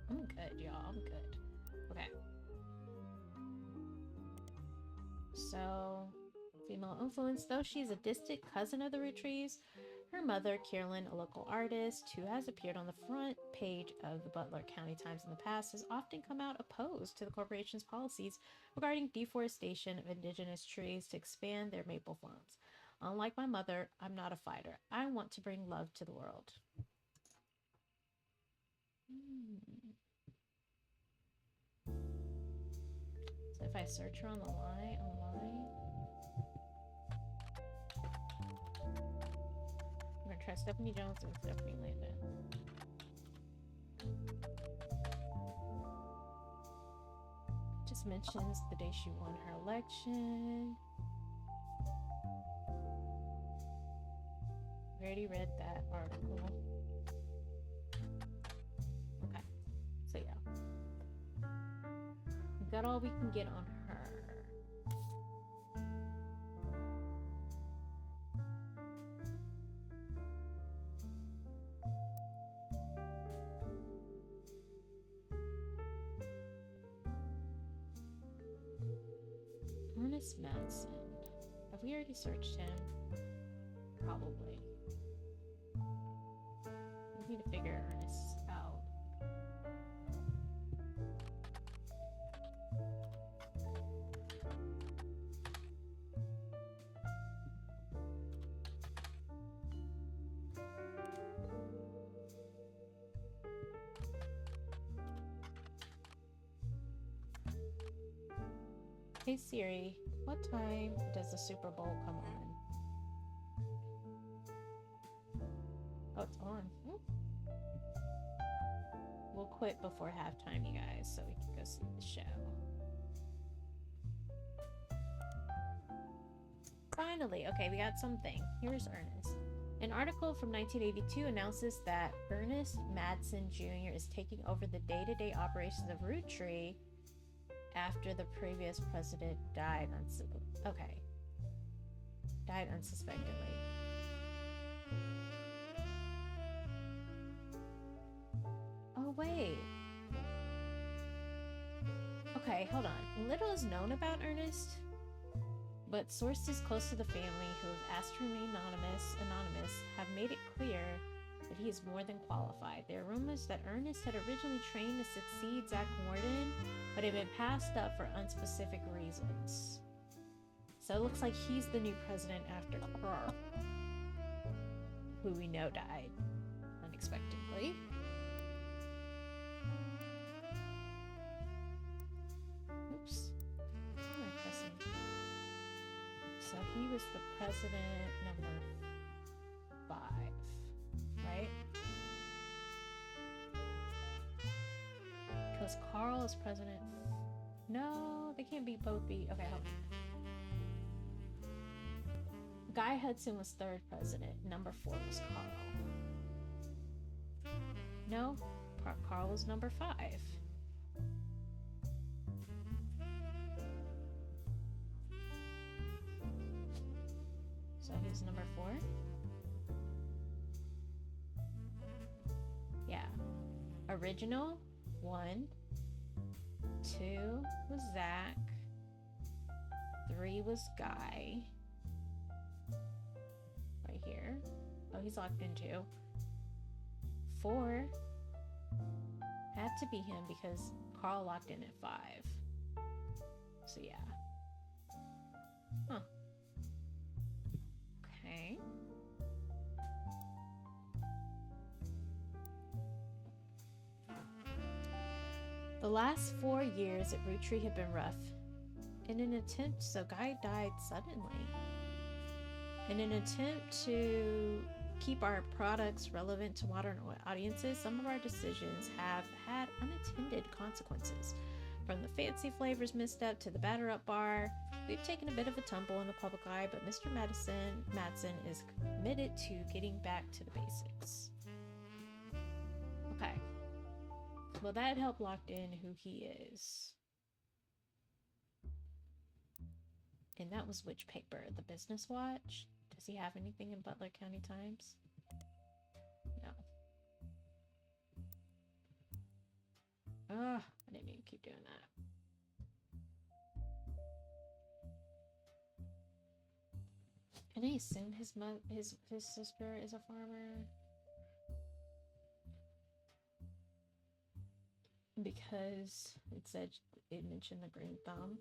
I'm good, y'all. I'm good. Okay. So, female influence. Though she's a distant cousin of the Rootrees, her mother, Carolyn, a local artist who has appeared on the front page of the Butler County Times in the past, has often come out opposed to the corporation's policies regarding deforestation of indigenous trees to expand their maple farms. Unlike my mother, I'm not a fighter. I want to bring love to the world. So if I search her on the line, online, I'm gonna try Stephanie Jones and Stephanie Landon. Just mentions the day she won her election. We already read that article. Okay, so yeah. We got all we can get on her. Ernest Madsen. Have we already searched him? Probably. We need to figure Ernest out. Hey Siri, what time does the Super Bowl come on? Oh, it's on. We'll quit before halftime, you guys, so we can go see the show. Finally, okay, we got something. Here's Ernest. An article from 1982 announces that Ernest Madsen Jr. is taking over the day-to-day operations of Roottree after the previous president died unsuspectedly. Oh, wait. Okay, hold on. Little is known about Ernest But sources close to the family who have asked to remain anonymous have made it clear that he is more than qualified. There are rumors that Ernest had originally trained to succeed Zach Morton, but had been passed up for unspecific reasons. So it looks like he's the new president after Carl, who we know died unexpectedly. Oops. What am I pressing? So he was the president number 5, right? Because Carl is president. No, they can't both be. Okay, hold on. Guy Hudson was 3rd president. Number 4 was Carl. No, Carl was number 5. So he's number 4? Yeah. Original, 1. 2 was Zach. 3 was Guy. Right here. Oh, he's locked in too. 4 had to be him because Carl locked in at 5. So yeah. Huh. Okay. The last 4 years at Roottree have been rough. So Guy died suddenly. In an attempt to keep our products relevant to modern audiences, some of our decisions have had unintended consequences. From the fancy flavors misstep to the batter up bar, we've taken a bit of a tumble in the public eye, but Mr. Madsen is committed to getting back to the basics. Okay. Well, that helped lock in who he is. And that was which paper? The Business Watch? Does he have anything in Butler County Times? No. Ugh, I didn't mean to keep doing that. Can I assume his sister is a farmer? Because it mentioned the green thumb.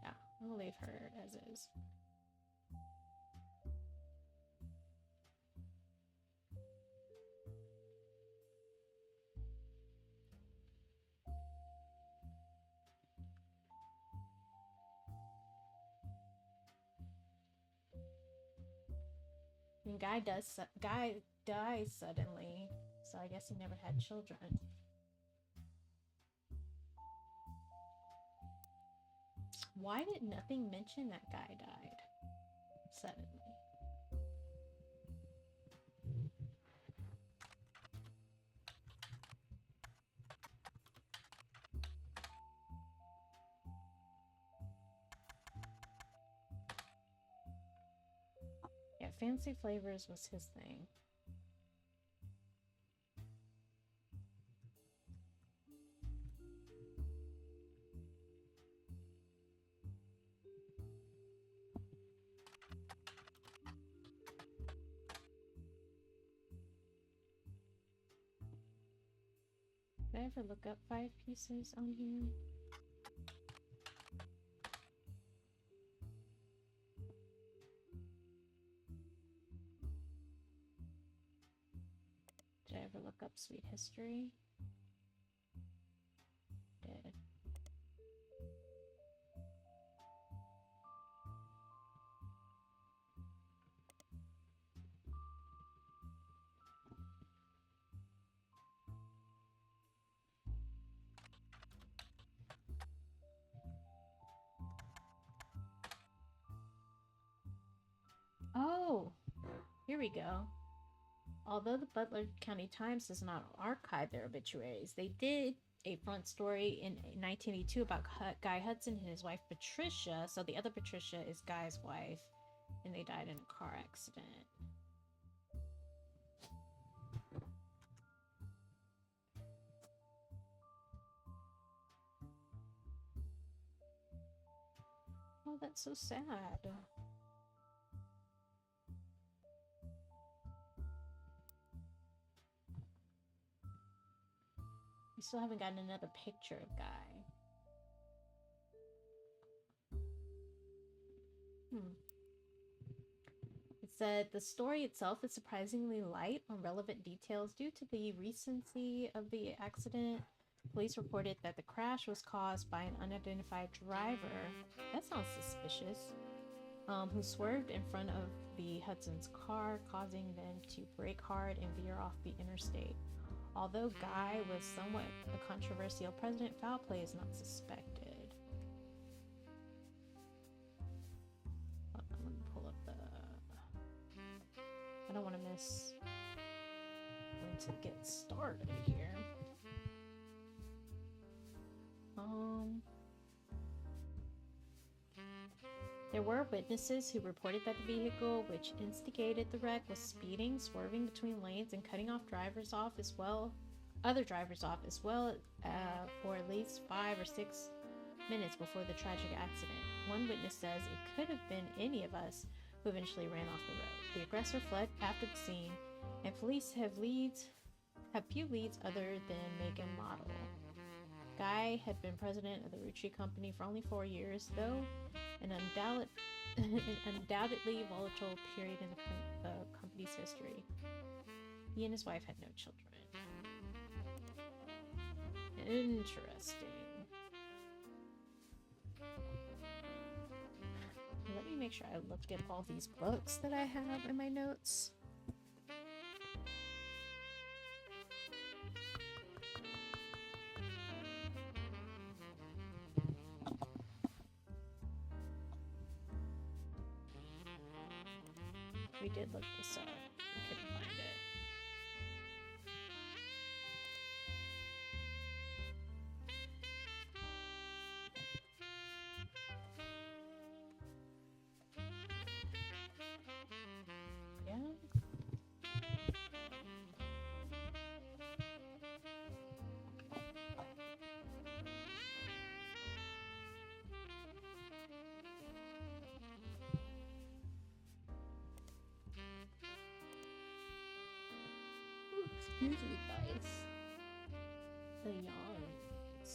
Yeah, I'll leave her as is. And Guy dies suddenly, so I guess he never had children. Why did nothing mention that Guy died suddenly? Yeah, fancy flavors was his thing. Did I ever look up 5 pieces on here? Did I ever look up Sweet History? Did. Oh, here we go. Although the Butler County Times does not archive their obituaries, they did a front story in 1982 about Guy Hudson and his wife Patricia. So the other Patricia is Guy's wife, and they died in a car accident. Oh, that's so sad. We still haven't gotten another picture of Guy. It said the story itself is surprisingly light on relevant details due to the recency of the accident. Police reported that the crash was caused by an unidentified driver. That sounds suspicious. Who swerved in front of the Hudson's car, causing them to brake hard and veer off the interstate. Although Guy was somewhat a controversial president, foul play is not suspected. I'm gonna pull up the... I don't want to miss when to get started here. There were witnesses who reported that the vehicle which instigated the wreck was speeding, swerving between lanes, and cutting off other drivers off as well for at least 5 or 6 minutes before the tragic accident. One witness says it could have been any of us who eventually ran off the road. The aggressor fled after the scene, and police have few leads other than make and model. Guy had been president of the Roottree company for only 4 years, though an undoubtedly volatile period in the company's history. He and his wife had no children. Interesting. Let me make sure I looked at all these books that I have in my notes. We did look this up. We couldn't find it. Yeah. Excuse me, guys. The yawns.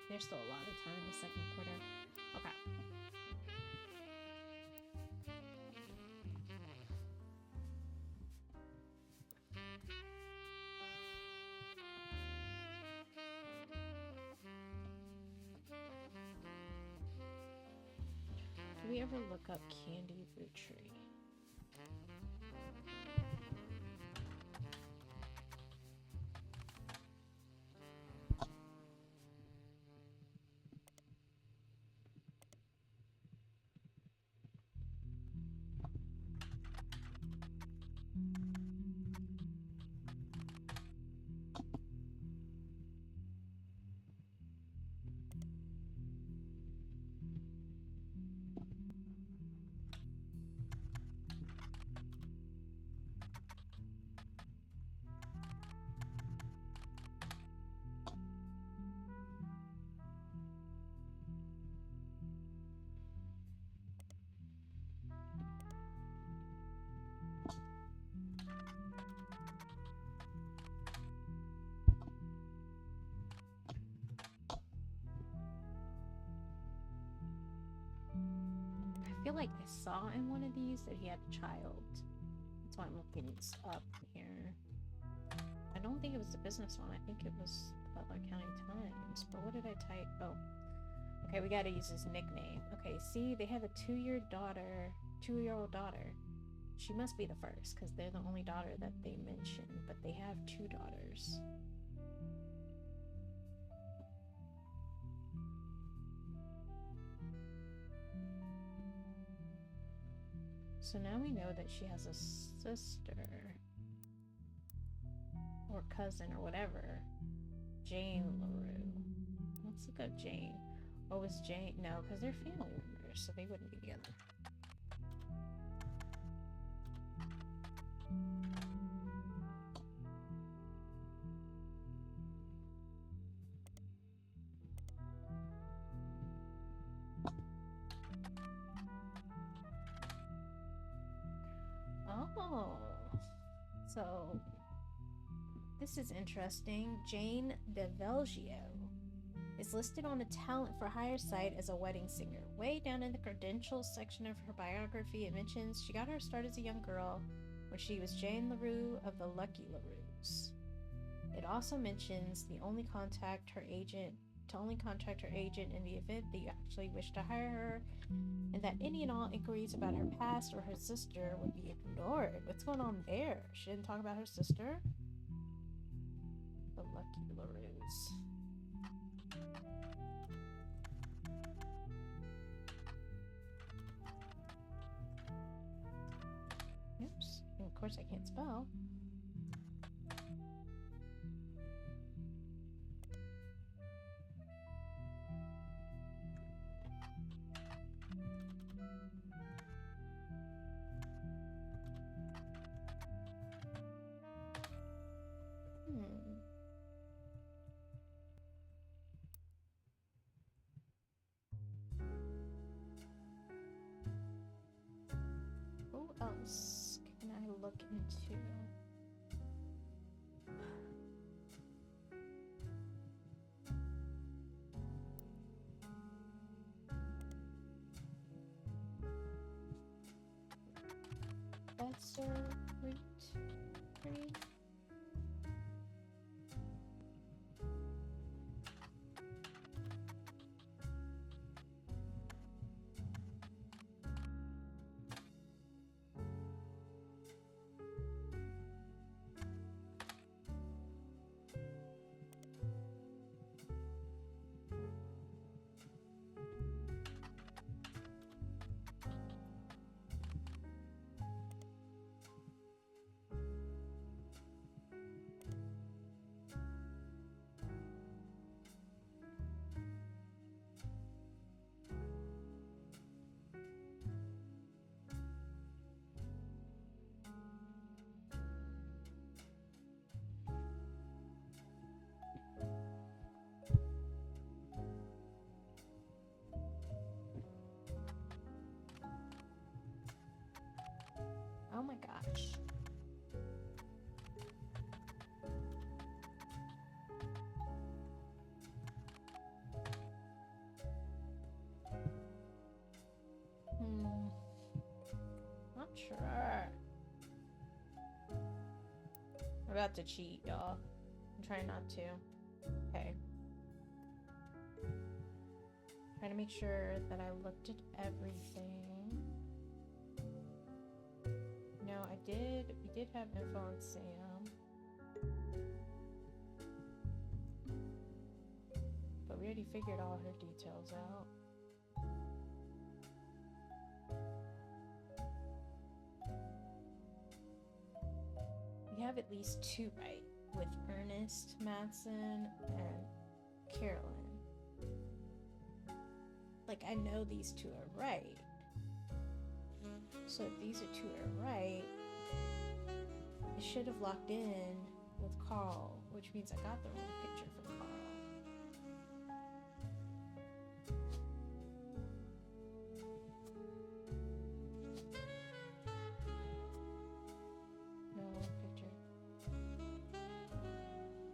There's still a lot of time in the second quarter. Okay. Do we ever look up Candy Roottree? I feel like I saw in one of these that he had a child. That's why I'm looking this up here. I don't think it was the business one. I think it was the Butler County Times. But what did I type? Oh. Okay, we gotta use his nickname. Okay, see, they have a 2-year-old daughter. She must be the first, because they're the only daughter that they mention. But they have 2 daughters. So now we know that she has a sister or cousin or whatever, Jane LaRue. Let's look up Jane. Or was Jane? No, because they're family members, so they wouldn't be together. So this is interesting. Jane DeVelgio is listed on a talent for hire site as a wedding singer. Way down in the credentials section of her biography, it mentions she got her start as a young girl when she was Jane LaRue of the Lucky LaRues. It also mentions to only contact her agent in the event that you actually wish to hire her, and that any and all inquiries about her past or her sister would be ignored. What's going on there? She didn't talk about her sister? The Lucky LaRues. Oops. And of course I can't spell. Who else can I look into? Professor Roottree? Oh my gosh. Not sure. I'm about to cheat, y'all. I'm trying not to. Okay. Trying to make sure that I looked at everything. No, I did. We did have info on Sam. But we already figured all her details out. We have at least two right, with Ernest Madsen and Carolyn. Like, I know these two are right. So if these two are right, I should have locked in with Carl, which means I got the wrong picture from Carl. No picture.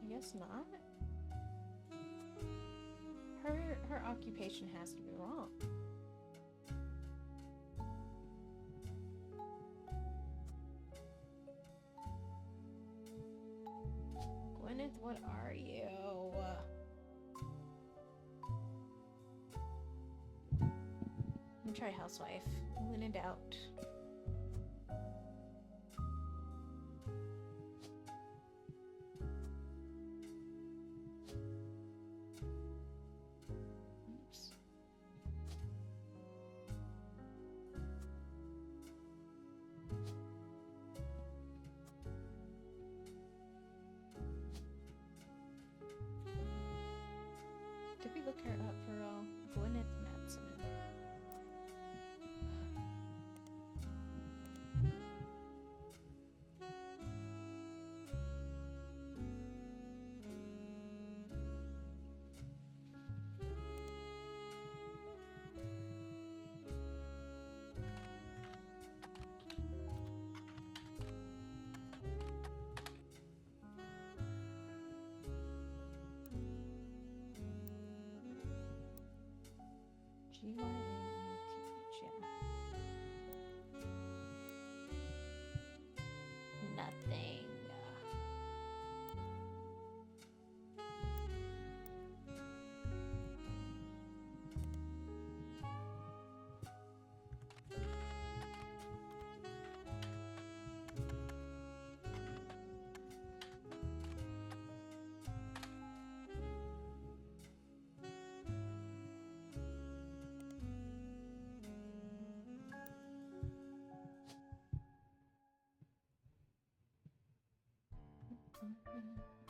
I guess not. Her occupation has to be wrong. Gwyneth, what are you? I'm gonna try housewife. When in doubt. Oops. Did we look her up for Gwyneth Madsen? G-Y-N-E-T-H, yeah. Nothing.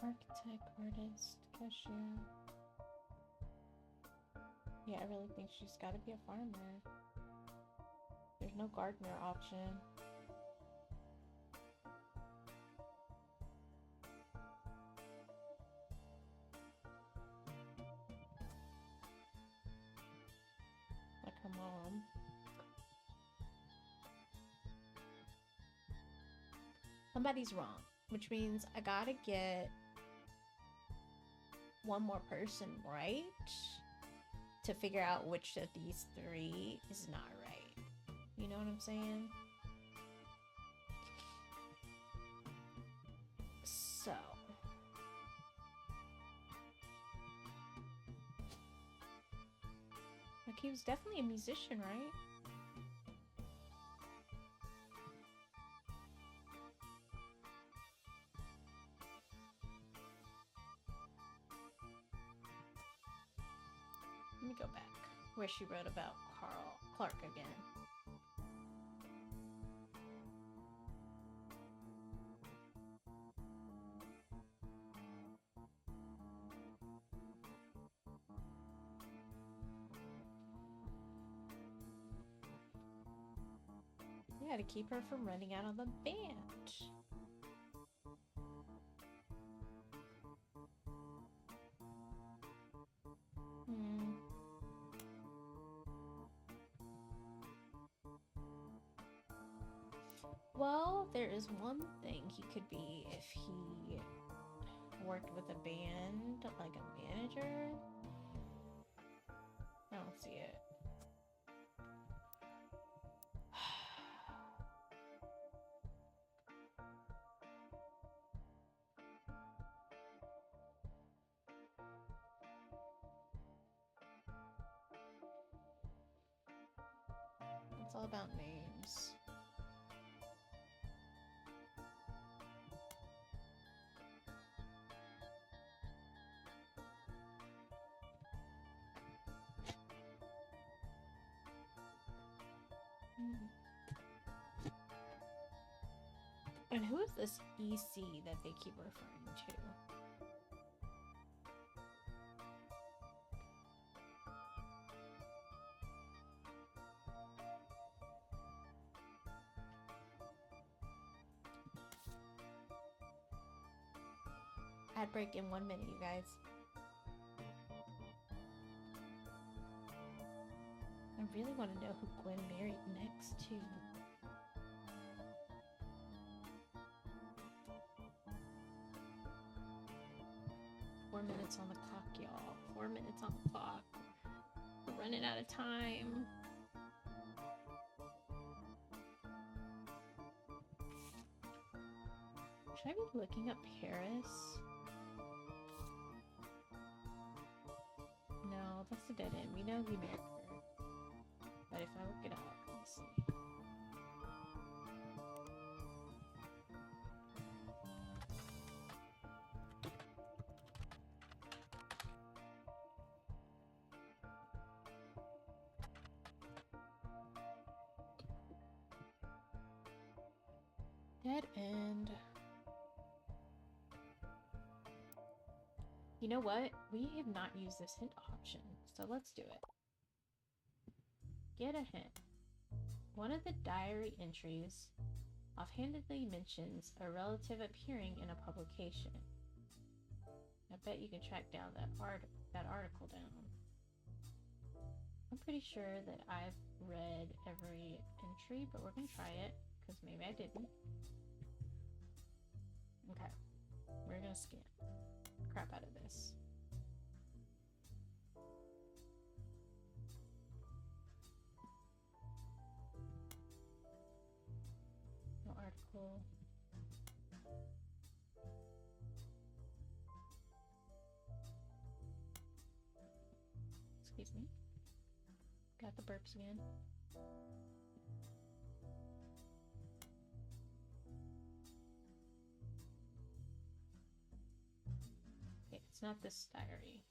Architect, artist, cashier. Yeah, I really think she's got to be a farmer. There's no gardener option. Like her mom. Somebody's wrong, which means I gotta get one more person right to figure out which of these three is not right. You know what I'm saying? So like, he was definitely a musician, right? Let me go back where she wrote about Clark again. Yeah, to keep her from running out on the band. Well, there is one thing he could be if he worked with a band, like a manager. I don't see it. It's all about names. And who is this EC that they keep referring to? Ad break in 1 minute, you guys. I really want to know who Gwen married next to. Four minutes on the clock, y'all. 4 minutes on the clock. We're running out of time. Should I be looking up Paris? No, that's a dead end. We know he married her. But if I look it up, let's see. Dead end. You know what? We have not used this hint option, so let's do it. Get a hint. One of the diary entries offhandedly mentions a relative appearing in a publication. I bet you can track down that article down. I'm pretty sure that I've read every entry, but we're gonna try it, because maybe I didn't. Okay, we're gonna scan the crap out of this. article. Excuse me. Got the burps again. Okay, it's not this diary.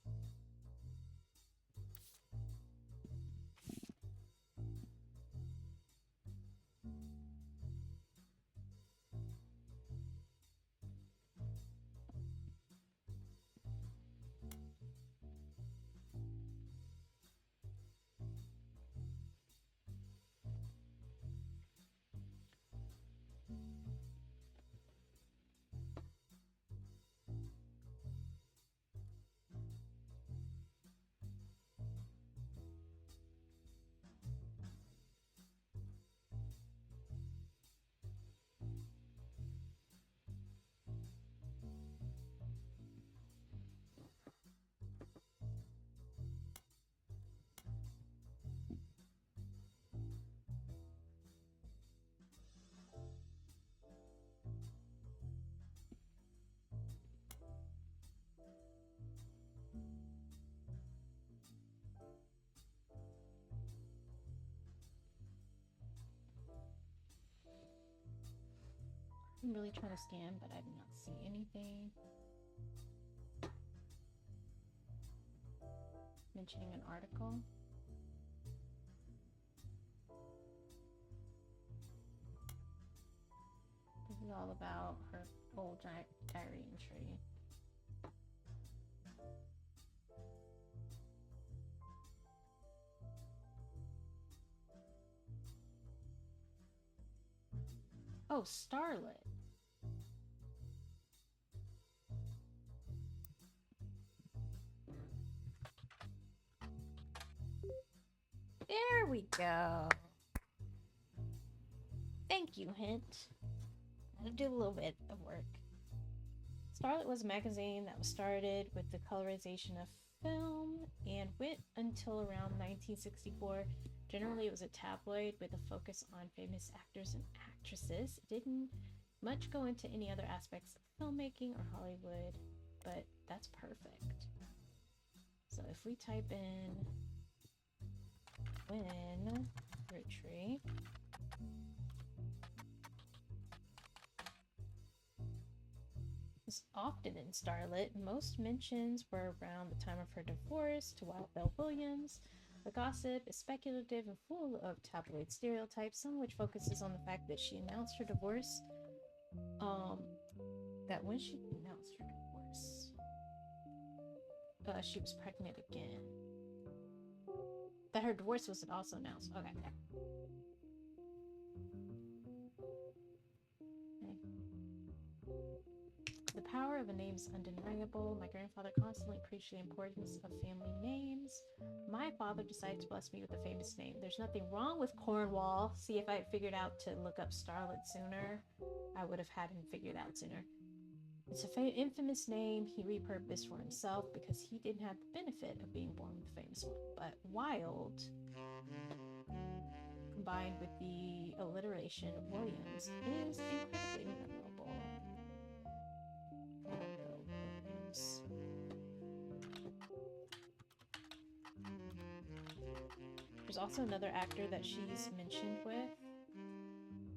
I'm really trying to scan, but I do not see anything mentioning an article. This is all about her old diary entry. Oh, Starlet. There we go. Thank you, Hint. I'll do a little bit of work. Starlet was a magazine that was started with the colorization of film and went until around 1964. Generally, it was a tabloid with a focus on famous actors and actresses. It didn't much go into any other aspects of filmmaking or Hollywood, but that's perfect. So if we type in when Roottree, was often in Starlet. Most mentions were around the time of her divorce to Wild Belle Williams. The gossip is speculative and full of tabloid stereotypes, some of which focuses on the fact that she announced her divorce. That when she announced her divorce, she was pregnant again. That her divorce was also announced. Okay. The power of a name is undeniable. My grandfather constantly preached the importance of family names. My father decided to bless me with a famous name. There's nothing wrong with Cornwall. See, if I had figured out to look up Starlet sooner, I would have had him figured out sooner. It's an infamous name he repurposed for himself because he didn't have the benefit of being born with a famous one. But Wild, combined with the alliteration Williams, is incredibly memorable. Williams. There's also another actor that she's mentioned with.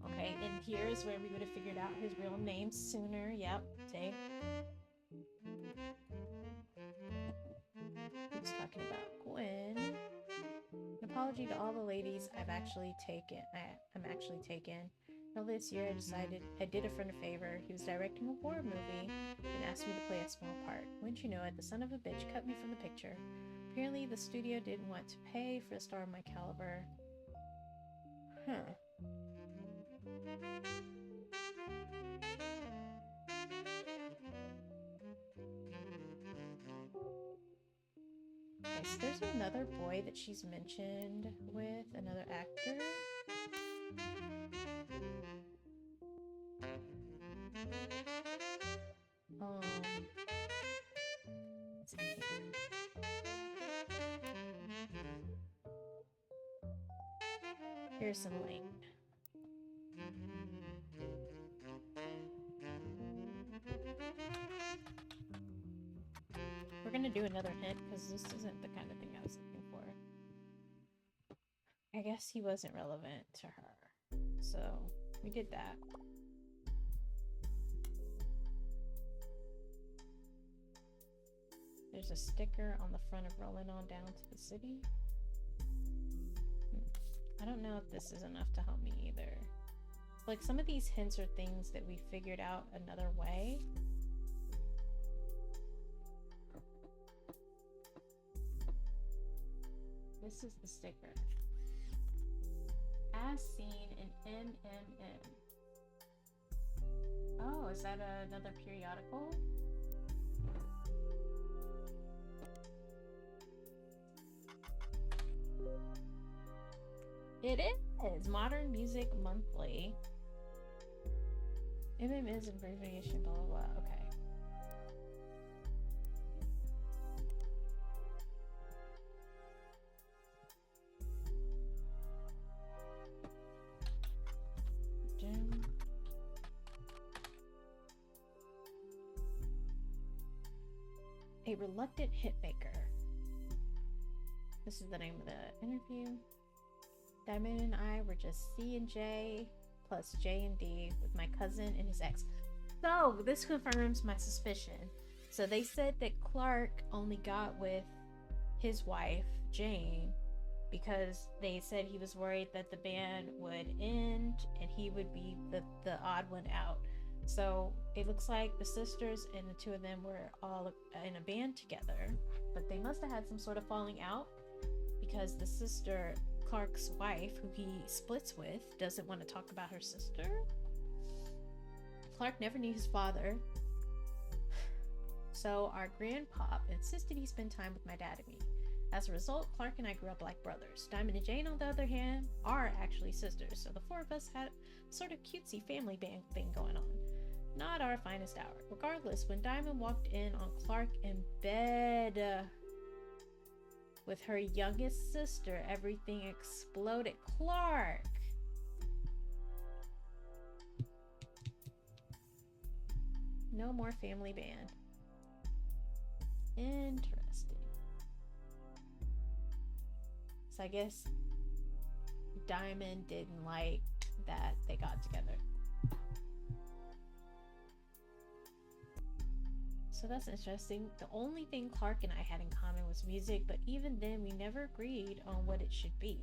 Okay, and here's where we would have figured out his real name sooner. Yep, see? He's talking about Gwen. An apology to all the ladies I'm actually taken. Earlier this year, I did a friend a favor. He was directing a war movie and asked me to play a small part. Wouldn't you know it, the son of a bitch cut me from the picture. Apparently, the studio didn't want to pay for a star of my caliber. Huh. Okay, so there's another boy that she's mentioned with, another actor. Let's see. Here's some link. gonna do another hint because this isn't the kind of thing I was looking for. I guess he wasn't relevant to her. So we did that. There's a sticker on the front of rolling on down to the city. I don't know if this is enough to help me either. Like, some of these hints are things that we figured out another way. This is the sticker. As seen in MMM. Oh, is that another periodical? It is Modern Music Monthly. MM is abbreviation, blah blah blah. Okay. A reluctant hitmaker. This is the name of the interview. Diamond and I were just C and J plus J and D with my cousin and his ex. So this confirms my suspicion. So they said that Clark only got with his wife, Jane, because they said he was worried that the band would end and he would be the odd one out. So it looks like the sisters and the two of them were all in a band together, but they must have had some sort of falling out because the sister, Clark's wife, who he splits with, doesn't want to talk about her sister. Clark never knew his father, so our grandpop insisted he spend time with my dad and me. As a result, Clark and I grew up like brothers. Diamond and Jane, on the other hand, are actually sisters, so the four of us had a sort of cutesy family band thing going on. Not our finest hour. Regardless, when Diamond walked in on Clark in bed with her youngest sister, everything exploded. Clark! No more family band. Interesting. So I guess Diamond didn't like that they got together. So that's interesting. The only thing Clark and I had in common was music, but even then we never agreed on what it should be.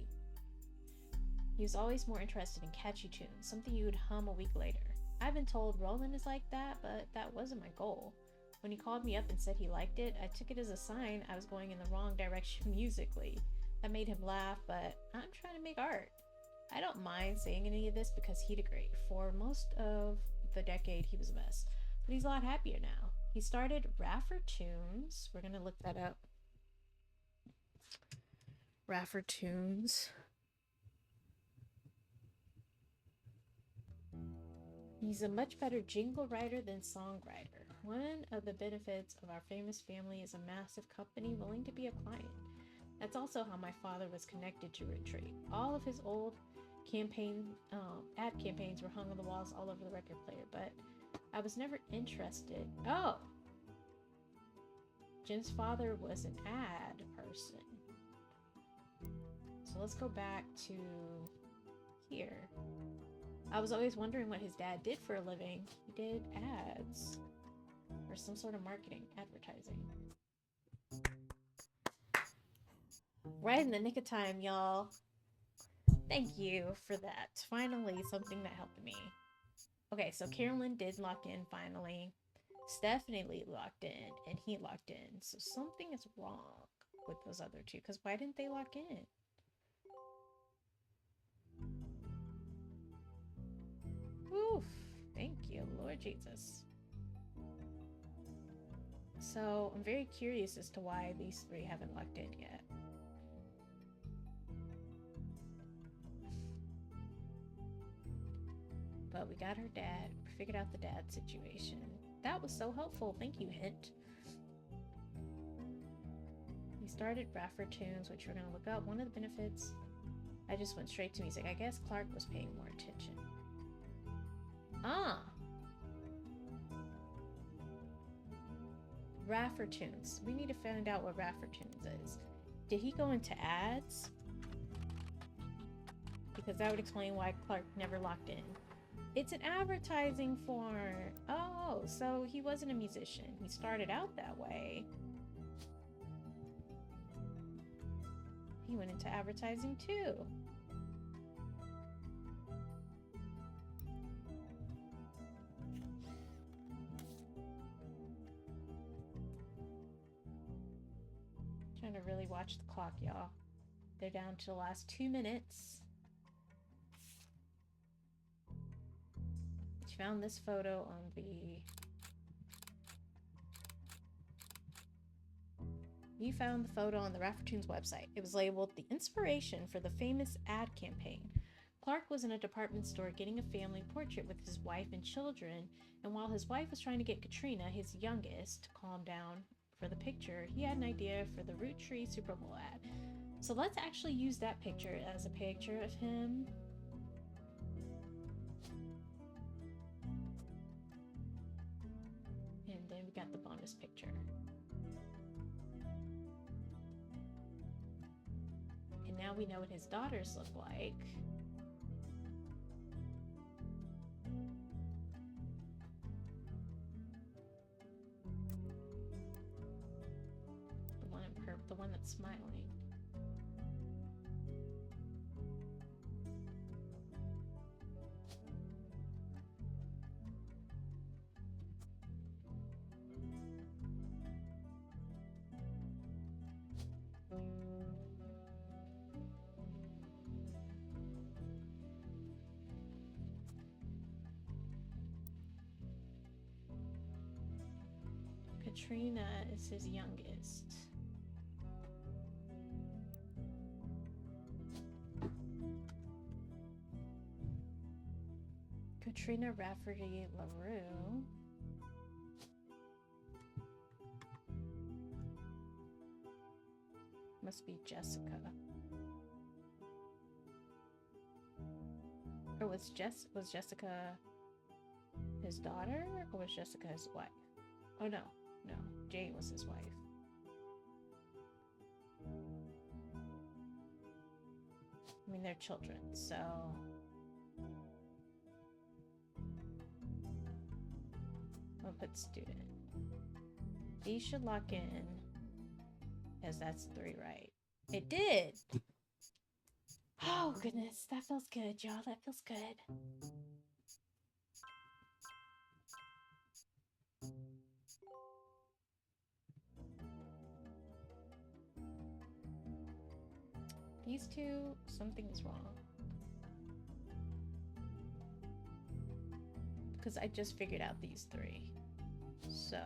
He was always more interested in catchy tunes, something you would hum a week later. I've been told Roland is like that, but that wasn't my goal. When he called me up and said he liked it, I took it as a sign I was going in the wrong direction musically. That made him laugh, but I'm trying to make art. I don't mind saying any of this because he'd agree. For most of the decade, he was a mess, but he's a lot happier now. He started Raffertunes. We're gonna look that up. Raffertunes. He's a much better jingle writer than songwriter. One of the benefits of our famous family is a massive company willing to be a client. That's also how my father was connected to Roottree. All of his old ad campaigns were hung on the walls all over the record player, but I was never interested. Oh! Jim's father was an ad person. So let's go back to here. I was always wondering what his dad did for a living. He did ads. Or some sort of marketing, advertising. Right in the nick of time, y'all. Thank you for that. Finally, something that helped me. Okay, so Carolyn did lock in finally. Stephanie locked in, and he locked in. So something is wrong with those other two, because why didn't they lock in? Oof, thank you, Lord Jesus. So I'm very curious as to why these three haven't locked in yet. But we got her dad. We figured out the dad situation. That was so helpful. Thank you, Hint. We started Raffertunes, which we're going to look up. One of the benefits, I just went straight to music. I guess Clark was paying more attention. Ah! Raffertunes. We need to find out what Raffertunes is. Did he go into ads? Because that would explain why Clark never locked in. It's an advertising for... Oh, so he wasn't a musician. He started out that way. He went into advertising too. Trying to really watch the clock, y'all. They're down to the last 2 minutes. She found this photo on the... You found the photo on the Raffertunes website. It was labeled the inspiration for the famous ad campaign. Clark was in a department store getting a family portrait with his wife and children, and while his wife was trying to get Katrina, his youngest, to calm down for the picture, he had an idea for the Roottree Super Bowl ad. So let's actually use that picture as a picture of him. And then we got the bonus picture. And now we know what his daughters look like. The one in purple, the one that's smiling. Katrina is his youngest. Katrina Rafferty LaRue. Must be Jessica. Or was Jessica his daughter, or was Jessica his wife? Oh no, no, Jane was his wife. I mean, they're children, so... I'll put student. These should lock in, as that's 3 right. It did! Oh goodness, that feels good, y'all. That feels good. These two, something is wrong. Because I just figured out these 3. So...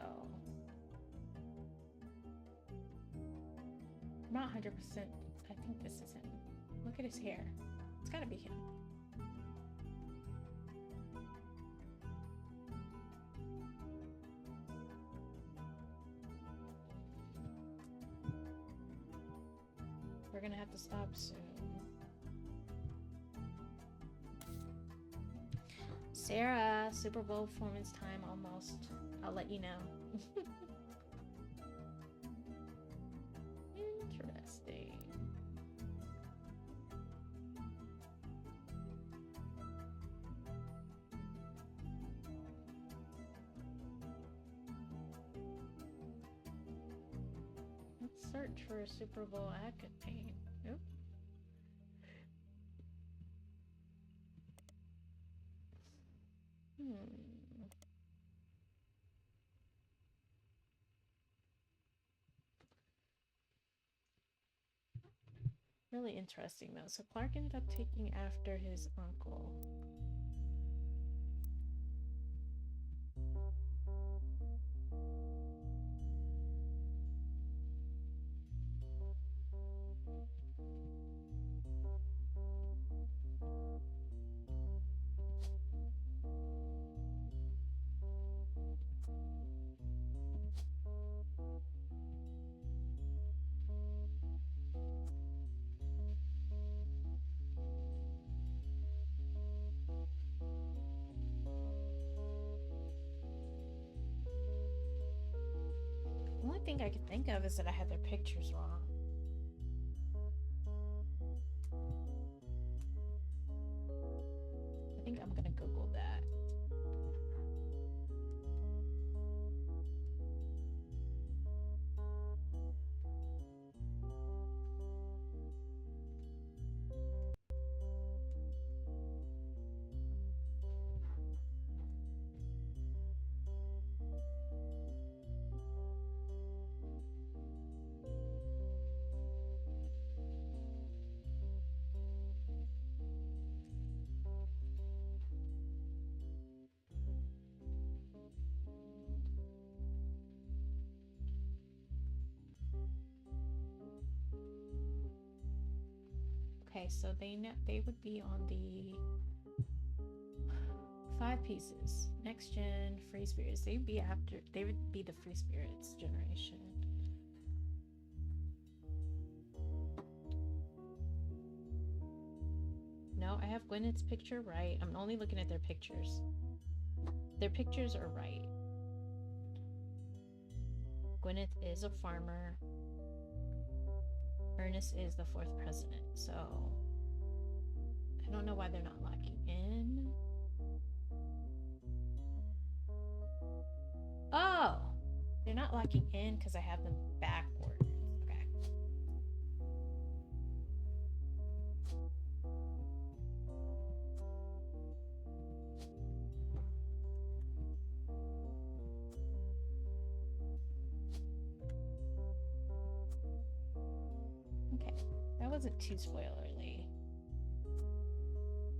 I'm not 100%. I think this is him. Look at his hair. It's gotta be him. We're gonna have to stop soon. Sarah, Super Bowl performance time almost. I'll let you know. Interesting. Let's search for a Super Bowl ad campaign. Oop. Really interesting though. So Clark ended up taking after his uncle. thing I could think of is that I had their pictures wrong. I think I'm gonna Google that. Okay, so they would be on the 5 pieces. Next gen, free spirits. They would be the free spirits generation. No, I have Gwyneth's picture right. I'm only looking at their pictures. Their pictures are right. Gwyneth is a farmer. Ernest is the 4th president, so I don't know why they're not locking in. Oh, they're not locking in because I have them backwards. Okay. Okay, that wasn't too spoilerly.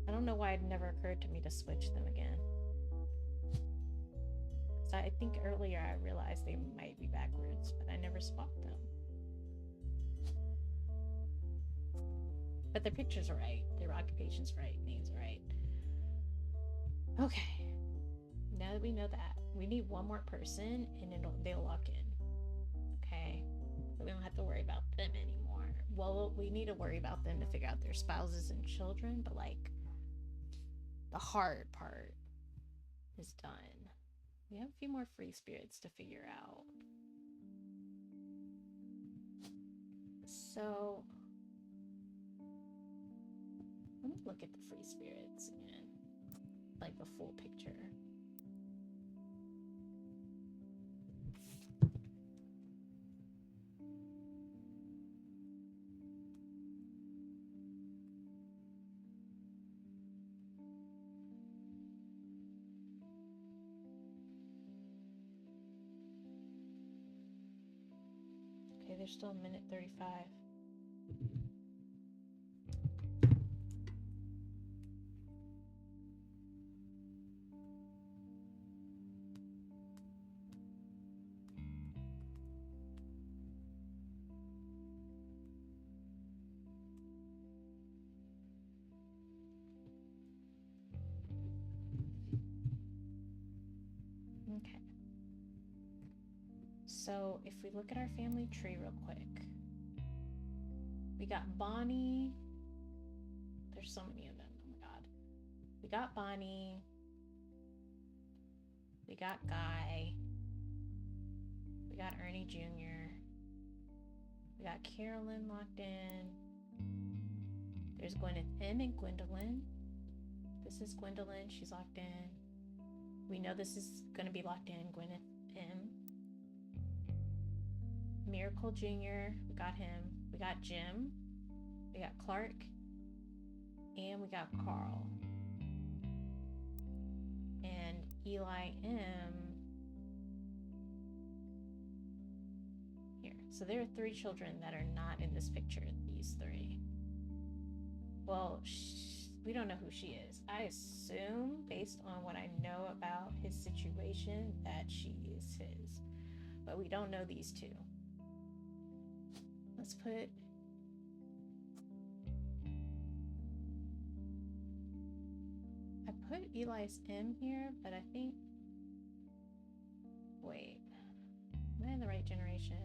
I don't know why it never occurred to me to switch them again. So I think earlier I realized they might be backwards, but I never swapped them. But their pictures are right, their occupation's right, names are right. Okay, now that we know that, we need one more person and they'll lock in. Okay, so we don't have to worry about them anymore. Well, we need to worry about them to figure out their spouses and children, but like the hard part is done. We have a few more free spirits to figure out. So let me look at the free spirits again, like the full picture. Okay, there's still a minute 35. Okay. So if we look at our family tree real quick, we got Bonnie. There's so many of them. Oh my god. We got Bonnie. We got Guy. We got Ernie Jr. We got Carolyn locked in. There's Gwyneth M and Gwendolyn. This is Gwendolyn. She's locked in. We know this is going to be locked in. Gwyneth M. Miracle Jr. We got him. We got Jim. We got Clark. And we got Carl. And Eli M. Here. So there are 3 children that are not in this picture. These 3. Well, we don't know who she is. I assume, based on what I know about his situation, that she is his. But we don't know these 2. Let's put... I put Eli's M here, but I think... Wait. Am I in the right generation?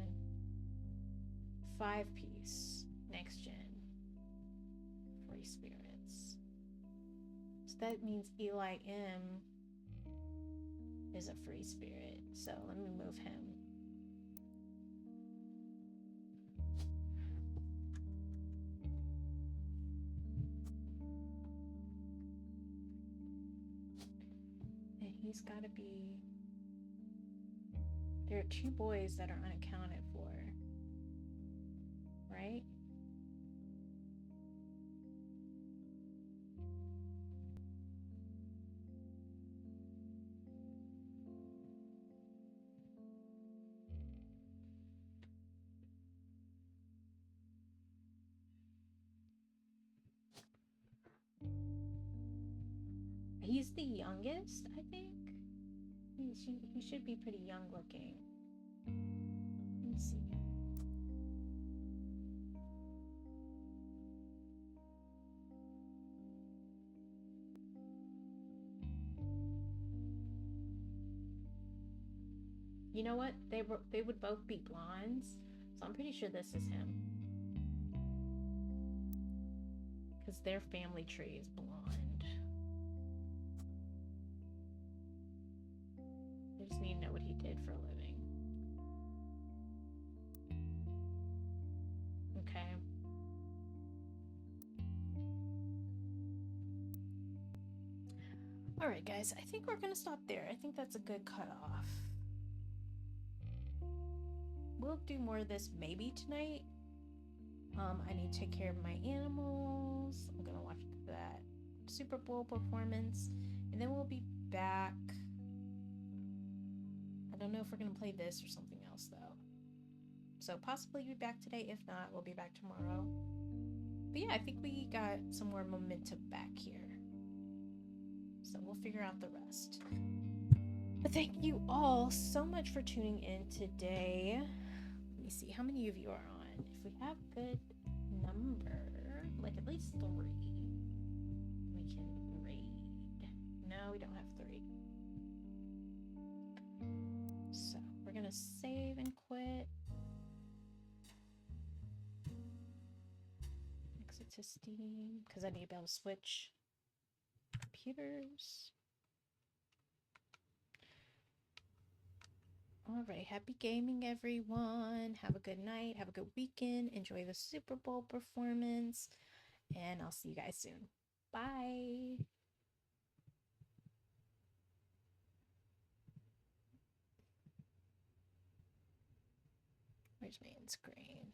5-piece. Next gen. Free spirits. So that means Eli M is a free spirit. So let me move him. He's got to be... There are 2 boys that are unaccounted for, right? He's the youngest, I think. He should be pretty young looking. Let me see. You know what? They would both be blondes, so I'm pretty sure this is him. Because their family tree is blonde. I just need to know what he did for a living. Okay. Alright guys, I think we're gonna stop there. I think that's a good cutoff. We'll do more of this maybe tonight. I need to take care of my animals. I'm gonna watch that Super Bowl performance, and then we'll be back. I don't know if we're gonna play this or something else though. So possibly be back today. If not, we'll be back tomorrow. But yeah, I think we got some more momentum back here. So we'll figure out the rest. But thank you all so much for tuning in today. Let me see how many of you are on. If we have good number, like at least 3, we can raid. No, we don't have 3. So we're gonna save and quit. Exit to Steam, because I need to be able to switch computers. All right, happy gaming, everyone. Have a good night. Have a good weekend. Enjoy the Super Bowl performance. And I'll see you guys soon. Bye. Where's my end screen?